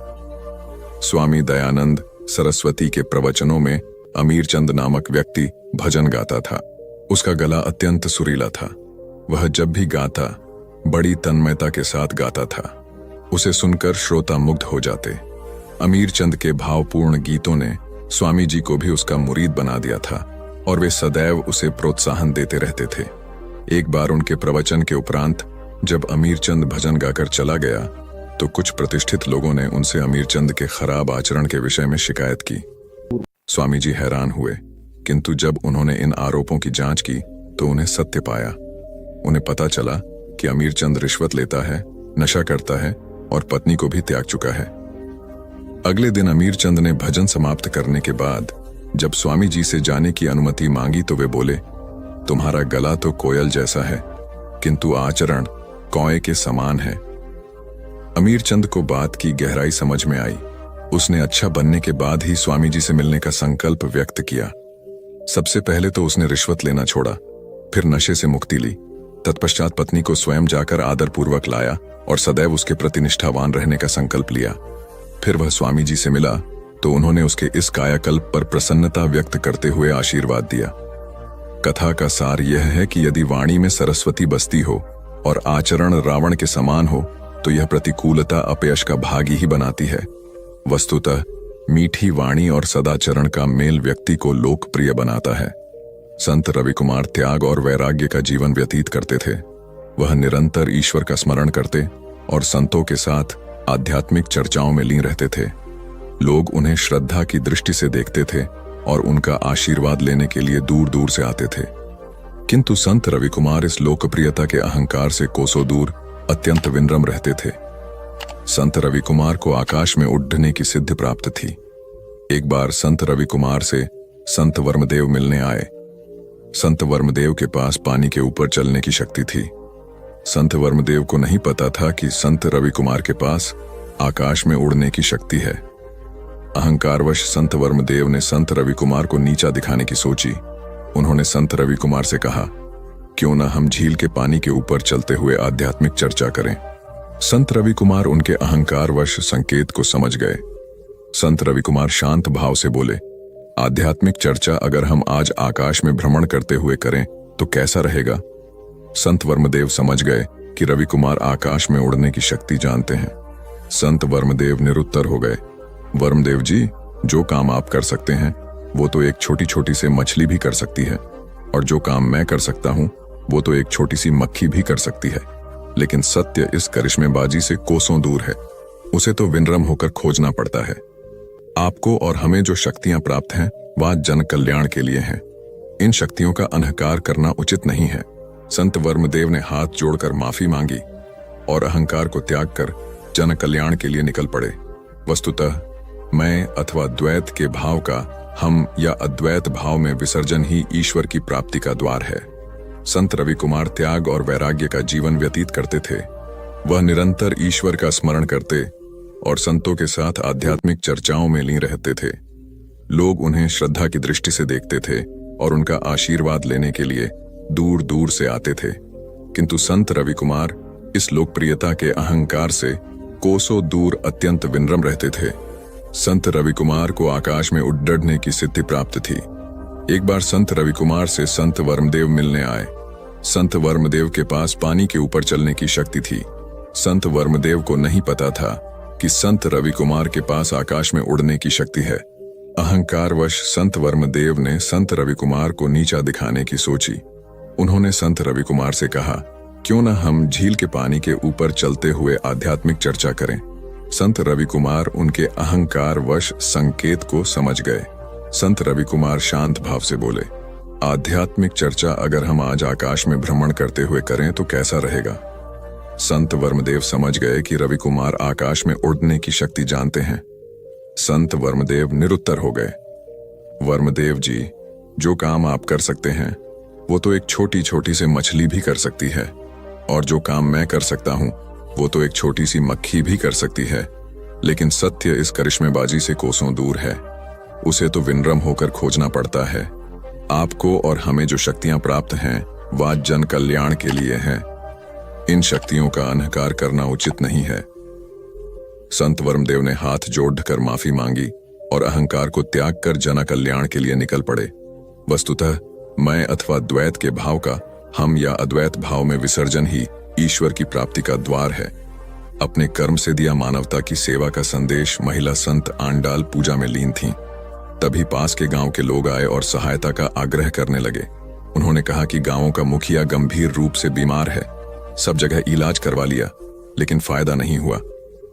स्वामी दयानंद सरस्वती के प्रवचनों में अमीरचंद नामक व्यक्ति भजन गाता था। उसका गला अत्यंत सुरीला था। वह जब भी गाता बड़ी तन्मयता के साथ गाता था। उसे सुनकर श्रोता मुग्ध हो जाते। अमीरचंद के भावपूर्ण गीतों ने स्वामी जी को भी उसका मुरीद बना दिया था और वे सदैव उसे प्रोत्साहन देते रहते थे। एक बार उनके प्रवचन के उपरांत जब अमीरचंद भजन गाकर चला गया तो कुछ प्रतिष्ठित लोगों ने उनसे अमीरचंद के खराब आचरण के विषय में शिकायत की। स्वामी जी हैरान हुए, किंतु जब उन्होंने इन आरोपों की जांच की तो उन्हें सत्य पाया। उन्हें पता चला कि अमीरचंद रिश्वत लेता है, नशा करता है और पत्नी को भी त्याग चुका है। अगले दिन अमीरचंद ने भजन समाप्त करने के बाद जब स्वामी जी से जाने की अनुमति मांगी तो वे बोले, तुम्हारा गला तो कोयल जैसा है, किंतु आचरण कौए के समान है। अमीरचंद को बात की गहराई समझ में आई। उसने अच्छा बनने के बाद ही स्वामी जी से मिलने का संकल्प व्यक्त किया। सबसे पहले तो उसने रिश्वत लेना छोड़ा, फिर नशे से मुक्ति ली। तत्पश्चात पत्नी को स्वयं जाकर आदरपूर्वक लाया और सदैव उसके प्रति निष्ठावान रहने का संकल्प लिया। फिर वह स्वामी जी से मिला तो उन्होंने उसके इस कायाकल्प पर प्रसन्नता व्यक्त करते हुए आशीर्वाद दिया। कथा का सार यह है कि यदि वाणी में सरस्वती बसती हो और आचरण रावण के समान हो तो यह प्रतिकूलता अपयश का भागी ही बनाती है। वस्तुतः मीठी वाणी और सदाचरण का मेल व्यक्ति को लोकप्रिय बनाता है। संत रविकुमार त्याग और वैराग्य का जीवन व्यतीत करते थे। वह निरंतर ईश्वर का स्मरण करते और संतों के साथ आध्यात्मिक चर्चाओं में लीन रहते थे। लोग उन्हें श्रद्धा की दृष्टि से देखते थे और उनका आशीर्वाद लेने के लिए दूर दूर से आते थे। किंतु संत रविकुमार इस लोकप्रियता के अहंकार से कोसों दूर अत्यंत विनम्र रहते थे। संत रविकुमार को आकाश में उड़ने की सिद्धि प्राप्त थी। एक बार संत रविकुमार से संत वर्मदेव मिलने आए। संत वर्मदेव के पास पानी के ऊपर चलने की शक्ति थी। संत वर्मदेव को नहीं पता था कि संत रविकुमार के पास आकाश में उड़ने की शक्ति है। अहंकारवश संत वर्मदेव ने संत रविकुमार को नीचा दिखाने की सोची। उन्होंने संत रविकुमार से कहा, क्यों न हम झील के पानी के ऊपर चलते हुए आध्यात्मिक चर्चा करें। संत रविकुमार उनके अहंकारवश संकेत को समझ गए। संत रविकुमार शांत भाव से बोले, आध्यात्मिक चर्चा अगर हम आज आकाश में भ्रमण करते हुए करें तो कैसा रहेगा। संत वर्मदेव समझ गए कि रविकुमार आकाश में उड़ने की शक्ति जानते हैं। संत वर्मदेव निरुत्तर हो गए। वर्मदेव जी, जो काम आप कर सकते हैं वो तो एक छोटी छोटी से मछली भी कर सकती है, और जो काम मैं कर सकता हूं वो तो एक छोटी सी मक्खी भी कर सकती है। लेकिन सत्य इस करिश्मेबाजी से कोसों दूर है। उसे तो विनम्र होकर खोजना पड़ता है। आपको और हमें जो शक्तियां प्राप्त हैं वह जन कल्याण के लिए हैं। इन शक्तियों का अहंकार करना उचित नहीं है। संत वर्मदेव ने हाथ जोड़कर माफी मांगी और अहंकार को त्याग कर जन कल्याण के लिए निकल पड़े। वस्तुतः मैं अथवा द्वैत के भाव का हम या अद्वैत भाव में विसर्जन ही ईश्वर की प्राप्ति का द्वार है। संत रविकुमार त्याग और वैराग्य का जीवन व्यतीत करते थे। वह निरंतर ईश्वर का स्मरण करते और संतों के साथ आध्यात्मिक चर्चाओं में लीन रहते थे। लोग उन्हें श्रद्धा की दृष्टि से देखते थे और उनका आशीर्वाद लेने के लिए दूर दूर से आते थे। किंतु संत रविकुमार इस लोकप्रियता के अहंकार से कोसों दूर अत्यंत विनम्र रहते थे। संत रविकुमार को आकाश में उड़ने की सिद्धि प्राप्त थी। एक बार संत रविकुमार से संत वर्मदेव मिलने आए। संत वर्मदेव के पास पानी के ऊपर चलने की शक्ति थी। संत वर्मदेव को नहीं पता था कि संत रविकुमार के पास आकाश में उड़ने की शक्ति है। अहंकारवश संत वर्मदेव ने संत रविकुमार को नीचा दिखाने की सोची। उन्होंने संत रविकुमार से कहा, क्यों न हम झील के पानी के ऊपर चलते हुए आध्यात्मिक चर्चा करें। संत रविकुमार उनके अहंकारवश संकेत को समझ गए। संत रविकुमार शांत भाव से बोले, आध्यात्मिक चर्चा अगर हम आज आकाश में भ्रमण करते हुए करें तो कैसा रहेगा। संत वर्मदेव समझ गए कि रविकुमार आकाश में उड़ने की शक्ति जानते हैं। संत वर्मदेव निरुत्तर हो गए। वर्मदेव जी, जो काम आप कर सकते हैं वो तो एक छोटी छोटी से मछली भी कर सकती है, और जो काम मैं कर सकता हूं वो तो एक छोटी सी मक्खी भी कर सकती है। लेकिन सत्य इस करिश्मेबाजी से कोसों दूर है। उसे तो विनम्र होकर खोजना पड़ता है। आपको और हमें जो शक्तियां प्राप्त हैं वह जन कल्याण के लिए हैं। इन शक्तियों का अहंकार करना उचित नहीं है। संत वर्मदेव ने हाथ जोड़कर माफी मांगी और अहंकार को त्याग कर जन कल्याण के लिए निकल पड़े। वस्तुतः मैं अथवा द्वैत के भाव का हम या अद्वैत भाव में विसर्जन ही ईश्वर की प्राप्ति का द्वार है। अपने कर्म से दिया मानवता की सेवा का संदेश महिला संत आंडाल पूजा में लीन थीं। तभी पास के गांव के लोग आए और सहायता का आग्रह करने लगे। उन्होंने कहा कि गांवों का मुखिया गंभीर रूप से बीमार है। सब जगह इलाज करवा लिया लेकिन फायदा नहीं हुआ।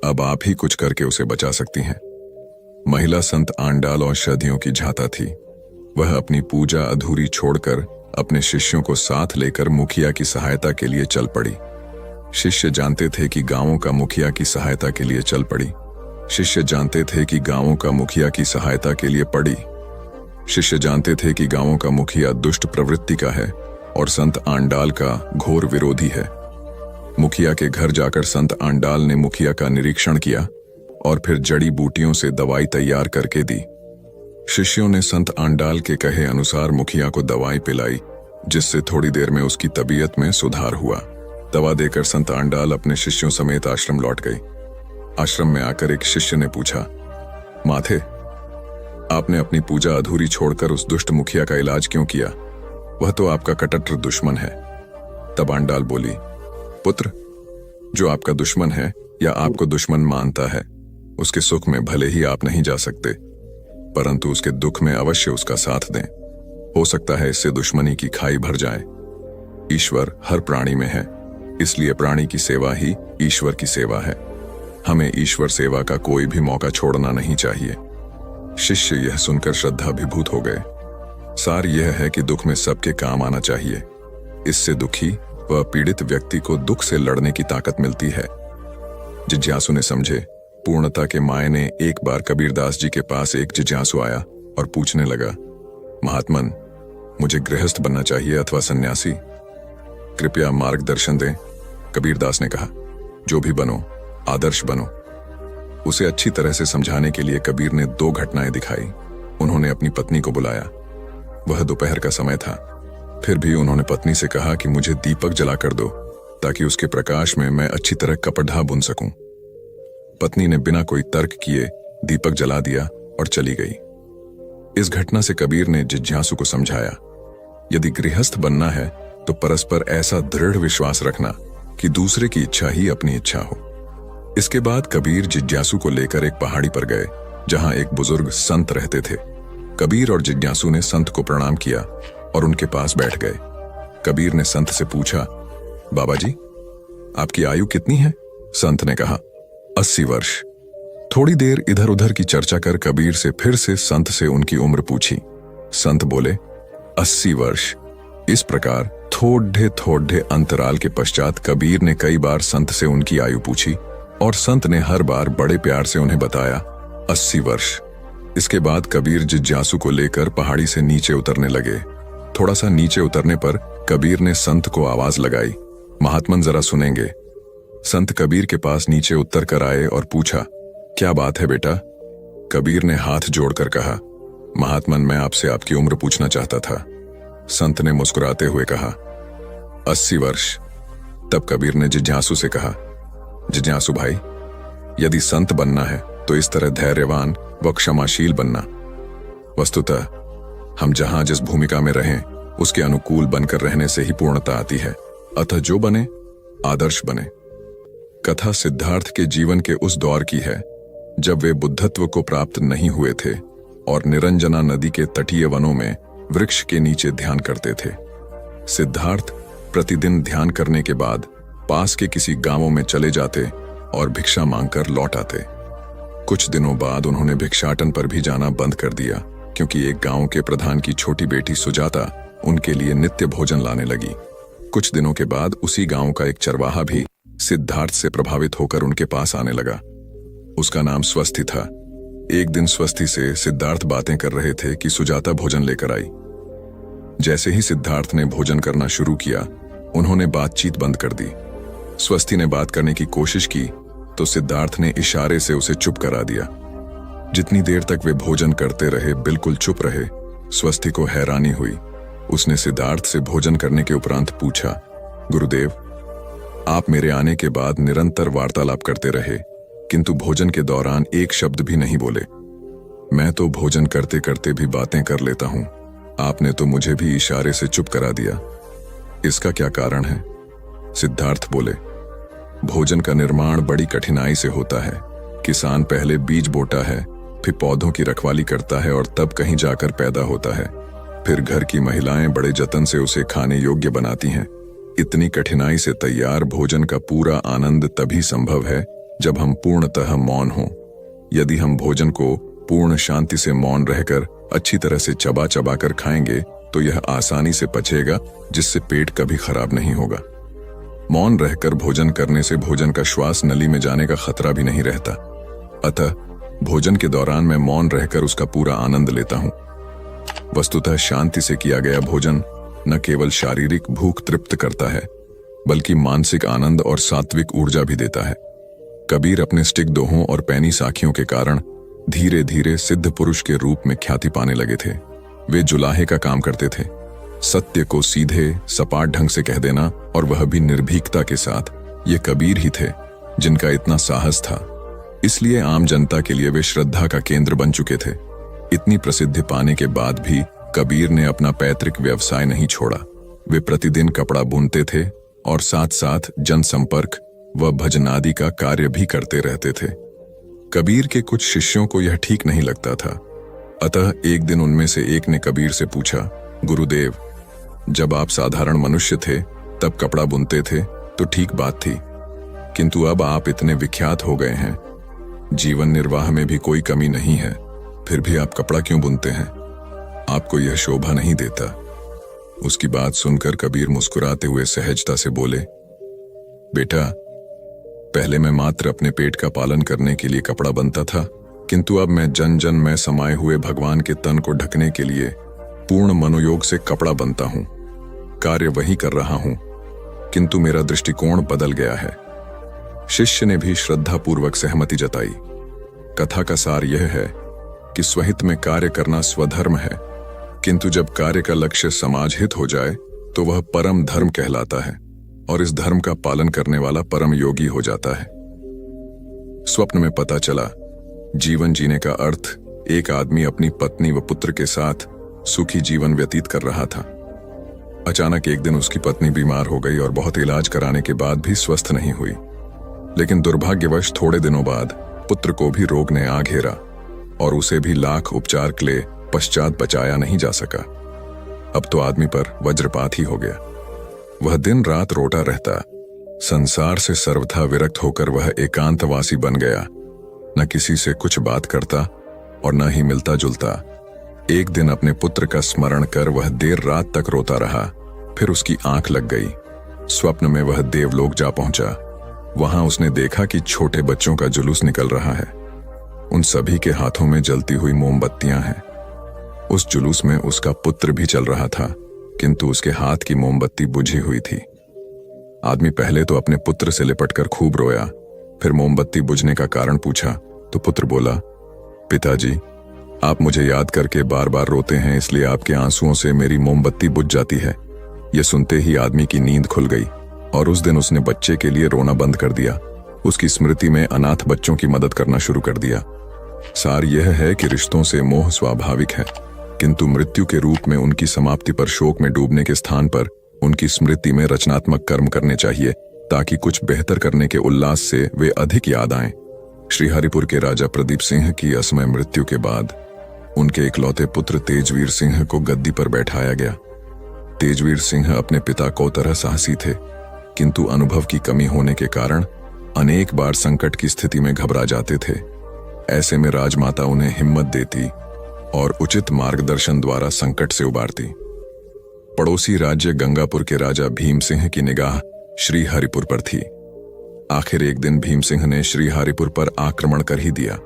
अब आप ही कुछ करके उसे बचा सकती हैं। महिला संत आंडाल औषधियों की झाता थी। वह अपनी पूजा अधूरी छोड़कर अपने शिष्यों को साथ लेकर मुखिया की सहायता के लिए चल पड़ी। शिष्य जानते थे कि गांवों का मुखिया की सहायता के लिए चल पड़ी। शिष्य जानते थे कि गांवों का मुखिया की सहायता के लिए पड़ी। शिष्य जानते थे कि गांवों का मुखिया दुष्ट प्रवृत्ति का है और संत आंडाल का घोर विरोधी है। मुखिया के घर जाकर संत आंडाल ने मुखिया का निरीक्षण किया और फिर जड़ी बूटियों से दवाई तैयार करके दी। शिष्यों ने संत आंडाल के कहे अनुसार मुखिया को दवाई पिलाई, जिससे थोड़ी देर में उसकी तबीयत में सुधार हुआ। दवा देकर संत आंडाल अपने शिष्यों समेत आश्रम लौट गई। आश्रम में आकर एक शिष्य ने पूछा, माथे, आपने अपनी पूजा अधूरी छोड़कर उस दुष्ट मुखिया का इलाज क्यों किया? वह तो आपका कट्टर दुश्मन है। तब आंडाल बोली, पुत्र, जो आपका दुश्मन है या आपको दुश्मन मानता है, उसके सुख में भले ही आप नहीं जा सकते, परंतु उसके दुख में अवश्य उसका साथ दें। हो सकता है इससे दुश्मनी की खाई भर जाए। ईश्वर हर प्राणी में है, इसलिए प्राणी की सेवा ही ईश्वर की सेवा है। हमें ईश्वर सेवा का कोई भी मौका छोड़ना नहीं चाहिए। शिष्य यह सुनकर श्रद्धाभिभूत हो गए। सार यह है कि दुख में सबके काम आना चाहिए। इससे दुखी व पीड़ित व्यक्ति को दुख से लड़ने की ताकत मिलती है। जिज्ञासु ने समझे। पूर्णता के मायने एक बार कबीरदास जी के पास एक जिज्ञासु आया और पूछने लगा, महात्मन, मुझे गृहस्थ बनना चाहिए अथवा सन्यासी? कृपया मार्गदर्शन दें। कबीरदास ने कहा, जो भी बनो, आदर्श बनो। उसे अच्छी तरह से समझाने के लिए कबीर ने 2 घटनाएं दिखाई। उन्होंने अपनी पत्नी को बुलाया। वह दोपहर का समय था। फिर भी उन्होंने पत्नी से कहा कि मुझे दीपक जला कर दो, ताकि उसके प्रकाश में मैं अच्छी तरह कपड़ा बुन सकूं। पत्नी ने बिना कोई तर्क किए दीपक जला दिया और चली गई। इस घटना से कबीर ने जिज्ञासु को समझाया, यदि गृहस्थ बनना है तो परस्पर ऐसा दृढ़ विश्वास रखना कि दूसरे की इच्छा ही अपनी इच्छा हो। इसके बाद कबीर जिज्ञासु को लेकर एक पहाड़ी पर गए, जहां एक बुजुर्ग संत रहते थे। कबीर और जिज्ञासु ने संत को प्रणाम किया और उनके पास बैठ गए। कबीर ने संत से पूछा, बाबा जी, आपकी आयु कितनी है? संत ने कहा, 80 वर्ष। थोड़ी देर इधर उधर की चर्चा कर कबीर से फिर से संत से उनकी उम्र पूछी। संत बोले, 80 वर्ष। इस प्रकार थोड़े अंतराल के पश्चात कबीर ने कई बार संत से उनकी आयु पूछी और संत ने हर बार बड़े प्यार से उन्हें बताया, 80 वर्ष। इसके बाद कबीर जिज्ञासु को लेकर पहाड़ी से नीचे उतरने लगे। थोड़ा सा नीचे उतरने पर कबीर ने संत को आवाज लगाई, महात्मन जरा सुनेंगे। संत कबीर के पास नीचे उतर कर आए और पूछा, क्या बात है बेटा? कबीर ने हाथ जोड़कर कहा, महात्मन, मैं आपसे आपकी उम्र पूछना चाहता था। संत ने मुस्कुराते हुए कहा, 80 वर्ष। तब कबीर ने जिज्ञासु से कहा, जिज्ञासु भाई, यदि संत बनना है तो इस तरह धैर्यवान व क्षमाशील बनना। वस्तुतः हम जहां जिस भूमिका में रहें उसके अनुकूल बनकर रहने से ही पूर्णता आती है। अतः जो बने आदर्श बने। कथा सिद्धार्थ के जीवन के उस दौर की है जब वे बुद्धत्व को प्राप्त नहीं हुए थे और निरंजना नदी के तटीय वनों में वृक्ष के नीचे ध्यान करते थे। सिद्धार्थ प्रतिदिन ध्यान करने के बाद पास के किसी गांवों में चले जाते और भिक्षा मांगकर लौट आते। कुछ दिनों बाद उन्होंने भिक्षाटन पर भी जाना बंद कर दिया, क्योंकि एक गांव के प्रधान की छोटी बेटी सुजाता उनके लिए नित्य भोजन लाने लगी। कुछ दिनों के बाद उसी गांव का एक चरवाहा भी सिद्धार्थ से प्रभावित होकर उनके पास आने लगा। उसका नाम स्वस्थी था। एक दिन स्वस्थी से सिद्धार्थ बातें कर रहे थे कि सुजाता भोजन लेकर आई। जैसे ही सिद्धार्थ ने भोजन करना शुरू किया, उन्होंने बातचीत बंद कर दी। स्वस्थी ने बात करने की कोशिश की तो सिद्धार्थ ने इशारे से उसे चुप करा दिया। जितनी देर तक वे भोजन करते रहे बिल्कुल चुप रहे, स्वस्थी को हैरानी हुई। उसने सिद्धार्थ से भोजन करने के उपरांत पूछा, गुरुदेव, आप मेरे आने के बाद निरंतर वार्तालाप करते रहे, किंतु भोजन के दौरान एक शब्द भी नहीं बोले। मैं तो भोजन करते करते भी बातें कर लेता हूं, आपने तो मुझे भी इशारे से चुप करा दिया। इसका क्या कारण है? सिद्धार्थ बोले, भोजन का निर्माण बड़ी कठिनाई से होता है। किसान पहले बीज बोता है, फिर पौधों की रखवाली करता है और तब कहीं जाकर पैदा होता है। फिर घर की महिलाएं बड़े जतन से उसे खाने योग्य बनाती हैं। इतनी कठिनाई से तैयार भोजन का पूरा आनंद तभी संभव है जब हम पूर्णतः मौन हों। यदि हम भोजन को पूर्ण शांति से मौन रहकर अच्छी तरह से चबा चबा कर खाएंगे तो यह आसानी से पचेगा, जिससे पेट कभी खराब नहीं होगा। मौन रहकर भोजन करने से भोजन का श्वास नली में जाने का खतरा भी नहीं रहता। अतः भोजन के दौरान मैं मौन रहकर उसका पूरा आनंद लेता हूं। वस्तुतः शांति से किया गया भोजन न केवल शारीरिक भूख तृप्त करता है, बल्कि मानसिक आनंद और सात्विक ऊर्जा भी देता है। कबीर अपने स्टिक दोहों और पैनी साखियों के कारण धीरे धीरे सिद्ध पुरुष के रूप में ख्याति पाने लगे थे। वे जुलाहे का काम करते थे, सत्य को सीधे सपाट ढंग से कह देना, और वह भी निर्भीकता के साथ। ये कबीर ही थे जिनका इतना साहस था, इसलिए आम जनता के लिए वे श्रद्धा का केंद्र बन चुके थे। इतनी प्रसिद्धि पाने के बाद भी कबीर ने अपना पैतृक व्यवसाय नहीं छोड़ा। वे प्रतिदिन कपड़ा बुनते थे और साथ साथ जनसंपर्क व भजनादि का कार्य भी करते रहते थे। कबीर के कुछ शिष्यों को यह ठीक नहीं लगता था, अतः एक दिन उनमें से एक ने कबीर से पूछा, गुरुदेव, जब आप साधारण मनुष्य थे तब कपड़ा बुनते थे तो ठीक बात थी, किंतु अब आप इतने विख्यात हो गए हैं, जीवन निर्वाह में भी कोई कमी नहीं है, फिर भी आप कपड़ा क्यों बुनते हैं? आपको यह शोभा नहीं देता। उसकी बात सुनकर कबीर मुस्कुराते हुए सहजता से बोले, बेटा, पहले मैं मात्र अपने पेट का पालन करने के लिए कपड़ा बनता था, किंतु अब मैं जन जन में समाये हुए भगवान के तन को ढकने के लिए पूर्ण मनोयोग से कपड़ा बनता हूं। कार्य वही कर रहा हूं, किंतु मेरा दृष्टिकोण बदल गया है। शिष्य ने भी श्रद्धापूर्वक सहमति जताई। कथा का सार यह है कि स्वहित में कार्य करना स्वधर्म है, किंतु जब कार्य का लक्ष्य समाज हित हो जाए तो वह परम धर्म कहलाता है, और इस धर्म का पालन करने वाला परम योगी हो जाता है। स्वप्न में पता चला, जीवन जीने का अर्थ एक आदमी अपनी पत्नी व पुत्र के साथ सुखी जीवन व्यतीत कर रहा था। अचानक एक दिन उसकी पत्नी बीमार हो गई और बहुत इलाज कराने के बाद भी स्वस्थ नहीं हुई। लेकिन दुर्भाग्यवश थोड़े दिनों बाद पुत्र को भी रोग ने आ घेरा और उसे भी लाख उपचार के लिए पश्चात बचाया नहीं जा सका। अब तो आदमी पर वज्रपात ही हो गया। वह दिन रात रोता रहता, संसार से सर्वथा विरक्त होकर वह एकांतवासी बन गया। न किसी से कुछ बात करता और न ही मिलता जुलता। एक दिन अपने पुत्र का स्मरण कर वह देर रात तक रोता रहा, फिर उसकी आंख लग गई। स्वप्न में वह देवलोक जा पहुंचा। वहां उसने देखा कि छोटे बच्चों का जुलूस निकल रहा है। उन सभी के हाथों में जलती हुई मोमबत्तियां हैं। उस जुलूस में उसका पुत्र भी चल रहा था, किंतु उसके हाथ की मोमबत्ती बुझी हुई थी। आदमी पहले तो अपने पुत्र से लिपटकर खूब रोया, फिर मोमबत्ती बुझने का कारण पूछा तो पुत्र बोला, पिताजी, आप मुझे याद करके बार बार रोते हैं, इसलिए आपके आंसुओं से मेरी मोमबत्ती बुझ जाती है। यह सुनते ही आदमी की नींद खुल गई और उस दिन उसने बच्चे के लिए रोना बंद कर दिया। उसकी स्मृति में अनाथ बच्चों की मदद करना शुरू कर दिया। सार यह है कि रिश्तों से मोह स्वाभाविक है, किंतु मृत्यु के रूप में उनकी समाप्ति पर शोक में डूबने के स्थान पर उनकी स्मृति में रचनात्मक कर्म करने चाहिए, ताकि कुछ बेहतर करने के उल्लास से वे अधिक याद आएं। श्रीहरिपुर के राजा प्रदीप सिंह की असमय मृत्यु के बाद उनके इकलौते पुत्र तेजवीर सिंह को गद्दी पर बैठाया गया। तेजवीर सिंह अपने पिता को तरह साहसी थे, किंतु अनुभव की कमी होने के कारण अनेक बार संकट की स्थिति में घबरा जाते थे। ऐसे में राजमाता उन्हें हिम्मत देती और उचित मार्गदर्शन द्वारा संकट से उबारती। पड़ोसी राज्य गंगापुर के राजा भीम सिंह की निगाह श्रीहरिपुर पर थी। आखिर एक दिन भीम सिंह ने श्रीहरिपुर पर आक्रमण कर ही दिया।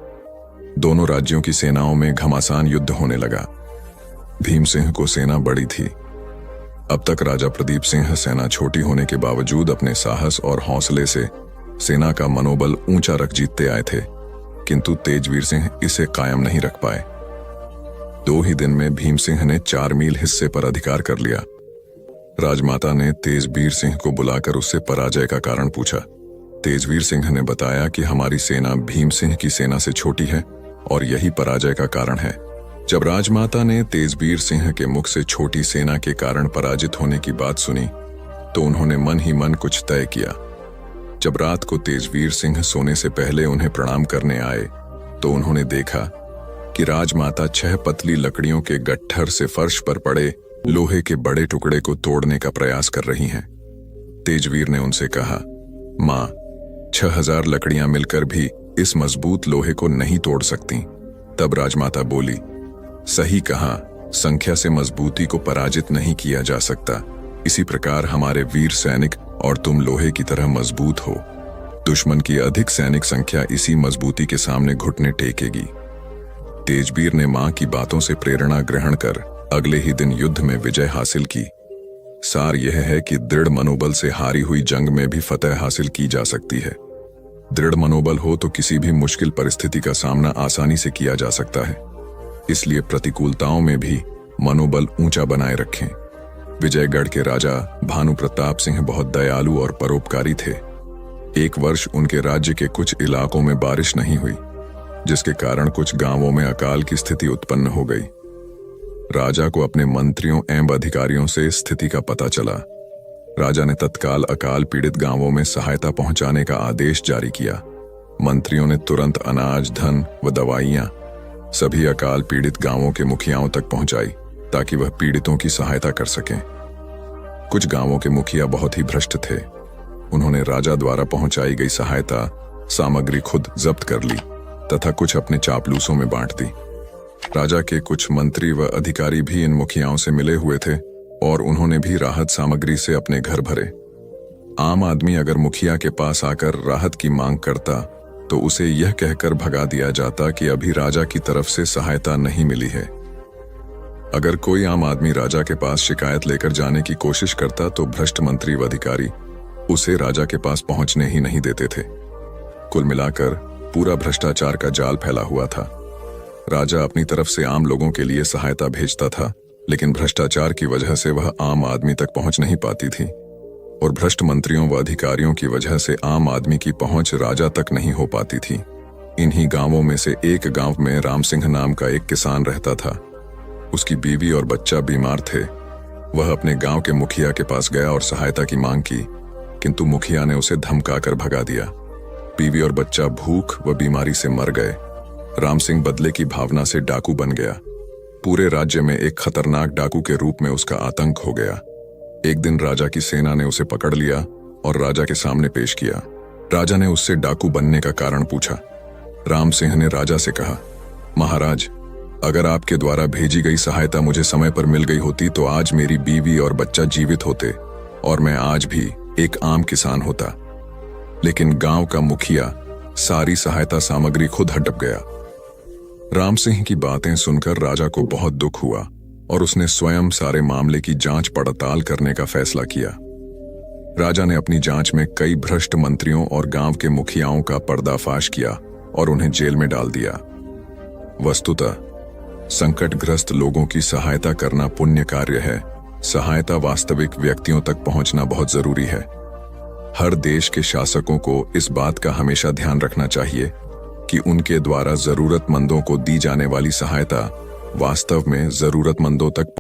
दोनों राज्यों की सेनाओं में घमासान युद्ध होने लगा। भीम सिंह को सेना बड़ी थी। अब तक राजा प्रदीप सिंह सेना छोटी होने के बावजूद अपने साहस और हौसले से सेना का मनोबल ऊंचा रख जीतते आए थे, किंतु तेजवीर सिंह इसे कायम नहीं रख पाए। 2 ही दिन में भीम सिंह ने 4 मील हिस्से पर अधिकार कर लिया। राजमाता ने तेजवीर सिंह को बुलाकर उससे पराजय का कारण पूछा। तेजवीर सिंह ने बताया कि हमारी सेना भीम सिंह की सेना से छोटी है और यही पराजय का कारण है। जब राजमाता ने तेजवीर सिंह के मुख से छोटी सेना के कारण पराजित होने की बात सुनी तो उन्होंने मन ही मन कुछ तय किया। जब रात को तेजवीर सिंह सोने से पहले उन्हें प्रणाम करने आए तो उन्होंने देखा कि राजमाता 6 पतली लकड़ियों के गट्ठर से फर्श पर पड़े लोहे के बड़े टुकड़े को तोड़ने का प्रयास कर रही हैं। तेजवीर ने उनसे कहा, मां, 6,000 लकड़ियां मिलकर भी इस मजबूत लोहे को नहीं तोड़ सकती। तब राजमाता बोली, सही कहा, संख्या से मजबूती को पराजित नहीं किया जा सकता। इसी प्रकार हमारे वीर सैनिक और तुम लोहे की तरह मजबूत हो। दुश्मन की अधिक सैनिक संख्या इसी मजबूती के सामने घुटने टेकेगी। तेजबीर ने मां की बातों से प्रेरणा ग्रहण कर अगले ही दिन युद्ध में विजय हासिल की। सार यह है कि दृढ़ मनोबल से हारी हुई जंग में भी फतह हासिल की जा सकती है। दृढ़ मनोबल हो तो किसी भी मुश्किल परिस्थिति का सामना आसानी से किया जा सकता है। इसलिए प्रतिकूलताओं में भी मनोबल ऊंचा बनाए रखें। विजयगढ़ के राजा भानु प्रताप सिंह बहुत दयालु और परोपकारी थे। एक वर्ष उनके राज्य के कुछ इलाकों में बारिश नहीं हुई, जिसके कारण कुछ गांवों में अकाल की स्थिति उत्पन्न हो गई। राजा को अपने मंत्रियों एवं अधिकारियों से स्थिति का पता चला। राजा ने तत्काल अकाल पीड़ित गांवों में सहायता पहुंचाने का आदेश जारी किया। मंत्रियों ने तुरंत अनाज, धन व दवाइयां सभी अकाल पीड़ित गांवों के मुखियाओं तक पहुंचाई, ताकि वह पीड़ितों की सहायता कर सकें। कुछ गांवों के मुखिया बहुत ही भ्रष्ट थे। उन्होंने राजा द्वारा पहुंचाई गई सहायता सामग्री खुद जब्त कर ली तथा कुछ अपने चापलूसों में बांट दी। राजा के कुछ मंत्री व अधिकारी भी इन मुखियाओं से मिले हुए थे और उन्होंने भी राहत सामग्री से अपने घर भरे। आम आदमी अगर मुखिया के पास आकर राहत की मांग करता तो उसे यह कहकर भगा दिया जाता कि अभी राजा की तरफ से सहायता नहीं मिली है। अगर कोई आम आदमी राजा के पास शिकायत लेकर जाने की कोशिश करता तो भ्रष्ट मंत्री व अधिकारी उसे राजा के पास पहुंचने ही नहीं देते थे। कुल मिलाकर पूरा भ्रष्टाचार का जाल फैला हुआ था। राजा अपनी तरफ से आम लोगों के लिए सहायता भेजता था, लेकिन भ्रष्टाचार की वजह से वह आम आदमी तक पहुंच नहीं पाती थी और भ्रष्ट मंत्रियों व अधिकारियों की वजह से आम आदमी की पहुंच राजा तक नहीं हो पाती थी। इन्हीं गांवों में से एक गांव में राम सिंह नाम का एक किसान रहता था। उसकी बीवी और बच्चा बीमार थे। वह अपने गांव के मुखिया के पास गया और सहायता की मांग की, किंतु मुखिया ने उसे धमकाकर भगा दिया। बीवी और बच्चा भूख व बीमारी से मर गए। राम सिंह बदले की भावना से डाकू बन गया। पूरे राज्य में एक खतरनाक डाकू के रूप में उसका आतंक हो गया। एक दिन राजा की सेना ने उसे पकड़ लिया और राजा के सामने पेश किया। राजा ने उससे डाकू बनने का कारण पूछा। राम सिंह ने राजा से कहा, महाराज, अगर आपके द्वारा भेजी गई सहायता मुझे समय पर मिल गई होती तो आज मेरी बीवी और बच्चा जीवित होते और मैं आज भी एक आम किसान होता। लेकिन गांव का मुखिया सारी सहायता सामग्री खुद हड़प गया। राम सिंह की बातें सुनकर राजा को बहुत दुख हुआ और उसने स्वयं सारे मामले की जांच पड़ताल करने का फैसला किया। राजा ने अपनी जांच में कई भ्रष्ट मंत्रियों और गांव के मुखियाओं का पर्दाफाश किया और उन्हें जेल में डाल दिया। वस्तुतः संकटग्रस्त लोगों की सहायता करना पुण्य कार्य है। सहायता वास्तविक व्यक्तियों तक पहुंचना बहुत जरूरी है। हर देश के शासकों को इस बात का हमेशा ध्यान रखना चाहिए कि उनके द्वारा जरूरतमंदों को दी जाने वाली सहायता वास्तव में जरूरतमंदों तक